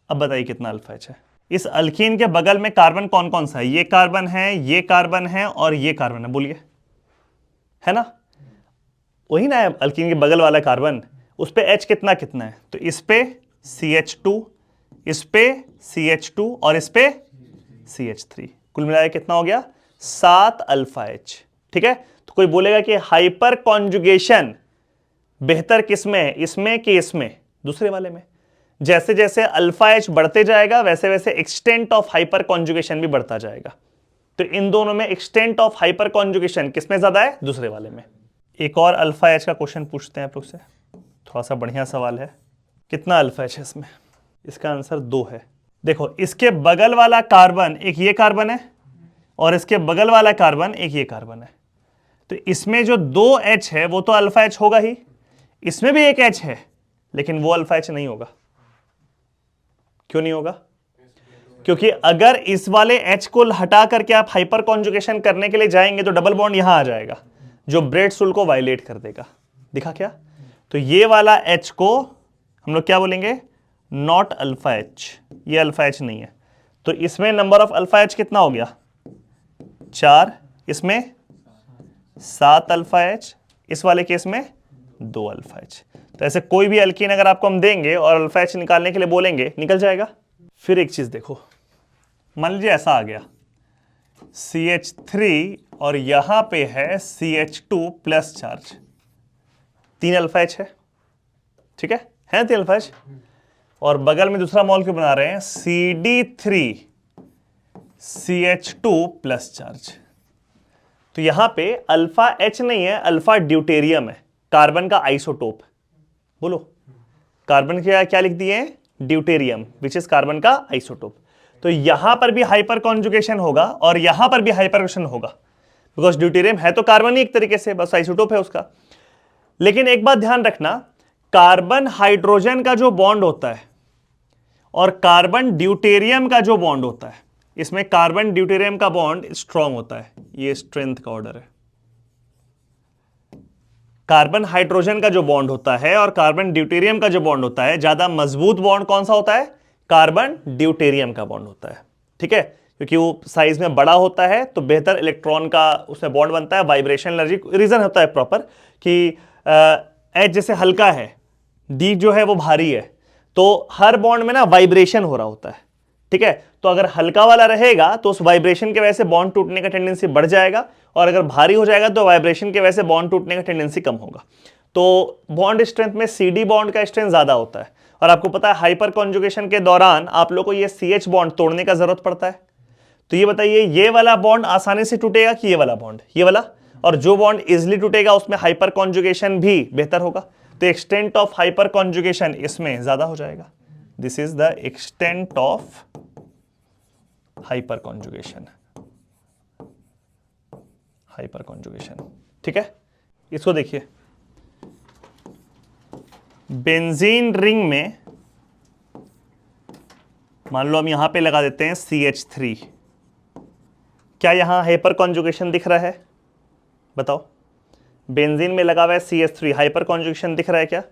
अब बताइए कितना अल्फा H है? इस अल्कीन के बगल में कार्बन कौन कौन सा है? ये कार्बन है, ये कार्बन है और ये कार्बन है, बोलिए, है ना? वही ना है अल्कीन के बगल वाला कार्बन, उस पे H कितना कितना है? तो इस पे CH2, इस पे CH2 और इस पे CH3, कुल मिलाकर कितना हो गया? 7 अल्फा H। ठीक है। तो कोई बोलेगा कि हाइपर कॉन्जुगेशन बेहतर किसमें है, इसमें कि इसमें? दूसरे वाले में। जैसे जैसे अल्फा H बढ़ते जाएगा वैसे वैसे एक्सटेंट ऑफ हाइपर कॉन्जुगेशन भी बढ़ता जाएगा। तो इन दोनों में एक्सटेंट ऑफ हाइपर कॉन्जुगेशन किसमें ज्यादा है? दूसरे वाले में। एक और अल्फा H का क्वेश्चन पूछते हैं आप लोग से, थोड़ा सा बढ़िया सवाल है। कितना अल्फा H है इसमें? इसका आंसर 2 है। देखो इसके बगल वाला कार्बन एक ये कार्बन है और इसके बगल वाला कार्बन एक ये कार्बन है। तो इसमें जो 2 H है वो तो अल्फा H होगा ही, इसमें भी एक H है लेकिन वो अल्फा H नहीं होगा। क्यों नहीं होगा? क्योंकि अगर इस वाले H को हटा करके आप हाइपर कॉन्जुगेशन करने के लिए जाएंगे तो डबल बॉन्ड यहां आ जाएगा जो ब्रेड रूल को वायलेट कर देगा। दिखा क्या? तो ये वाला H को हम लोग क्या बोलेंगे? Not alpha H। ये अल्फा H नहीं है। तो इसमें नंबर ऑफ अल्फा H कितना हो गया? 4, इसमें 7 अल्फा H, इस वाले केस में 2 अल्फा H। तो ऐसे कोई भी अल्कीन अगर आपको हम देंगे और अल्फा H निकालने के लिए बोलेंगे, निकल जाएगा। फिर एक चीज देखो, मान लीजिए ऐसा आ गया CH3 और यहां पे है CH2 plus charge, 3 alpha H है, ठीक है 3 अल्फा H। और बगल में दूसरा मॉलिक्यूल बना रहे हैं CD3 CH2 प्लस चार्ज। तो यहां पे अल्फा H नहीं है, अल्फा ड्यूटेरियम है, कार्बन का आइसोटोप। बोलो, कार्बन क्या क्या लिख दिए हैं? ड्यूटेरियम, विच इज कार्बन का आइसोटोप। तो यहां पर भी हाइपर कॉन्जुगेशन होगा और यहां पर भी हाइपर कॉन्जुगेशन होगा, बिकॉज ड्यूटेरियम है तो कार्बन ही एक तरीके से, बस आइसोटोप है उसका। लेकिन एक बात ध्यान रखना, कार्बन हाइड्रोजन का जो बॉन्ड होता है और कार्बन ड्यूटेरियम का जो बॉन्ड होता है, इसमें कार्बन ड्यूटेरियम का बॉन्ड स्ट्रांग होता है, ये स्ट्रेंथ का ऑर्डर है। कार्बन हाइड्रोजन का जो बॉन्ड होता है और कार्बन ड्यूटेरियम का जो बॉन्ड होता है, ज्यादा मजबूत बॉन्ड कौन सा होता है? कार्बन ड्यूटेरियम का बॉन्ड होता है। ठीक है, क्योंकि वो साइज में बड़ा होता है तो बेहतर इलेक्ट्रॉन का उसमें बॉन्ड बनता है, वाइब्रेशन एनर्जी। रीजन होता है प्रॉपर कि H जैसे हल्का है, D जो है वो भारी है, तो हर बॉन्ड में ना वाइब्रेशन हो रहा होता है। ठीक है, तो अगर हल्का वाला रहेगा तो उस वाइब्रेशन की वजह से बॉन्ड टूटने का टेंडेंसी बढ़ जाएगा, और अगर भारी हो जाएगा तो वाइब्रेशन की वजह से बॉन्ड टूटने का टेंडेंसी कम होगा। तो बॉन्ड स्ट्रेंथ में CD बॉन्ड का स्ट्रेंथ ज्यादा होता है, और आपको पता है हाइपर कॉन्जुगेशन के दौरान आप लोग को ये CH बॉन्ड तोड़ने का जरूरत पड़ता है। तो ये बताइए, ये वाला बॉन्ड आसानी से टूटेगा कि ये वाला बॉन्ड? ये वाला। और जो बॉन्ड इजिली टूटेगा उसमें हाइपर कॉन्जुगेशन भी बेहतर होगा, तो एक्सटेंट ऑफ हाइपर कॉन्जुगेशन इसमें ज्यादा हो जाएगा। This is the extent of hyper conjugation, hyper conjugation. ठीक है, इसको देखिए, बेंजीन रिंग में मान लो हम यहां पे लगा देते हैं CH3, क्या यहां हाइपर कॉन्जुगेशन दिख रहा है? बताओ, बेंजीन में लगा हुआ है CH3, हाइपर कॉन्जुगेशन दिख रहा है क्या?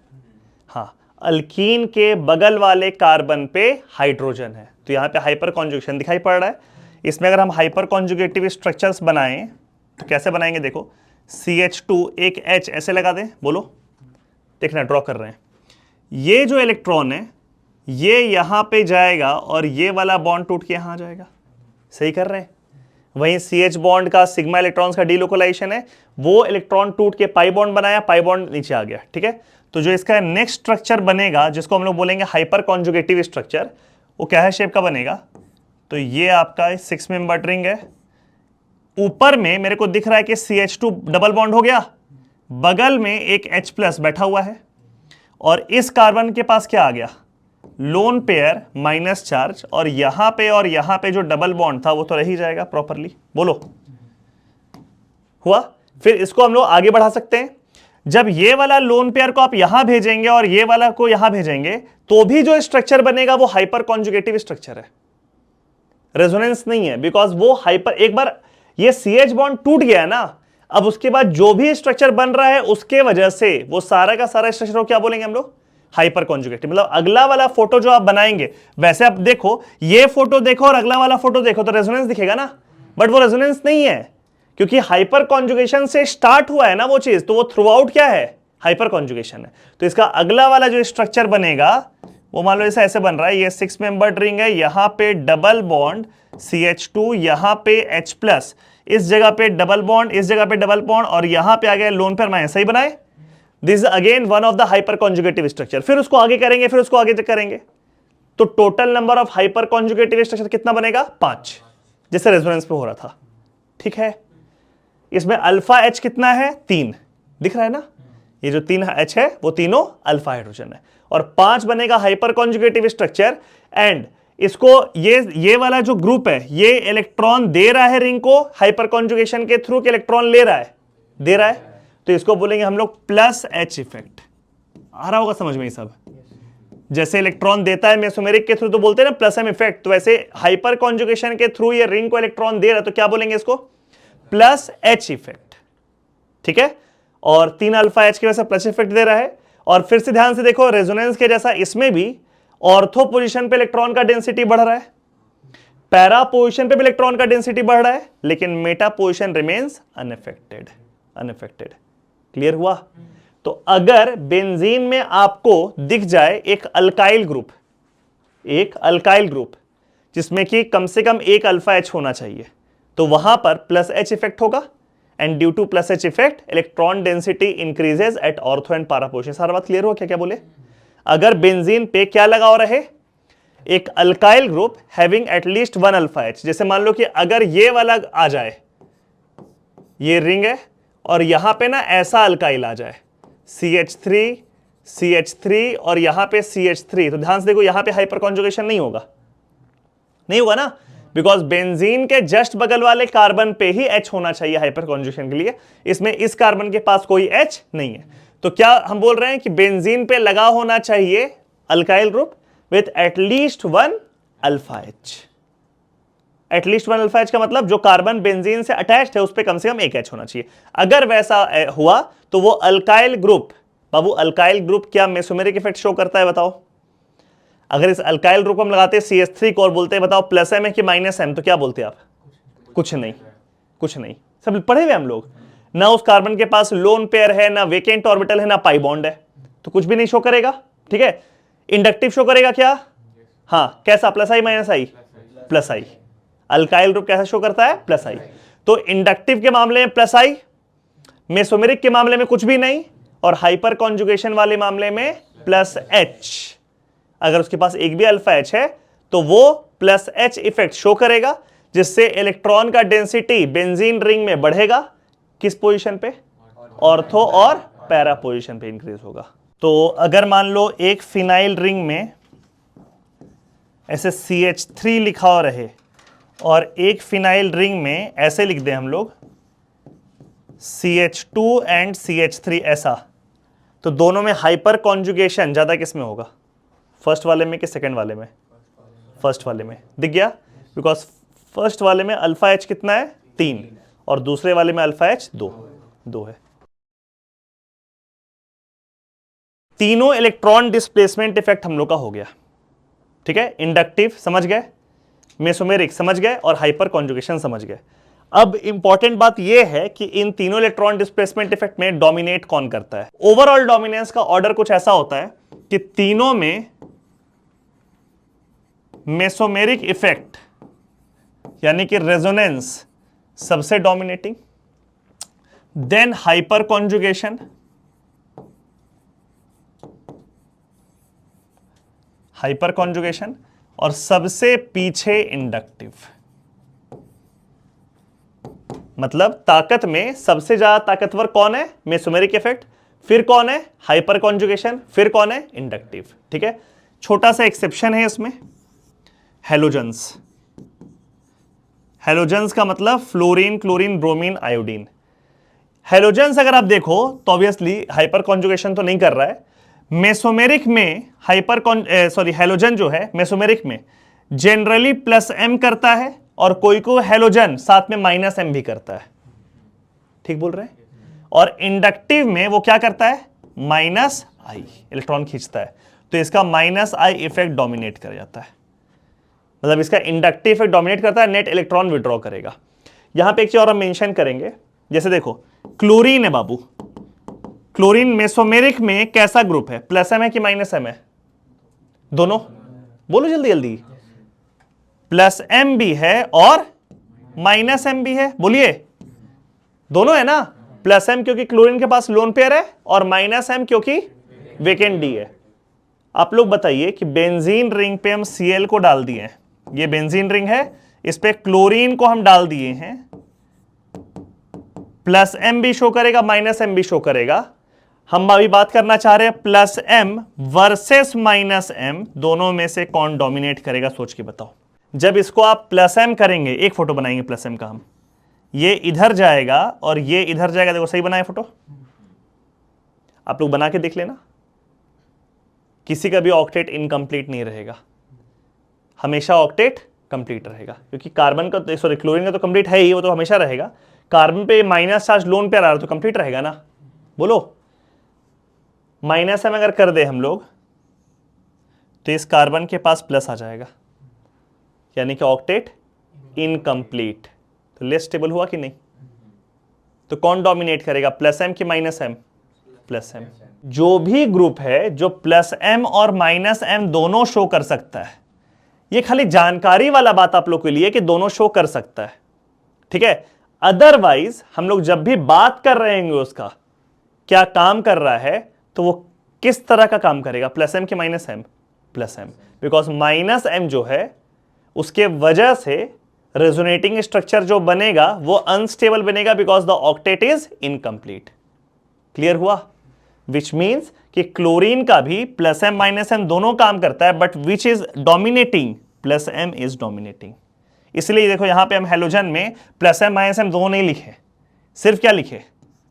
हाँ, अल्कीन के बगल वाले कार्बन पे हाइड्रोजन है, तो यहां पे हाइपर कॉन्जुगेशन दिखाई पड़ रहा है। इसमें अगर हम हाइपर कॉन्जुगेटिव स्ट्रक्चर्स बनाएं तो कैसे बनाएंगे? देखो, CH2 एक H ऐसे लगा दें, बोलो, देखना ड्रॉ कर रहे हैं। ये जो इलेक्ट्रॉन है ये यहां पे जाएगा और ये वाला बॉन्ड टूट के यहां आ जाएगा। सही कर रहे हैं? वहीं CH बॉन्ड का सिग्मा इलेक्ट्रॉन्स का डीलोकलाइजेशन है, वो इलेक्ट्रॉन टूट के पाई बॉन्ड बनाया, पाई बॉन्ड नीचे आ गया। ठीक है, तो जो इसका नेक्स्ट स्ट्रक्चर बनेगा जिसको हम लोग बोलेंगे हाइपर कॉन्जुगेटिव स्ट्रक्चर, वो क्या है शेप का बनेगा? तो ये आपका 6 मेंबर्ड रिंग है, ऊपर में मेरे को दिख रहा है कि CH2 डबल बॉन्ड हो गया, बगल में एक H+ बैठा हुआ है, और इस कार्बन के पास क्या आ गया? लोन पेयर माइनस चार्ज, और यहां पे जो डबल बॉन्ड था वो तो रह ही जाएगा प्रॉपरली। बोलो, हुआ? फिर इसको हम लोग आगे बढ़ा सकते हैं। जब ये वाला लोन पेयर को आप यहां भेजेंगे और ये वाला को यहां भेजेंगे तो भी जो स्ट्रक्चर बनेगा वो हाइपर कॉन्जुगेटिव स्ट्रक्चर है, रेजोनेंस नहीं है, बिकॉज वो हाइपर, एक बार ये CH बॉन्ड टूट गया ना, अब उसके बाद जो भी स्ट्रक्चर बन रहा है उसके वजह से वो सारा का सारा स्ट्रक्चर को क्या बोलेंगे हम लोग? Hyper conjugative. मतलब अगला वाला फोटो जो आप बनाएंगे, वैसे आप देखो, ये फोटो देखो और अगला वाला फोटो देखो तो रेजोनेंस दिखेगा ना, बट वो रेजोनेंस नहीं है, क्योंकि हाइपर कॉन्जुगेशन से स्टार्ट हुआ है ना वो चीज, तो वो थ्रू आउट क्या है? हाइपर कॉन्जुगेशन है। तो इसका अगला वाला जो स्ट्रक्चर बनेगा वो मान लो ऐसे बन रहा है, ये 6 मेंबर्ड रिंग है, यहां पे डबल बॉन्ड CH2, यहां पे H+, इस जगह पे डबल बॉन्ड, इस जगह पे डबल बॉन्ड, और यहां पे आ गया लोन पेयर माइनस। सही बनाए? This is again one of the hyper conjugative structure. फिर उसको आगे करेंगे, फिर उसको आगे करेंगे, तो total number of hyper conjugative structure कितना बनेगा? 5, जैसे रेजोनेंस पे हो रहा था। ठीक है, इसमें अल्फा H कितना है? 3, दिख रहा है ना? ये जो 3 H है वो तीनों अल्फा हाइड्रोजन है, और 5 बनेगा हाइपर कॉन्जुगेटिव स्ट्रक्चर। एंड इसको ये वाला जो ग्रुप है ये इलेक्ट्रॉन दे रहा है रिंग को हाइपर कॉन्जुगेशन के थ्रू, के इलेक्ट्रॉन ले रहा है, दे रहा है, तो इसको बोलेंगे हम लोग +H इफेक्ट। आ रहा होगा समझ में ये सब? जैसे इलेक्ट्रॉन देता है मेसोमेरिक के थ्रू तो बोलते हैं ना +M इफेक्ट, तो वैसे हाइपर कॉन्जुगेशन के थ्रू ये रिंग को इलेक्ट्रॉन दे रहा है तो क्या बोलेंगे इसको? +H effect. ठीक है, और 3 अल्फा H की वजह से प्लस इफेक्ट दे रहा है। और फिर से ध्यान से देखो, रेजोनेंस के जैसा इसमें भी ऑर्थो पोजीशन पे इलेक्ट्रॉन का डेंसिटी बढ़ रहा है, पैरा पोजीशन पे भी इलेक्ट्रॉन का डेंसिटी बढ़ रहा है, लेकिन Meta position remains unaffected. Clear हुआ? तो अगर बेंजीन में आपको दिख जाए एक अल्काइल ग्रुप जिसमें कि कम से कम एक अल्फा H होना चाहिए, तो वहां पर +H इफेक्ट होगा, and due to +H effect electron density increases at ortho and para position. सारा बात क्लियर हुआ? क्या बोले? अगर बेंजीन पे क्या लगा हो रहे? एक alkyl group having at least 1 alpha H। जैसे मान लो कि अगर ये वाला आ जाए, ये रिंग है, और यहां पे ना ऐसा अल्काइल आ जाए, CH3 और यहां पे CH3, तो ध्यान से देखो यहां पे हाइपर कॉन्जुगेशन नहीं होगा ना, बिकॉज बेंजीन के जस्ट बगल वाले कार्बन पे ही H होना चाहिए हाइपर कॉन्जुगेशन के लिए। इसमें इस कार्बन के पास कोई H नहीं है, तो क्या हम बोल रहे हैं कि बेंजीन पे लगा होना चाहिए alkyl group with at least 1 alpha H। At least one alpha H का मतलब जो कार्बन बेंजीन से अटैच्ड है उस पर कम से कम एक एच होना चाहिए। अगर वैसा हुआ तो वो अल्काइल ग्रुप, बाबू अल्काइल ग्रुप क्या मेसोमेरिक इफेक्ट शो करता है बताओ? अगर इस अल्काइल ग्रुप को हम लगाते हैं CH3 को और बोलते हैं बताओ प्लस एम है कि माइनस एम, तो क्या बोलते हैं आप? कुछ नहीं, कुछ नहीं। सब पढ़े हुए हम लोग। ना उस कार्बन के पास लोन पेयर है, ना वेकेंट ऑर्बिटल है, ना पाई बॉन्ड है, तो कुछ भी नहीं शो करेगा। ठीक है, इंडक्टिव शो करेगा क्या? हाँ, कैसा? प्लस आई माइनस आई? प्लस आई। अल्काइल ग्रुप कैसा शो करता है? प्लस आई। तो इंडक्टिव के मामले में प्लस आई, मेसोमेरिक के मामले में कुछ भी नहीं, और हाइपर कॉन्जुगेशन वाले मामले में प्लस एच। अगर उसके पास एक भी अल्फा एच है तो वो प्लस एच इफेक्ट शो करेगा, जिससे इलेक्ट्रॉन का डेंसिटी बेंजीन रिंग में बढ़ेगा। किस पोजीशन पे? ऑर्थो और पैरा पोजीशन पे इंक्रीज होगा। तो अगर मान लो एक फिनाइल रिंग में ऐसे CH3 लिखा हुआ रहे और एक फिनाइल रिंग में ऐसे लिख दें हम लोग CH2 एंड CH3 ऐसा, तो दोनों में हाइपर कॉन्जुगेशन ज्यादा किस में होगा? फर्स्ट वाले में कि सेकंड वाले में? फर्स्ट वाले में। दिख गया? बिकॉज फर्स्ट वाले में अल्फा एच कितना है? 3, और दूसरे वाले में अल्फा एच 2 है। तीनों इलेक्ट्रॉन डिस्प्लेसमेंट इफेक्ट हम लोग का हो गया। ठीक है, इंडक्टिव समझ गए, मेसोमेरिक समझ गए, और हाइपर कॉन्जुगेशन समझ गए। अब इंपॉर्टेंट बात यह है कि इन तीनों इलेक्ट्रॉन डिस्प्लेसमेंट इफेक्ट में डोमिनेट कौन करता है? ओवरऑल डोमिनेंस का ऑर्डर कुछ ऐसा होता है कि तीनों में मेसोमेरिक इफेक्ट यानी कि रेजोनेंस सबसे डोमिनेटिंग, देन हाइपर कॉन्जुगेशन, और सबसे पीछे इंडक्टिव। मतलब ताकत में सबसे ज्यादा ताकतवर कौन है? Mesomeric effect. फिर कौन है? Hyper conjugation. फिर कौन है? इंडक्टिव। ठीक है, छोटा सा एक्सेप्शन है इसमें, हेलोजेंस। हेलोजेंस का मतलब fluorine, chlorine, bromine, iodine. Halogens अगर आप देखो तो ऑब्वियसली हाइपर कॉन्जुगेशन तो नहीं कर रहा है। मेसोमेरिक में हेलोजन जो है मेसोमेरिक में जनरली प्लस एम करता है, और कोई हेलोजन साथ में माइनस एम भी करता है। ठीक बोल रहे हैं? और इंडक्टिव में वो क्या करता है? माइनस आई इलेक्ट्रॉन खींचता है, तो इसका माइनस आई इफेक्ट डोमिनेट कर जाता है। मतलब इसका इंडक्टिव इफेक्ट डोमिनेट करता है, नेट इलेक्ट्रॉन विड्रॉ करेगा। यहां पे एक चीज और हम मेंशन करेंगे, जैसे देखो क्लोरीन है बाबू, क्लोरीन मेसोमेरिक में कैसा ग्रुप है? प्लस एम है कि माइनस एम है? दोनों बोलो जल्दी जल्दी। प्लस एम भी है और माइनस एम भी है, बोलिए। दोनों है ना? प्लस एम क्योंकि क्लोरीन के पास लोन पेयर है, और माइनस एम क्योंकि वेकेंट डी है। आप लोग बताइए कि बेंजीन रिंग पे हम Cl को डाल दिए हैं, ये बेंजीन रिंग है, इस पे क्लोरीन को हम डाल दिए हैं, प्लस एम भी शो करेगा, माइनस एम भी शो करेगा। हम अभी बात करना चाह रहे हैं plus M versus minus M, दोनों में से कौन डोमिनेट करेगा? सोच के बताओ। जब इसको आप प्लस एम करेंगे, एक फोटो बनाएंगे प्लस एम का हम, ये इधर जाएगा और ये इधर जाएगा। देखो सही बनाए फोटो? आप लोग बना के देख लेना, किसी का भी ऑक्टेट इनकम्प्लीट नहीं रहेगा, हमेशा ऑक्टेट कंप्लीट रहेगा, क्योंकि कार्बन का क्लोरीन का तो कंप्लीट है ही, वो तो हमेशा रहेगा। कार्बन पे माइनस चार्ज लोन पे आ रहा है तो कंप्लीट रहेगा ना, बोलो। माइनस एम अगर कर दे हम लोग तो इस कार्बन के पास प्लस आ जाएगा, यानी कि ऑक्टेट इनकम्प्लीट। तो लेस स्टेबल हुआ कि नहीं? तो कौन डोमिनेट करेगा, प्लस एम कि माइनस एम? Plus M. जो भी ग्रुप है जो प्लस एम और माइनस एम दोनों शो कर सकता है, ये खाली जानकारी वाला बात आप लोग के लिए कि दोनों शो कर सकता है, ठीक है। अदरवाइज हम लोग जब भी बात कर रहे हैं उसका क्या काम कर रहा है, तो वो किस तरह का काम करेगा, प्लस एम कि minus M? Plus M. Because minus M जो है उसके वजह से रेजोनेटिंग स्ट्रक्चर जो बनेगा वो अनस्टेबल बनेगा, because the octet is incomplete. Clear हुआ? विच मीन्स कि क्लोरीन का भी प्लस एम माइनस एम दोनों काम करता है, but which is dominating? Plus M is dominating. इसलिए देखो यहां पे हम हेलोजन में प्लस एम माइनस एम दोनों नहीं लिखे, सिर्फ क्या लिखे?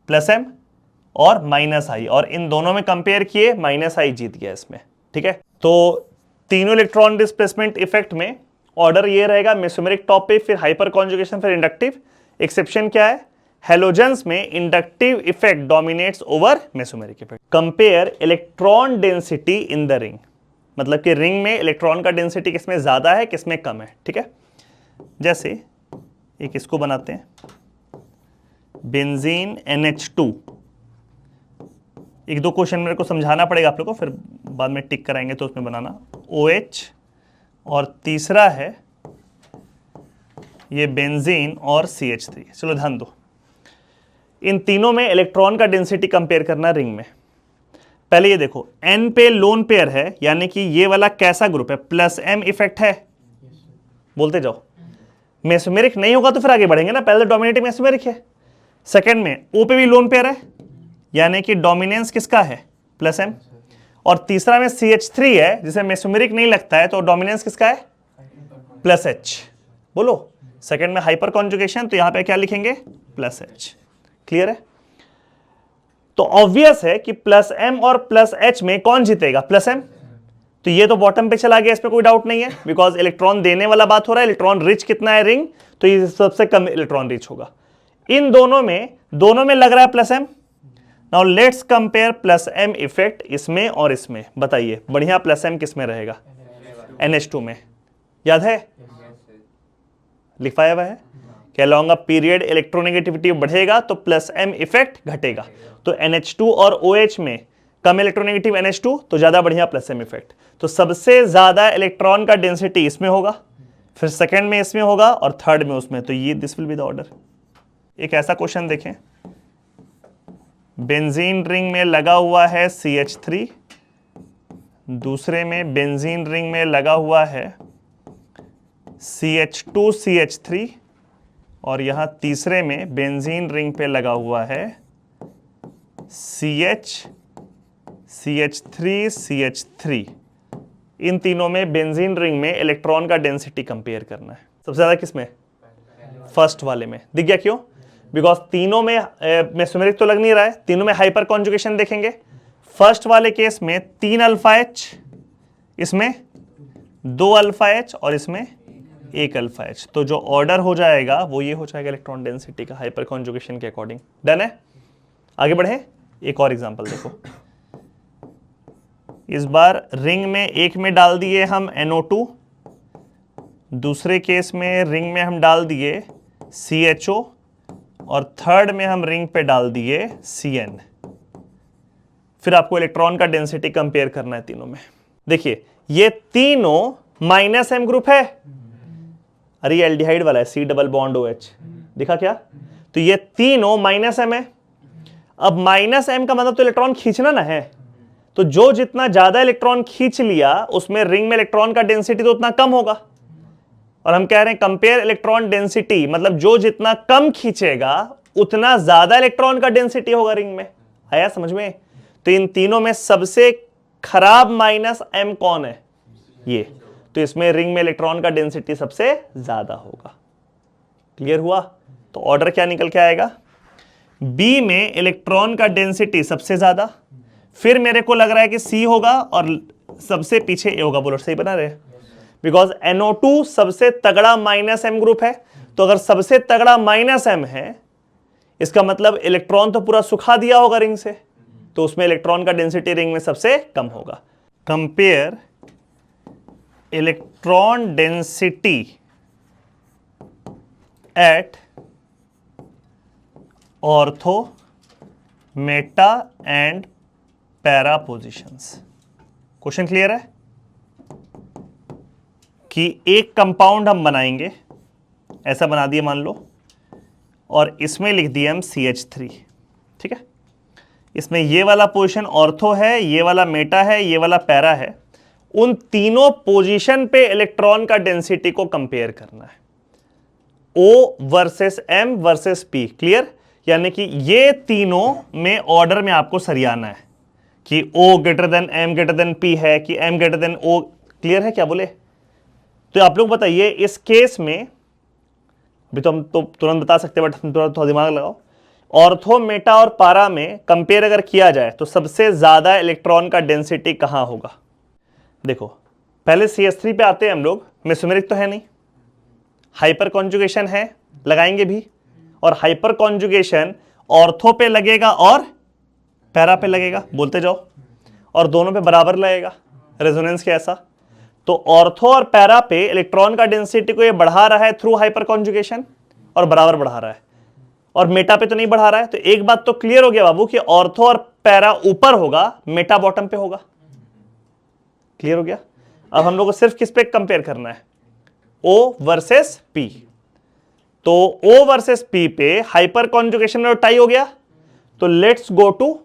प्लस एम और माइनस आई, और इन दोनों में कंपेयर किए, माइनस आई जीत गया इसमें, ठीक है। तो तीनों इलेक्ट्रॉन डिस्प्लेसमेंट इफेक्ट में ऑर्डर ये रहेगा, मेसोमेरिक टॉप पे, फिर हाइपर कॉन्जुगेशन, फिर इंडक्टिव। एक्सेप्शन क्या है? हेलोजेंस में inductive effect dominates over mesomeric effect. Compare electron density in the ring, मतलब कि रिंग में इलेक्ट्रॉन का डेंसिटी किसमें ज्यादा है, किसमें कम है। ठीक है, जैसे एक इसको बनाते हैं, बेंजीन NH2। एक दो क्वेश्चन मेरे को समझाना पड़ेगा आप लोग को, फिर बाद में टिक कराएंगे तो उसमें बनाना। OH और तीसरा है ये बेंजीन और CH3। चलो ध्यान दो, इन तीनों में इलेक्ट्रॉन का डेंसिटी कंपेयर करना रिंग में। पहले ये देखो, N पे लोन पेयर है, यानी कि ये वाला कैसा ग्रुप है? +M इफेक्ट है। बोलते जाओ। मेसोमेरिक नहीं होगा तो फिर आगे बढ़ेंगे ना, पहले डोमिनेटिंग मेसोमेरिक है। सेकंड में O पे भी लोन पेयर है, यानी कि डोमिनेंस किसका है? +M। और तीसरा में CH3 है, जिसे मेसोमेरिक नहीं लगता है, तो डोमिनेंस किसका है? +H। बोलो। सेकंड में हाइपर कॉन्जुगेशन, तो यहां पे क्या लिखेंगे? +H। क्लियर है? तो ऑब्वियस है कि +M और +H में कौन जीतेगा? +M। तो ये तो बॉटम पे चला गया, इसमें कोई डाउट नहीं है, बिकॉज इलेक्ट्रॉन देने वाला बात हो रहा है। इलेक्ट्रॉन रिच कितना है रिंग, तो ये सबसे कम इलेक्ट्रॉन रिच होगा। इन दोनों में लग रहा है +M। Now let's compare +M effect इसमें और इसमें। बताइए बढ़िया +M किस में रहेगा? NH2 में। याद है? लिखाया हुआ है कि along a पीरियड इलेक्ट्रोनेगेटिविटी बढ़ेगा तो +M इफेक्ट घटेगा। तो NH2 और OH में कम इलेक्ट्रोनेगेटिव NH2, तो ज्यादा बढ़िया +M इफेक्ट। तो सबसे ज्यादा इलेक्ट्रॉन का डेंसिटी इसमें होगा, फिर सेकंड में इसमें होगा और थर्ड में उसमें। तो ये this will be the order. एक ऐसा क्वेश्चन देखें, बेंजीन रिंग में लगा हुआ है CH3, दूसरे में बेंजीन रिंग में लगा हुआ है CH2 CH3, और यहां तीसरे में बेंजीन रिंग पे लगा हुआ है CH3 CH3। इन तीनों में बेंजीन रिंग में इलेक्ट्रॉन का डेंसिटी कंपेयर करना है। सबसे ज्यादा किसमें? फर्स्ट वाले में। दिख गया क्यों? बिकॉज तीनों में मेसोमेरिक तो लग नहीं रहा है, तीनों में हाइपर कॉन्जुगेशन देखेंगे। फर्स्ट वाले केस में 3 अल्फा H, इसमें 2 अल्फा H और इसमें 1 अल्फा H। तो जो ऑर्डर हो जाएगा वो ये हो जाएगा इलेक्ट्रॉन डेंसिटी का हाइपर कॉन्जुगेशन के अकॉर्डिंग। डन है? आगे बढ़े। एक और एग्जांपल देखो, इस बार रिंग में एक में डाल दिए हम NO2, दूसरे केस में रिंग में हम डाल दिए CHO, और थर्ड में हम रिंग पे डाल दिए CN। फिर आपको इलेक्ट्रॉन का डेंसिटी कंपेयर करना है तीनों में। देखिए ये तीनों -M ग्रुप है। अरे ये एल्डिहाइड वाला है, C डबल बॉन्ड OH। दिखा क्या? तो ये तीनों -M है। अब -M का मतलब तो इलेक्ट्रॉन खींचना ना है, तो जो जितना ज्यादा इलेक्ट्रॉन खींच लिया उसमें रिंग में इलेक्ट्रॉन का डेंसिटी तो उतना कम होगा। और हम कह रहे हैं कंपेयर इलेक्ट्रॉन डेंसिटी, मतलब जो जितना कम खींचेगा उतना ज्यादा इलेक्ट्रॉन का डेंसिटी होगा रिंग में। आया समझ में? तो इन तीनों में सबसे खराब -M कौन है? ये। तो इसमें रिंग में इलेक्ट्रॉन का डेंसिटी सबसे ज्यादा होगा। क्लियर हुआ? तो ऑर्डर क्या निकल के आएगा? B में इलेक्ट्रॉन का डेंसिटी सबसे ज्यादा, फिर मेरे को लग रहा है कि C होगा और सबसे पीछे A होगा। बोलो सही बना रहे? बिकॉज NO2 सबसे तगड़ा -M ग्रुप है, तो अगर सबसे तगड़ा -M है इसका मतलब इलेक्ट्रॉन तो पूरा सुखा दिया होगा रिंग से, तो उसमें इलेक्ट्रॉन का डेंसिटी रिंग में सबसे कम होगा। Compare electron density at ortho, Meta and para positions. Question clear है कि एक कंपाउंड हम बनाएंगे, ऐसा बना दिया मान लो, और इसमें लिख दिया हम CH3। ठीक है, इसमें ये वाला पोजीशन ऑर्थो है, ये वाला मेटा है, ये वाला पैरा है। उन तीनों पोजीशन पे इलेक्ट्रॉन का डेंसिटी को कंपेयर करना है, O versus M versus P। Clear? यानी कि ये तीनों में ऑर्डर में आपको सरियाना है कि O greater than M greater than P है कि M greater than O। Clear है क्या बोले? तो आप लोग बताइए इस केस में भी तो हम तो तुरंत बता सकते हैं, बट हम थोड़ा दिमाग लगाओ। ऑर्थो, मेटा और पारा में कंपेयर अगर किया जाए तो सबसे ज्यादा इलेक्ट्रॉन का डेंसिटी कहां होगा? देखो पहले CH3 पे आते हैं हम लोग। मेसोमेरिक तो है नहीं, हाइपर कॉन्जुगेशन है, लगाएंगे भी, और हाइपर कॉन्जुगेशन ऑर्थो पे लगेगा और पैरा पे लगेगा, बोलते जाओ, और दोनों पे बराबर लगेगा, रेजोनेंस के ऐसा। तो ऑर्थो और पैरा पे इलेक्ट्रॉन का डेंसिटी को ये बढ़ा रहा है थ्रू हाइपर कॉन्जुगेशन और बराबर बढ़ा रहा है, और मेटा पे तो नहीं बढ़ा रहा है। तो एक बात तो क्लियर हो गया बाबू कि ऑर्थो और पैरा ऊपर होगा, मेटा बॉटम पे होगा। क्लियर हो गया। अब हम लोग को सिर्फ किस पे कंपेयर करना है, O वर्सेस P। तो O वर्सेस P पे हाइपर कॉन्जुगेशन में टाई हो गया, तो let's go to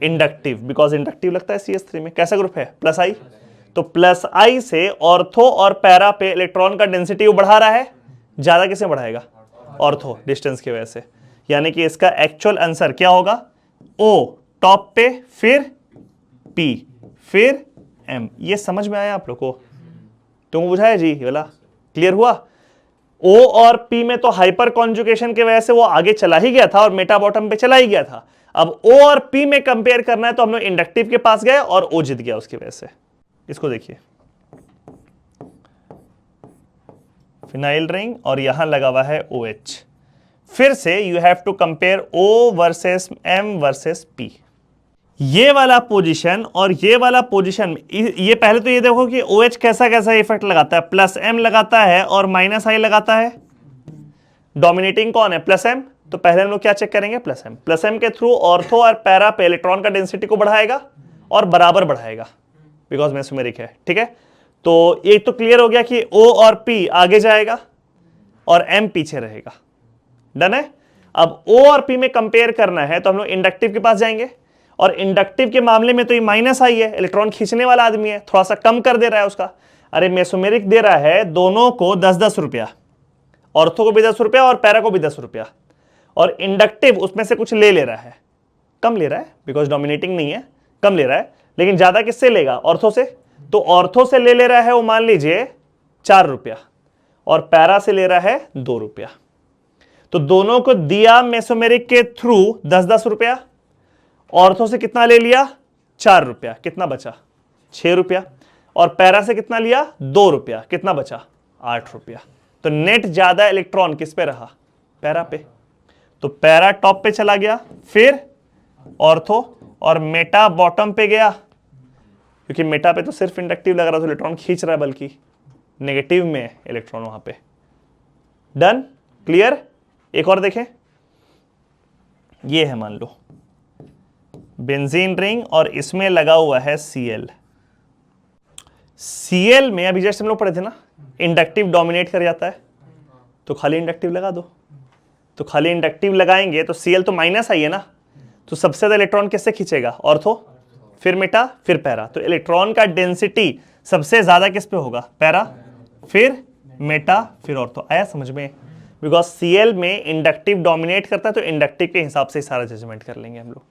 inductive, because inductive लगता है CH3 में। कैसा ग्रुप है, प्लस आई। तो प्लस आई से ऑर्थो और पैरा पे इलेक्ट्रॉन का डेंसिटी वो बढ़ा रहा है, ज्यादा किसे बढ़ाएगा, ऑर्थो, डिस्टेंस की वजह से। यानी कि इसका एक्चुअल आंसर क्या होगा, O टॉप पे, फिर P, फिर M। ये समझ में आया आप लोग को, तुम बुझाया जी ये वाला, क्लियर हुआ। O और P में तो हाइपर कॉन्जुगेशन की वजह से वो आगे चला ही गया था और मेटा बॉटम पे चला ही गया था। अब O और P में कंपेयर करना है तो हम लोग इंडक्टिव के पास गए और O जीत गया उसकी वजह से। इसको देखिए, फिनाइल रिंग और यहां लगा हुआ है OH। फिर से you have to compare O versus M versus P। ये वाला पोजीशन और ये वाला पोजीशन, ये पहले तो ये देखो कि OH कैसा कैसा इफेक्ट लगाता है, प्लस M लगाता है और माइनस आई लगाता है। डोमिनेटिंग कौन है, प्लस M। तो पहले हम लोग क्या चेक करेंगे, प्लस M। प्लस M के थ्रू ऑर्थो और पैरा पे इलेक्ट्रॉन का डेंसिटी को बढ़ाएगा और बराबर बढ़ाएगा, बिकॉज मेसोमेरिक है। ठीक है, तो ये तो क्लियर हो गया कि O और P आगे जाएगा और M पीछे रहेगा। डन है। अब O और P में कंपेयर करना है तो हम लोग इंडक्टिव के पास जाएंगे, और इंडक्टिव के मामले में तो ये माइनस आई है, इलेक्ट्रॉन खींचने वाला आदमी है, थोड़ा सा कम कर दे रहा है उसका। अरे मेसोमेरिक दे रहा है दोनों को 10-10 रुपया, ऑर्थो को भी 10 रुपया और पैरा को भी 10 रुपया, और इंडक्टिव उसमें से कुछ ले रहा है, कम ले रहा है बिकॉज डोमिनेटिंग नहीं है, कम ले रहा है, लेकिन ज्यादा किससे लेगा, ऑर्थो से। तो ऑर्थो से ले रहा है वो मान लीजिए 4 रुपया, और पैरा से ले रहा है 2 रुपया। तो दोनों को दिया मेसोमेरिक के थ्रू 10-10 रुपया, ऑर्थो से कितना ले लिया, 4 रुपया, कितना बचा, 6 रुपया, और पैरा से कितना लिया, 2 रुपया, कितना बचा, 8 रुपया। तो नेट ज्यादा इलेक्ट्रॉन किस पे रहा, पैरा पे। तो पैरा टॉप पे चला गया, फिर ऑर्थो, और मेटा बॉटम पे गया, क्योंकि मेटा पे तो सिर्फ इंडक्टिव लग रहा था, इलेक्ट्रॉन खींच रहा है, बल्कि नेगेटिव में इलेक्ट्रॉन वहां पे। Done, clear. एक और देखें, ये है मान लो बेंजीन रिंग और इसमें लगा हुआ है Cl। Cl में अभी जैसे हम लोग पढ़े थे ना, इंडक्टिव डोमिनेट कर जाता है, तो खाली इंडक्टिव लगा दो। तो खाली इंडक्टिव लगाएंगे तो Cl तो माइनस आई है ना, तो सबसे ज्यादा इलेक्ट्रॉन किससे खींचेगा, ऑर्थो, फिर मेटा, फिर पैरा। तो इलेक्ट्रॉन का डेंसिटी सबसे ज्यादा किस पे होगा, पैरा, फिर मेटा, फिर ऑर्थो। आया समझ में, बिकॉज Cl में इंडक्टिव डोमिनेट करता है, तो इंडक्टिव के हिसाब से सारा जजमेंट कर लेंगे हम लोग।